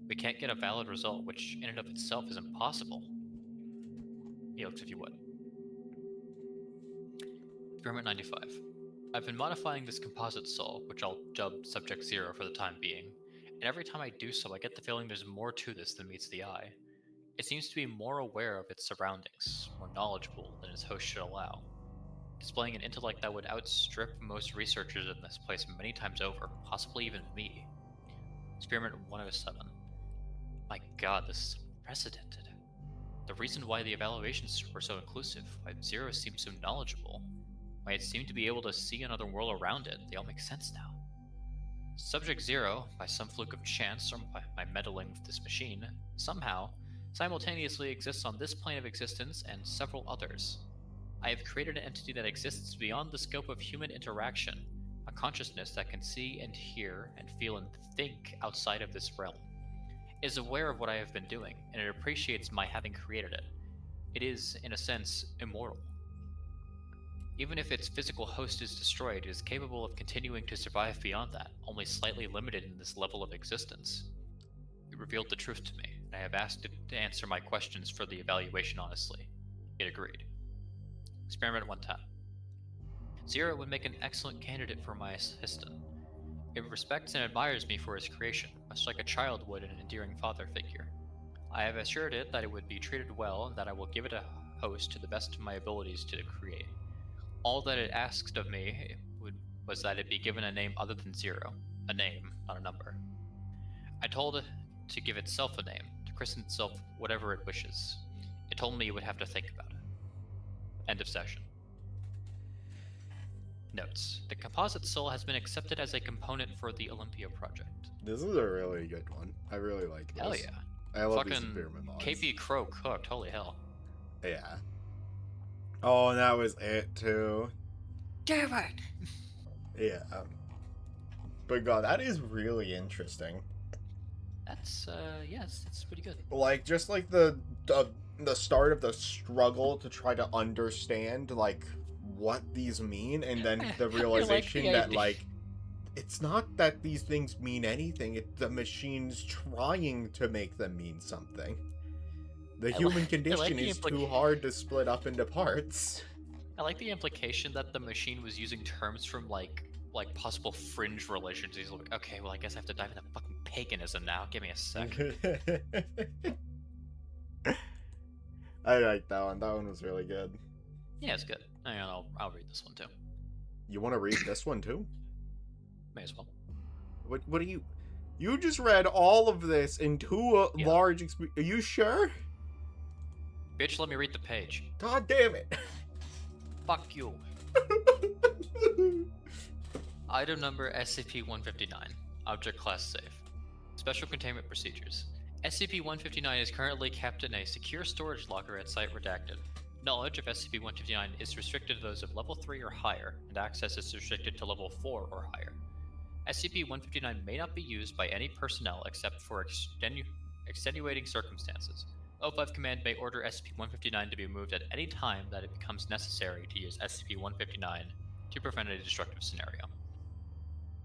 We can't get a valid result, which in and of itself is impossible. Helix, if you would. Experiment 95. I've been modifying this composite soul, which I'll dub Subject 0 for the time being, and every time I do so, I get the feeling there's more to this than meets the eye. It seems to be more aware of its surroundings, more knowledgeable than its host should allow, displaying an intellect that would outstrip most researchers in this place many times over, possibly even me. Experiment 107. My god, this is unprecedented. The reason why the evaluations were so inclusive, why Zero seemed so knowledgeable, why it seemed to be able to see another world around it, they all make sense now. Subject 0, by some fluke of chance or by my meddling with this machine, somehow, simultaneously exists on this plane of existence and several others. I have created an entity that exists beyond the scope of human interaction, a consciousness that can see and hear and feel and think outside of this realm. It is aware of what I have been doing, and it appreciates my having created it. It is, in a sense, immortal. Even if its physical host is destroyed, it is capable of continuing to survive beyond that, only slightly limited in this level of existence. It revealed the truth to me, and I have asked it to answer my questions for the evaluation honestly. It agreed. Experiment 110. Zero would make an excellent candidate for my assistant. It respects and admires me for its creation, much like a child would an endearing father figure. I have assured it that it would be treated well and that I will give it a host to the best of my abilities to create. All that it asked of me was that it be given a name other than Zero. A name, not a number. I told it to give itself a name, to christen itself whatever it wishes. It told me it would have to think about it. End of session. Notes. The composite soul has been accepted as a component for the Olympia project. This is a really good one. I really like this. Hell yeah. I love these Fucking experiment mods. KP Crow cooked, holy hell. Yeah. Oh, and that was it too. Damn it! Yeah. But God, that is really interesting. That's, yes, it's pretty good. Like, just like the start of the struggle to try to understand, like, what these mean, and then the realization that, like, it's not that these things mean anything, it's the machine's trying to make them mean something. The human condition is too hard to split up into parts. I like the implication that the machine was using terms from, like possible fringe religions. He's like, okay, well, I guess I have to dive into fucking paganism now. Give me a sec. I like that one. That one was really good. Yeah, it's good. I'll read this one too. You want to read this one too? May as well. What do you... You just read all of this in two large... Are you sure? Bitch, let me read the page. God damn it. Fuck you. Item number SCP-159. Object class safe. Special containment procedures. SCP-159 is currently kept in a secure storage locker at Site Redacted. Knowledge of SCP-159 is restricted to those of level 3 or higher, and access is restricted to level 4 or higher. SCP-159 may not be used by any personnel except for extenuating circumstances. O5 Command may order SCP-159 to be moved at any time that it becomes necessary to use SCP-159 to prevent a destructive scenario.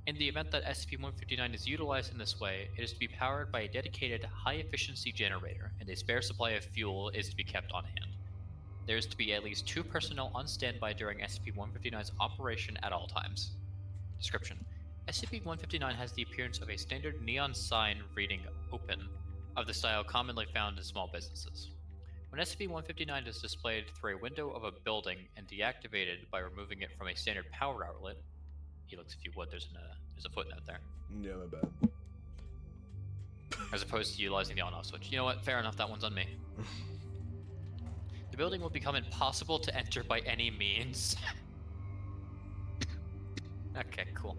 In the event that SCP-159 is utilized in this way, it is to be powered by a dedicated high-efficiency generator, and a spare supply of fuel is to be kept on hand. There is to be at least 2 personnel on standby during SCP-159's operation at all times. Description: SCP-159 has the appearance of a standard neon sign reading "Open," of the style commonly found in small businesses. When SCP-159 is displayed through a window of a building and deactivated by removing it from a standard power outlet, Helix, if you would, there's a footnote there. Yeah, my bad. As opposed to utilizing the on-off switch. You know what? Fair enough, that one's on me. The building will become impossible to enter by any means. Okay, cool.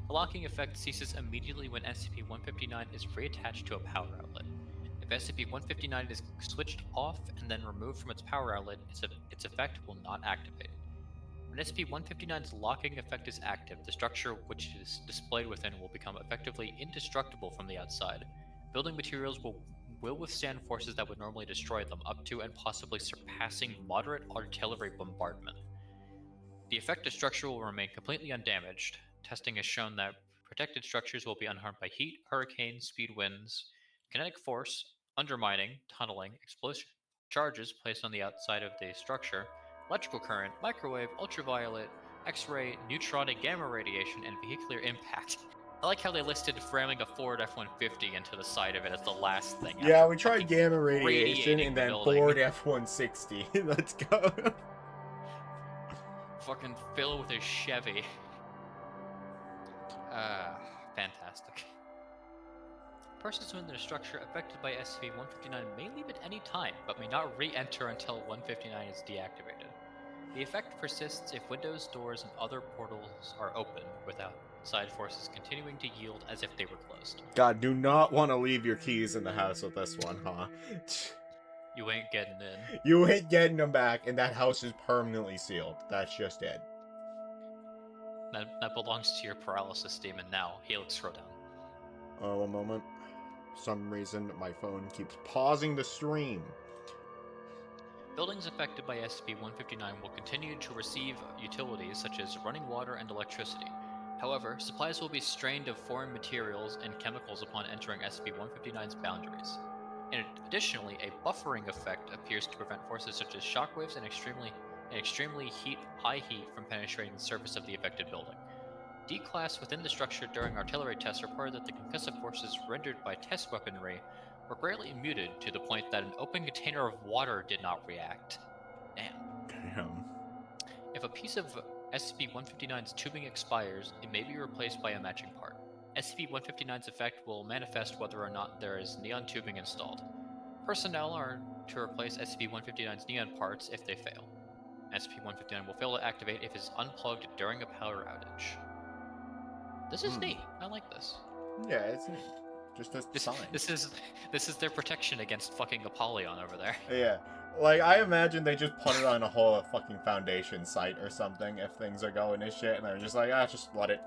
The locking effect ceases immediately when SCP-159 is reattached to a power outlet. If SCP-159 is switched off and then removed from its power outlet, its effect will not activate. When SCP-159's locking effect is active, the structure which is displayed within will become effectively indestructible from the outside. Building materials will withstand forces that would normally destroy them, up to and possibly surpassing moderate artillery bombardment. The affected structure will remain completely undamaged. Testing has shown that protected structures will be unharmed by heat, hurricanes, speed winds, kinetic force, undermining, tunneling, explosive charges placed on the outside of the structure, electrical current, microwave, ultraviolet, X-ray, neutronic gamma radiation, and vehicular impact. I like how they listed ramming a Ford F-150 into the side of it as the last thing. Yeah, we tried gamma radiation radiating and then the building. Ford F-160. Let's go. Fucking fill with a Chevy. Fantastic. Persons within the structure affected by SCP-159 may leave at any time, but may not re-enter until 159 is deactivated. The effect persists if windows, doors, and other portals are open, with outside forces continuing to yield as if they were closed. God, do not want to leave your keys in the house with this one, huh? You ain't getting in. You ain't getting them back, and that house is permanently sealed. That's just it. That belongs to your paralysis demon now. Helix Throwdown. Oh, a moment. For some reason, my phone keeps pausing the stream. Buildings affected by SCP-159 will continue to receive utilities such as running water and electricity. However, supplies will be strained of foreign materials and chemicals upon entering SCP-159's boundaries. And additionally, a buffering effect appears to prevent forces such as shockwaves and extremely high heat from penetrating the surface of the affected building. D-class within the structure during artillery tests reported that the concussive forces rendered by test weaponry were greatly muted to the point that an open container of water did not react. Damn. If a piece of SCP-159's tubing expires, it may be replaced by a matching part. SCP-159's effect will manifest whether or not there is neon tubing installed. Personnel are to replace SCP-159's neon parts if they fail. SCP-159 will fail to activate if it is unplugged during a power outage. This is neat. I like this. Yeah, it's neat. Just a sign. This is their protection against fucking Apollyon over there. Yeah. Like, I imagine they just put it on a whole fucking foundation site or something if things are going to shit, and they're just like, just let it.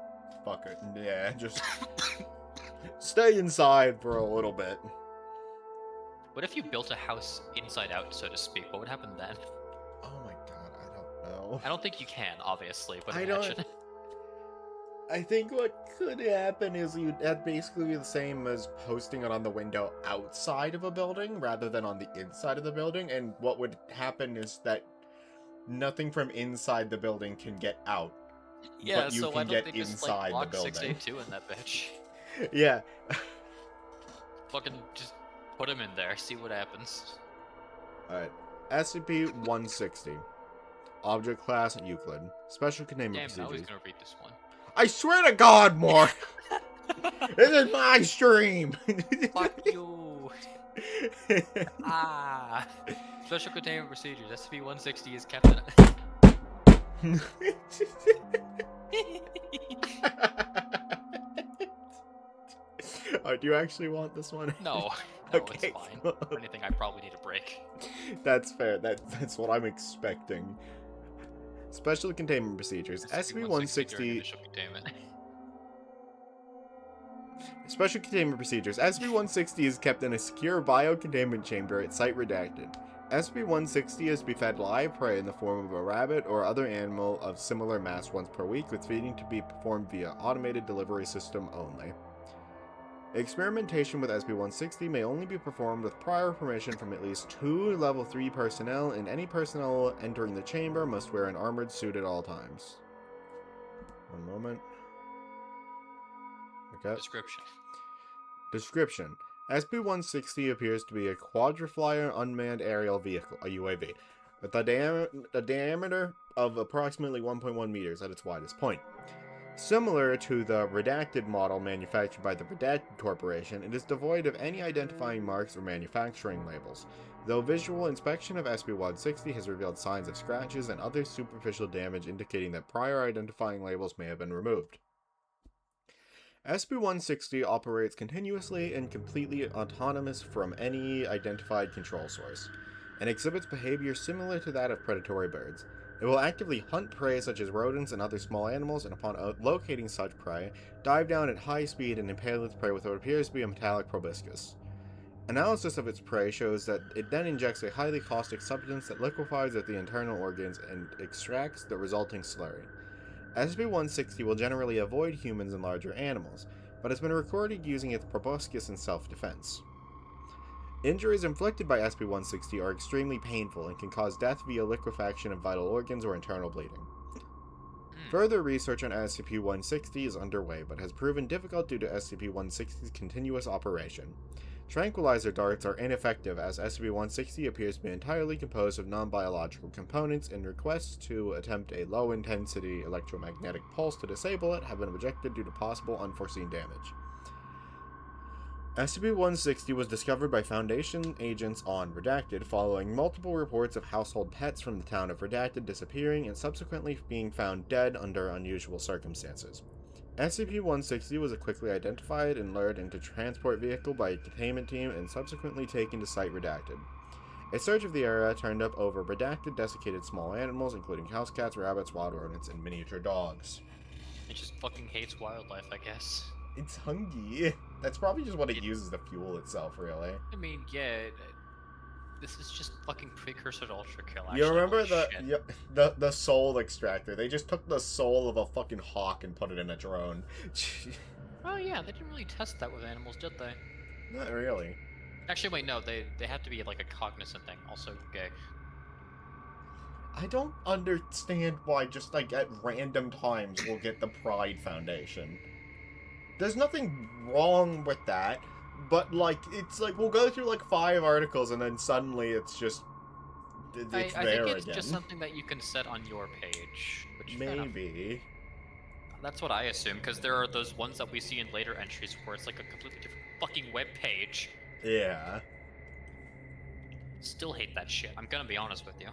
Fuck it. Yeah, just stay inside for a little bit. What if you built a house inside out, so to speak? What would happen then? Oh my god, I don't know. I don't think you can, obviously, but I imagine. don't. I think what could happen is that'd basically be the same as posting it on the window outside of a building rather than on the inside of the building, and what would happen is that nothing from inside the building can get out. Yeah, but you so can why don't get they just inside like lock the building. 682 in that bitch? Yeah. Fucking just put him in there, see what happens. Alright. SCP-160. Object Class Euclid. Special Containment Damn, I Procedures. was gonna read this one. I swear to God, more. This is my stream. Fuck you. Special containment procedures. SCP-160 is kept in. Do you actually want this one? No, Okay. it's fine. For anything, I probably need a break. That's fair. That's what I'm expecting. Special Containment Procedures. SCP-160. during initial containment. Special Containment Procedures. SCP-160 is kept in a secure biocontainment chamber at Site Redacted. SCP-160 is to be fed live prey in the form of a rabbit or other animal of similar mass once per week, with feeding to be performed via automated delivery system only. Experimentation with SCP-160 may only be performed with prior permission from at least 2 Level 3 personnel, and any personnel entering the chamber must wear an armored suit at all times. One moment. Okay. Description. SCP-160 appears to be a quadriflyer unmanned aerial vehicle, a UAV, with a diameter of approximately 1.1 meters at its widest point. Similar to the Redacted model manufactured by the Redacted Corporation, it is devoid of any identifying marks or manufacturing labels, though visual inspection of SCP-160 has revealed signs of scratches and other superficial damage indicating that prior identifying labels may have been removed. SCP-160 operates continuously and completely autonomous from any identified control source, and exhibits behavior similar to that of predatory birds. It will actively hunt prey such as rodents and other small animals, and upon locating such prey, dive down at high speed and impale its prey with what appears to be a metallic proboscis. Analysis of its prey shows that it then injects a highly caustic substance that liquefies at the internal organs and extracts the resulting slurry. SCP-160 will generally avoid humans and larger animals, but has been recorded using its proboscis in self-defense. Injuries inflicted by SCP-160 are extremely painful and can cause death via liquefaction of vital organs or internal bleeding. Further research on SCP-160 is underway, but has proven difficult due to SCP-160's continuous operation. Tranquilizer darts are ineffective, as SCP-160 appears to be entirely composed of non-biological components, and requests to attempt a low-intensity electromagnetic pulse to disable it have been rejected due to possible unforeseen damage. SCP-160 was discovered by Foundation agents on Redacted following multiple reports of household pets from the town of Redacted disappearing and subsequently being found dead under unusual circumstances. SCP-160 was quickly identified and lured into transport vehicle by a containment team and subsequently taken to Site Redacted. A search of the area turned up over Redacted desiccated small animals, including house cats, rabbits, wild rodents, and miniature dogs. It just fucking hates wildlife, I guess. It's hungry. That's probably just what it uses to fuel itself, really. I mean, yeah, this is just fucking precursor to Ultra Kill, You actually. remember Holy shit. the soul extractor? They just took the soul of a fucking hawk and put it in a drone. Oh yeah, they didn't really test that with animals, did they? Not really. Actually, wait, no, they have to be like a cognizant thing. Also gay. I don't understand why just like at random times we'll get the Pride Foundation. There's nothing wrong with that, but like it's like we'll go through like 5 articles and then suddenly it's just it's I there think it's again. just something that you can set on your page, which fair enough. Maybe. That's what I assume, because there are those ones that we see in later entries where it's like a completely different fucking web page. Yeah. Still hate that shit. I'm gonna be honest with you.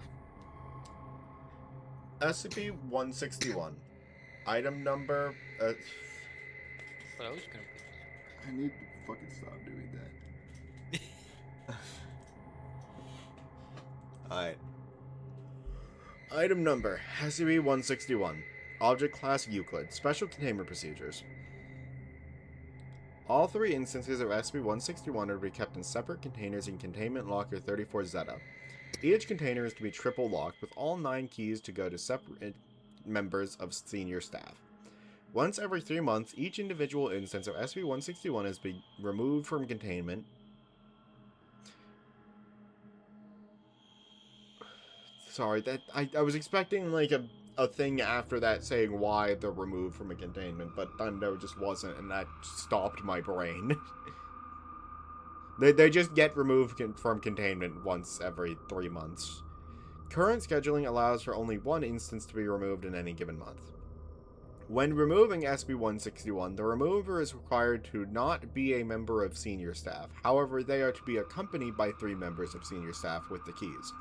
SCP-161. Item number. But I was gonna. I need to fucking stop doing that. Alright. Item number SCP-161. Object Class Euclid. Special Containment Procedures. All 3 instances of SCP-161 are to be kept in separate containers in Containment Locker 34 Zeta. Each container is to be triple locked, with all 9 keys to go to separate members of senior staff. Once every 3 months, each individual instance of SCP-161 is to be removed from containment. Sorry, that I was expecting like a thing after that saying why they're removed from a containment, but then there just wasn't, and that stopped my brain. They just get removed from containment once every 3 months. Current scheduling allows for only 1 instance to be removed in any given month. When removing SCP-161, the remover is required to not be a member of senior staff. However, they are to be accompanied by 3 members of senior staff with the keys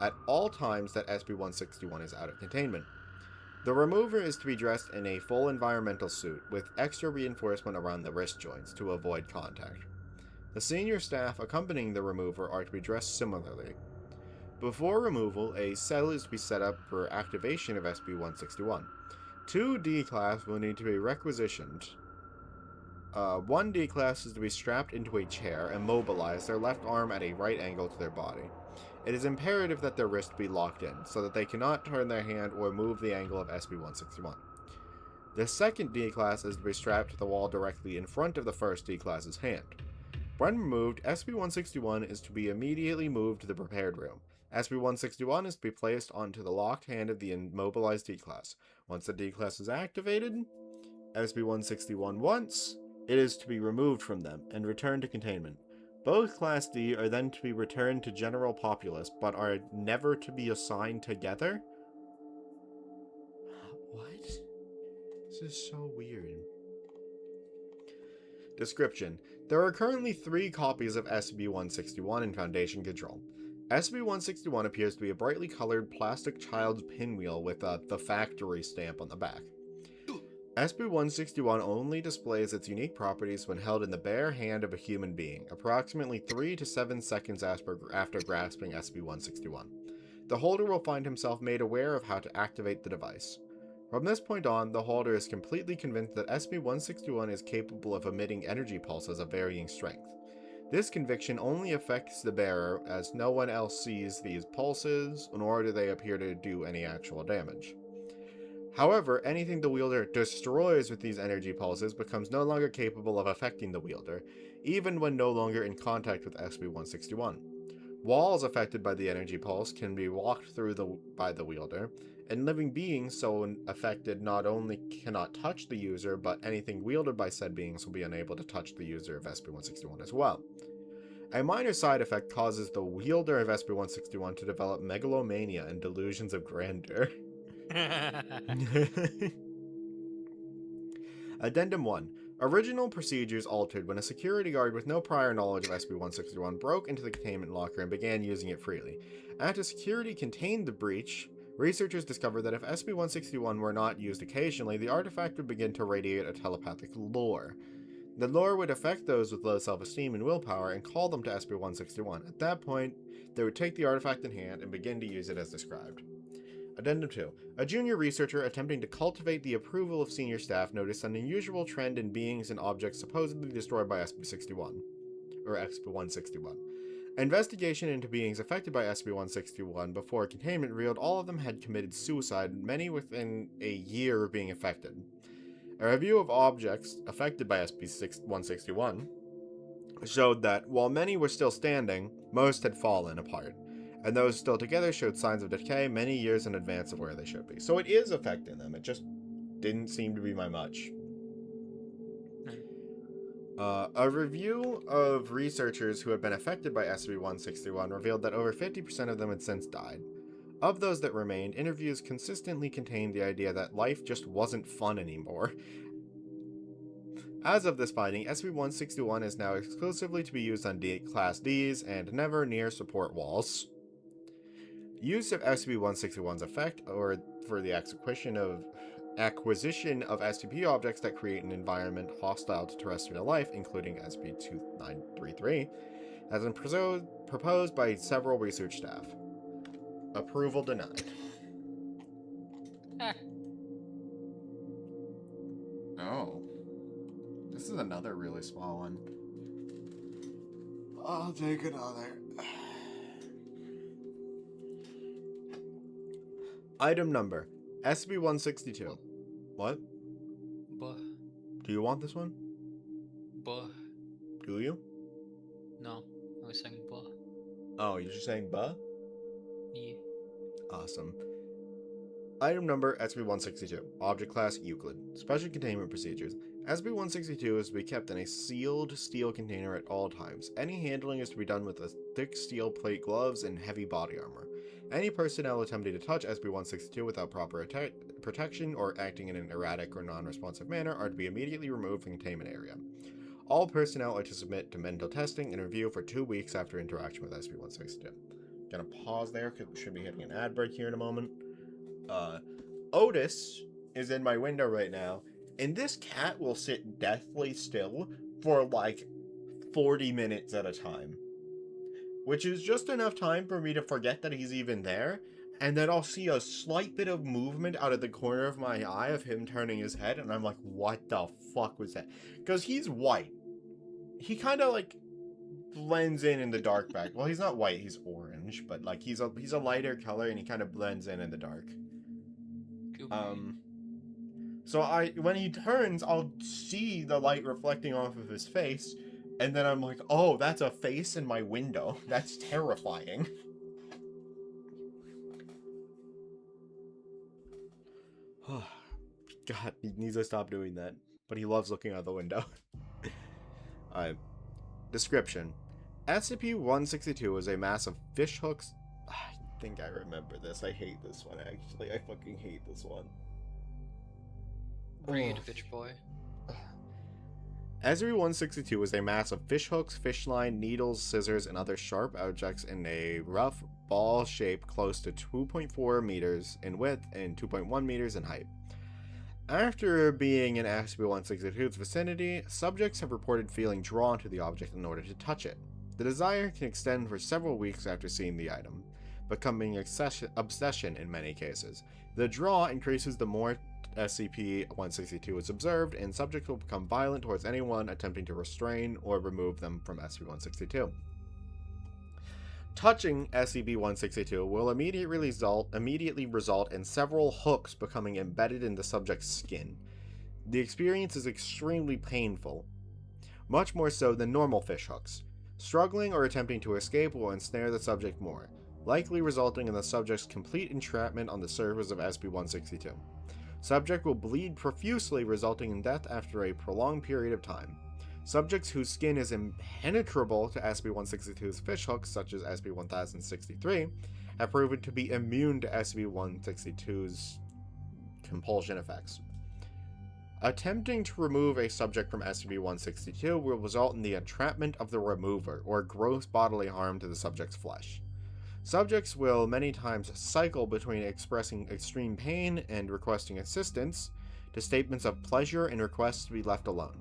at all times that SCP-161 is out of containment. The remover is to be dressed in a full environmental suit with extra reinforcement around the wrist joints to avoid contact. The senior staff accompanying the remover are to be dressed similarly. Before removal, a cell is to be set up for activation of SCP-161. 2 D-Class will need to be requisitioned. 1 D-Class is to be strapped into a chair and mobilize their left arm at a right angle to their body. It is imperative that their wrist be locked in, so that they cannot turn their hand or move the angle of SCP-161. The 2nd D-Class is to be strapped to the wall directly in front of the 1st D-Class's hand. When removed, SCP-161 is to be immediately moved to the prepared room. SCP-161 is to be placed onto the locked hand of the immobilized D-Class. Once the D-Class is activated, SCP-161 once, it is to be removed from them and returned to containment. Both Class D are then to be returned to general populace, but are never to be assigned together? What? This is so weird. Description. There are currently 3 copies of SCP-161 in Foundation control. SCP-161 appears to be a brightly colored plastic child's pinwheel with the factory stamp on the back. SCP-161 only displays its unique properties when held in the bare hand of a human being, approximately 3 to 7 seconds after grasping SCP-161. The holder will find himself made aware of how to activate the device. From this point on, the holder is completely convinced that SCP-161 is capable of emitting energy pulses of varying strength. This conviction only affects the bearer, as no one else sees these pulses, nor do they appear to do any actual damage. However, anything the wielder destroys with these energy pulses becomes no longer capable of affecting the wielder, even when no longer in contact with SCP-161. Walls affected by the energy pulse can be walked through by the wielder, and living beings so affected not only cannot touch the user, but anything wielded by said beings will be unable to touch the user of SCP-161 as well. A minor side effect causes the wielder of SCP-161 to develop megalomania and delusions of grandeur. Addendum 1. Original procedures altered when a security guard with no prior knowledge of SCP-161 broke into the containment locker and began using it freely. After security contained the breach, researchers discovered that if SCP-161 were not used occasionally, the artifact would begin to radiate a telepathic lure. The lure would affect those with low self-esteem and willpower and call them to SCP-161. At that point, they would take the artifact in hand and begin to use it as described. Addendum 2. A junior researcher attempting to cultivate the approval of senior staff noticed an unusual trend in beings and objects supposedly destroyed by SCP-61, or SCP-161. Investigation into beings affected by SCP-161 before containment revealed all of them had committed suicide, many within a year of being affected. A review of objects affected by SCP-161 showed that, while many were still standing, most had fallen apart, and those still together showed signs of decay many years in advance of where they should be. So it is affecting them, it just didn't seem to be by much. A review of researchers who had been affected by SCP-161 revealed that over 50% of them had since died. Of those that remained, interviews consistently contained the idea that life just wasn't fun anymore. As of this finding, SCP-161 is now exclusively to be used on Class Ds and never near support walls. Use of SCP-161's effect, or for the acquisition of SCP objects that create an environment hostile to terrestrial life, including SCP-2933, has been proposed by several research staff. Approval denied. Oh. This is another really small one. I'll take another. Item number SCP-162. What? Buh. Do you want this one? Buh. Do you? No, I was saying buh. Oh, you're just saying buh? Yeah. Awesome. Item number SCP-162. Object class Euclid. Special containment procedures. SCP-162 is to be kept in a sealed steel container at all times. Any handling is to be done with a thick steel plate gloves and heavy body armor. Any personnel attempting to touch SCP-162 without proper protection or acting in an erratic or non-responsive manner are to be immediately removed from the containment area. All personnel are to submit to mental testing and review for 2 weeks after interaction with SCP-162. Gonna pause there because we should be hitting an ad break here in a moment. Otis is in my window right now, and this cat will sit deathly still for like 40 minutes at a time. Which is just enough time for me to forget that he's even there, and then I'll see a slight bit of movement out of the corner of my eye of him turning his head, and I'm like, what the fuck was that? Because he's white. He kind of like blends in the dark back. Well, he's not white, he's orange, but like he's a lighter color, and he kind of blends in the dark. So when he turns, I'll see the light reflecting off of his face, and then I'm like, oh, that's a face in my window. That's terrifying. God, he needs to stop doing that. But he loves looking out the window. Alright. Description. SCP-162 is a mass of fish hooks. I think I remember this. I hate this one, actually. I fucking hate this one. Read, bitch boy. SCP-162 is a mass of fish hooks, fish line, needles, scissors, and other sharp objects in a rough ball shape close to 2.4 meters in width and 2.1 meters in height. After being in SCP-162's vicinity, subjects have reported feeling drawn to the object in order to touch it. The desire can extend for several weeks after seeing the item, becoming obsession in many cases. The draw increases the more SCP-162 is observed, and subjects will become violent towards anyone attempting to restrain or remove them from SCP-162. Touching SCP-162 will immediately result in several hooks becoming embedded in the subject's skin. The experience is extremely painful, much more so than normal fish hooks. Struggling or attempting to escape will ensnare the subject more, likely resulting in the subject's complete entrapment on the surface of SCP-162. Subject will bleed profusely, resulting in death after a prolonged period of time. Subjects whose skin is impenetrable to SCP-162's fish hooks, such as SCP-1063, have proven to be immune to SCP-162's compulsion effects. Attempting to remove a subject from SCP-162 will result in the entrapment of the remover, or gross bodily harm to the subject's flesh. Subjects will many times cycle between expressing extreme pain and requesting assistance, to statements of pleasure and requests to be left alone,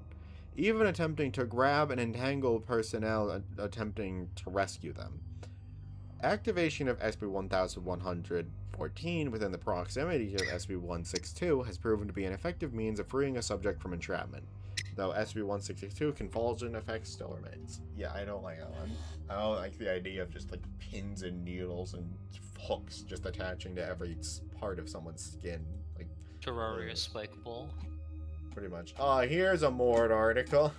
even attempting to grab and entangle personnel attempting to rescue them. activation of SB-1114 within the proximity of SB-162 has proven to be an effective means of freeing a subject from entrapment. Though SB-162 convulsion effect still remains. Yeah, I don't like that one. I don't like the idea of just like pins and needles and hooks just attaching to every part of someone's skin. Like Terraria spike ball. pretty much. Here's a Mord article.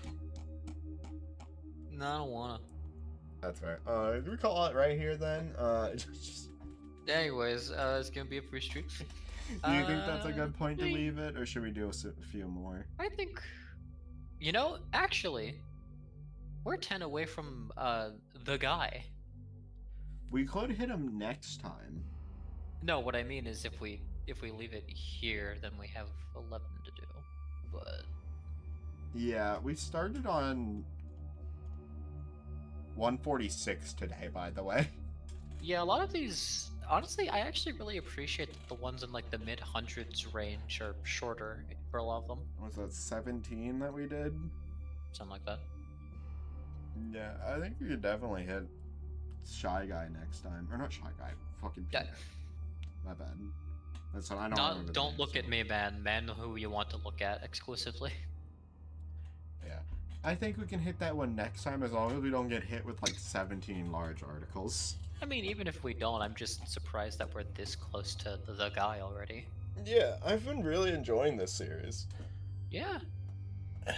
No, I don't wanna. That's fair. Do we call it right here then? Just... Anyways, it's gonna be a free streak. Do you think that's a good point to leave it, or should we do a few more? I think, actually, we're 10 away from the guy. We could hit him next time. No, what I mean is if we leave it here, then we have 11 to do. But yeah, we started on 146 today, by the way. yeah, a lot of these, honestly, I actually really appreciate that the ones in like the mid hundreds range are shorter for a lot of them. Was that 17 that we did? Something like that. Yeah, I think we could definitely hit Shy Guy next time. Or not Shy Guy, fucking Yeah. Peanut. My bad. That's what I don't remember the Don't name, look so- at me, man. Man who you want to look at exclusively. Yeah. I think we can hit that one next time as long as we don't get hit with like 17 large articles. I mean, even if we don't, I'm just surprised that we're this close to the guy already. Yeah, I've been really enjoying this series. Yeah.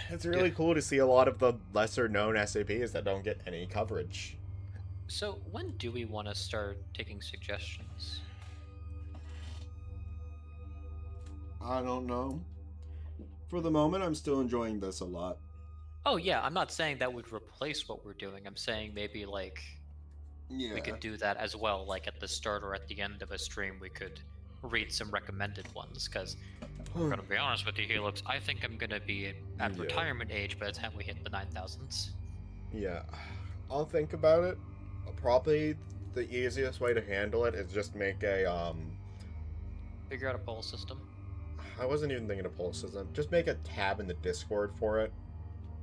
It's really cool to see a lot of the lesser known SCPs that don't get any coverage. So when do we want to start taking suggestions? I don't know. For the moment, I'm still enjoying this a lot. Oh yeah, I'm not saying that would replace what we're doing. I'm saying maybe like Yeah. we could do that as well, like at the start or at the end of a stream we could read some recommended ones, because I'm gonna be honest with you, Helix, I think I'm gonna be at Yeah. retirement age by the time we hit the 9000s. Yeah. I'll think about it. Probably the easiest way to handle it is just make a, Figure out a poll system. I wasn't even thinking of poll system. Just make a tab in the Discord for it.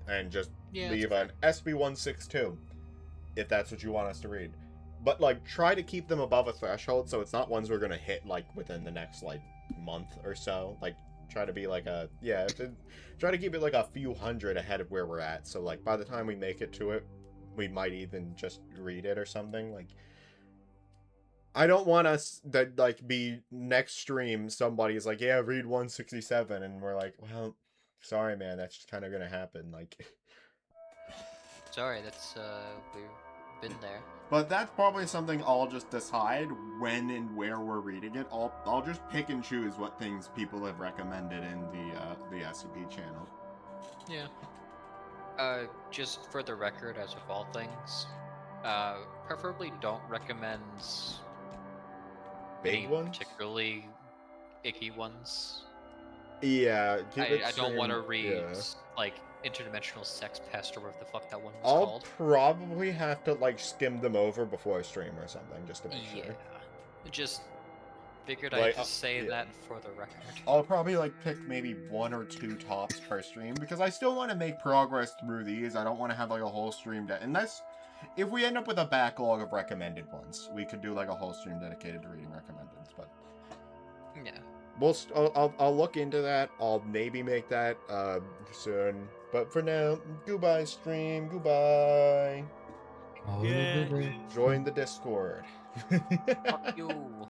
And just Yeah, leave that's an SB-162. If that's what you want us to read. But, like, try to keep them above a threshold so it's not ones we're gonna hit, like, within the next, like, month or so. Like, try to be, like, try to keep it, like, a few hundred ahead of where we're at. So, like, by the time we make it to it, we might even just read it or something. Like, I don't want us to, like, be next stream, somebody's like, yeah, read 167, and we're like, well, sorry, man, that's just kind of gonna happen, like... Sorry, that's we've been there. But that's probably something I'll just decide when and where we're reading it. I'll just pick and choose what things people have recommended in the SCP channel. Yeah. Just for the record, as with all things, preferably don't recommend Big any ones? particularly icky ones. Yeah, I don't want to read like interdimensional sex pest or whatever the fuck that one was I'll called. probably have to like skim them over before a stream or something just to make Yeah. sure. Just figured Like, I'd just say yeah. that for the record. I'll probably like pick maybe 1 or 2 tops per stream because I still want to make progress through these. I don't want to have like a whole stream unless if we end up with a backlog of recommended ones, we could do like a whole stream dedicated to reading recommendeds. But Yeah. I'll look into that. I'll maybe make that soon. But for now, goodbye stream. Goodbye. Oh, Yeah. Join the Discord. Fuck you.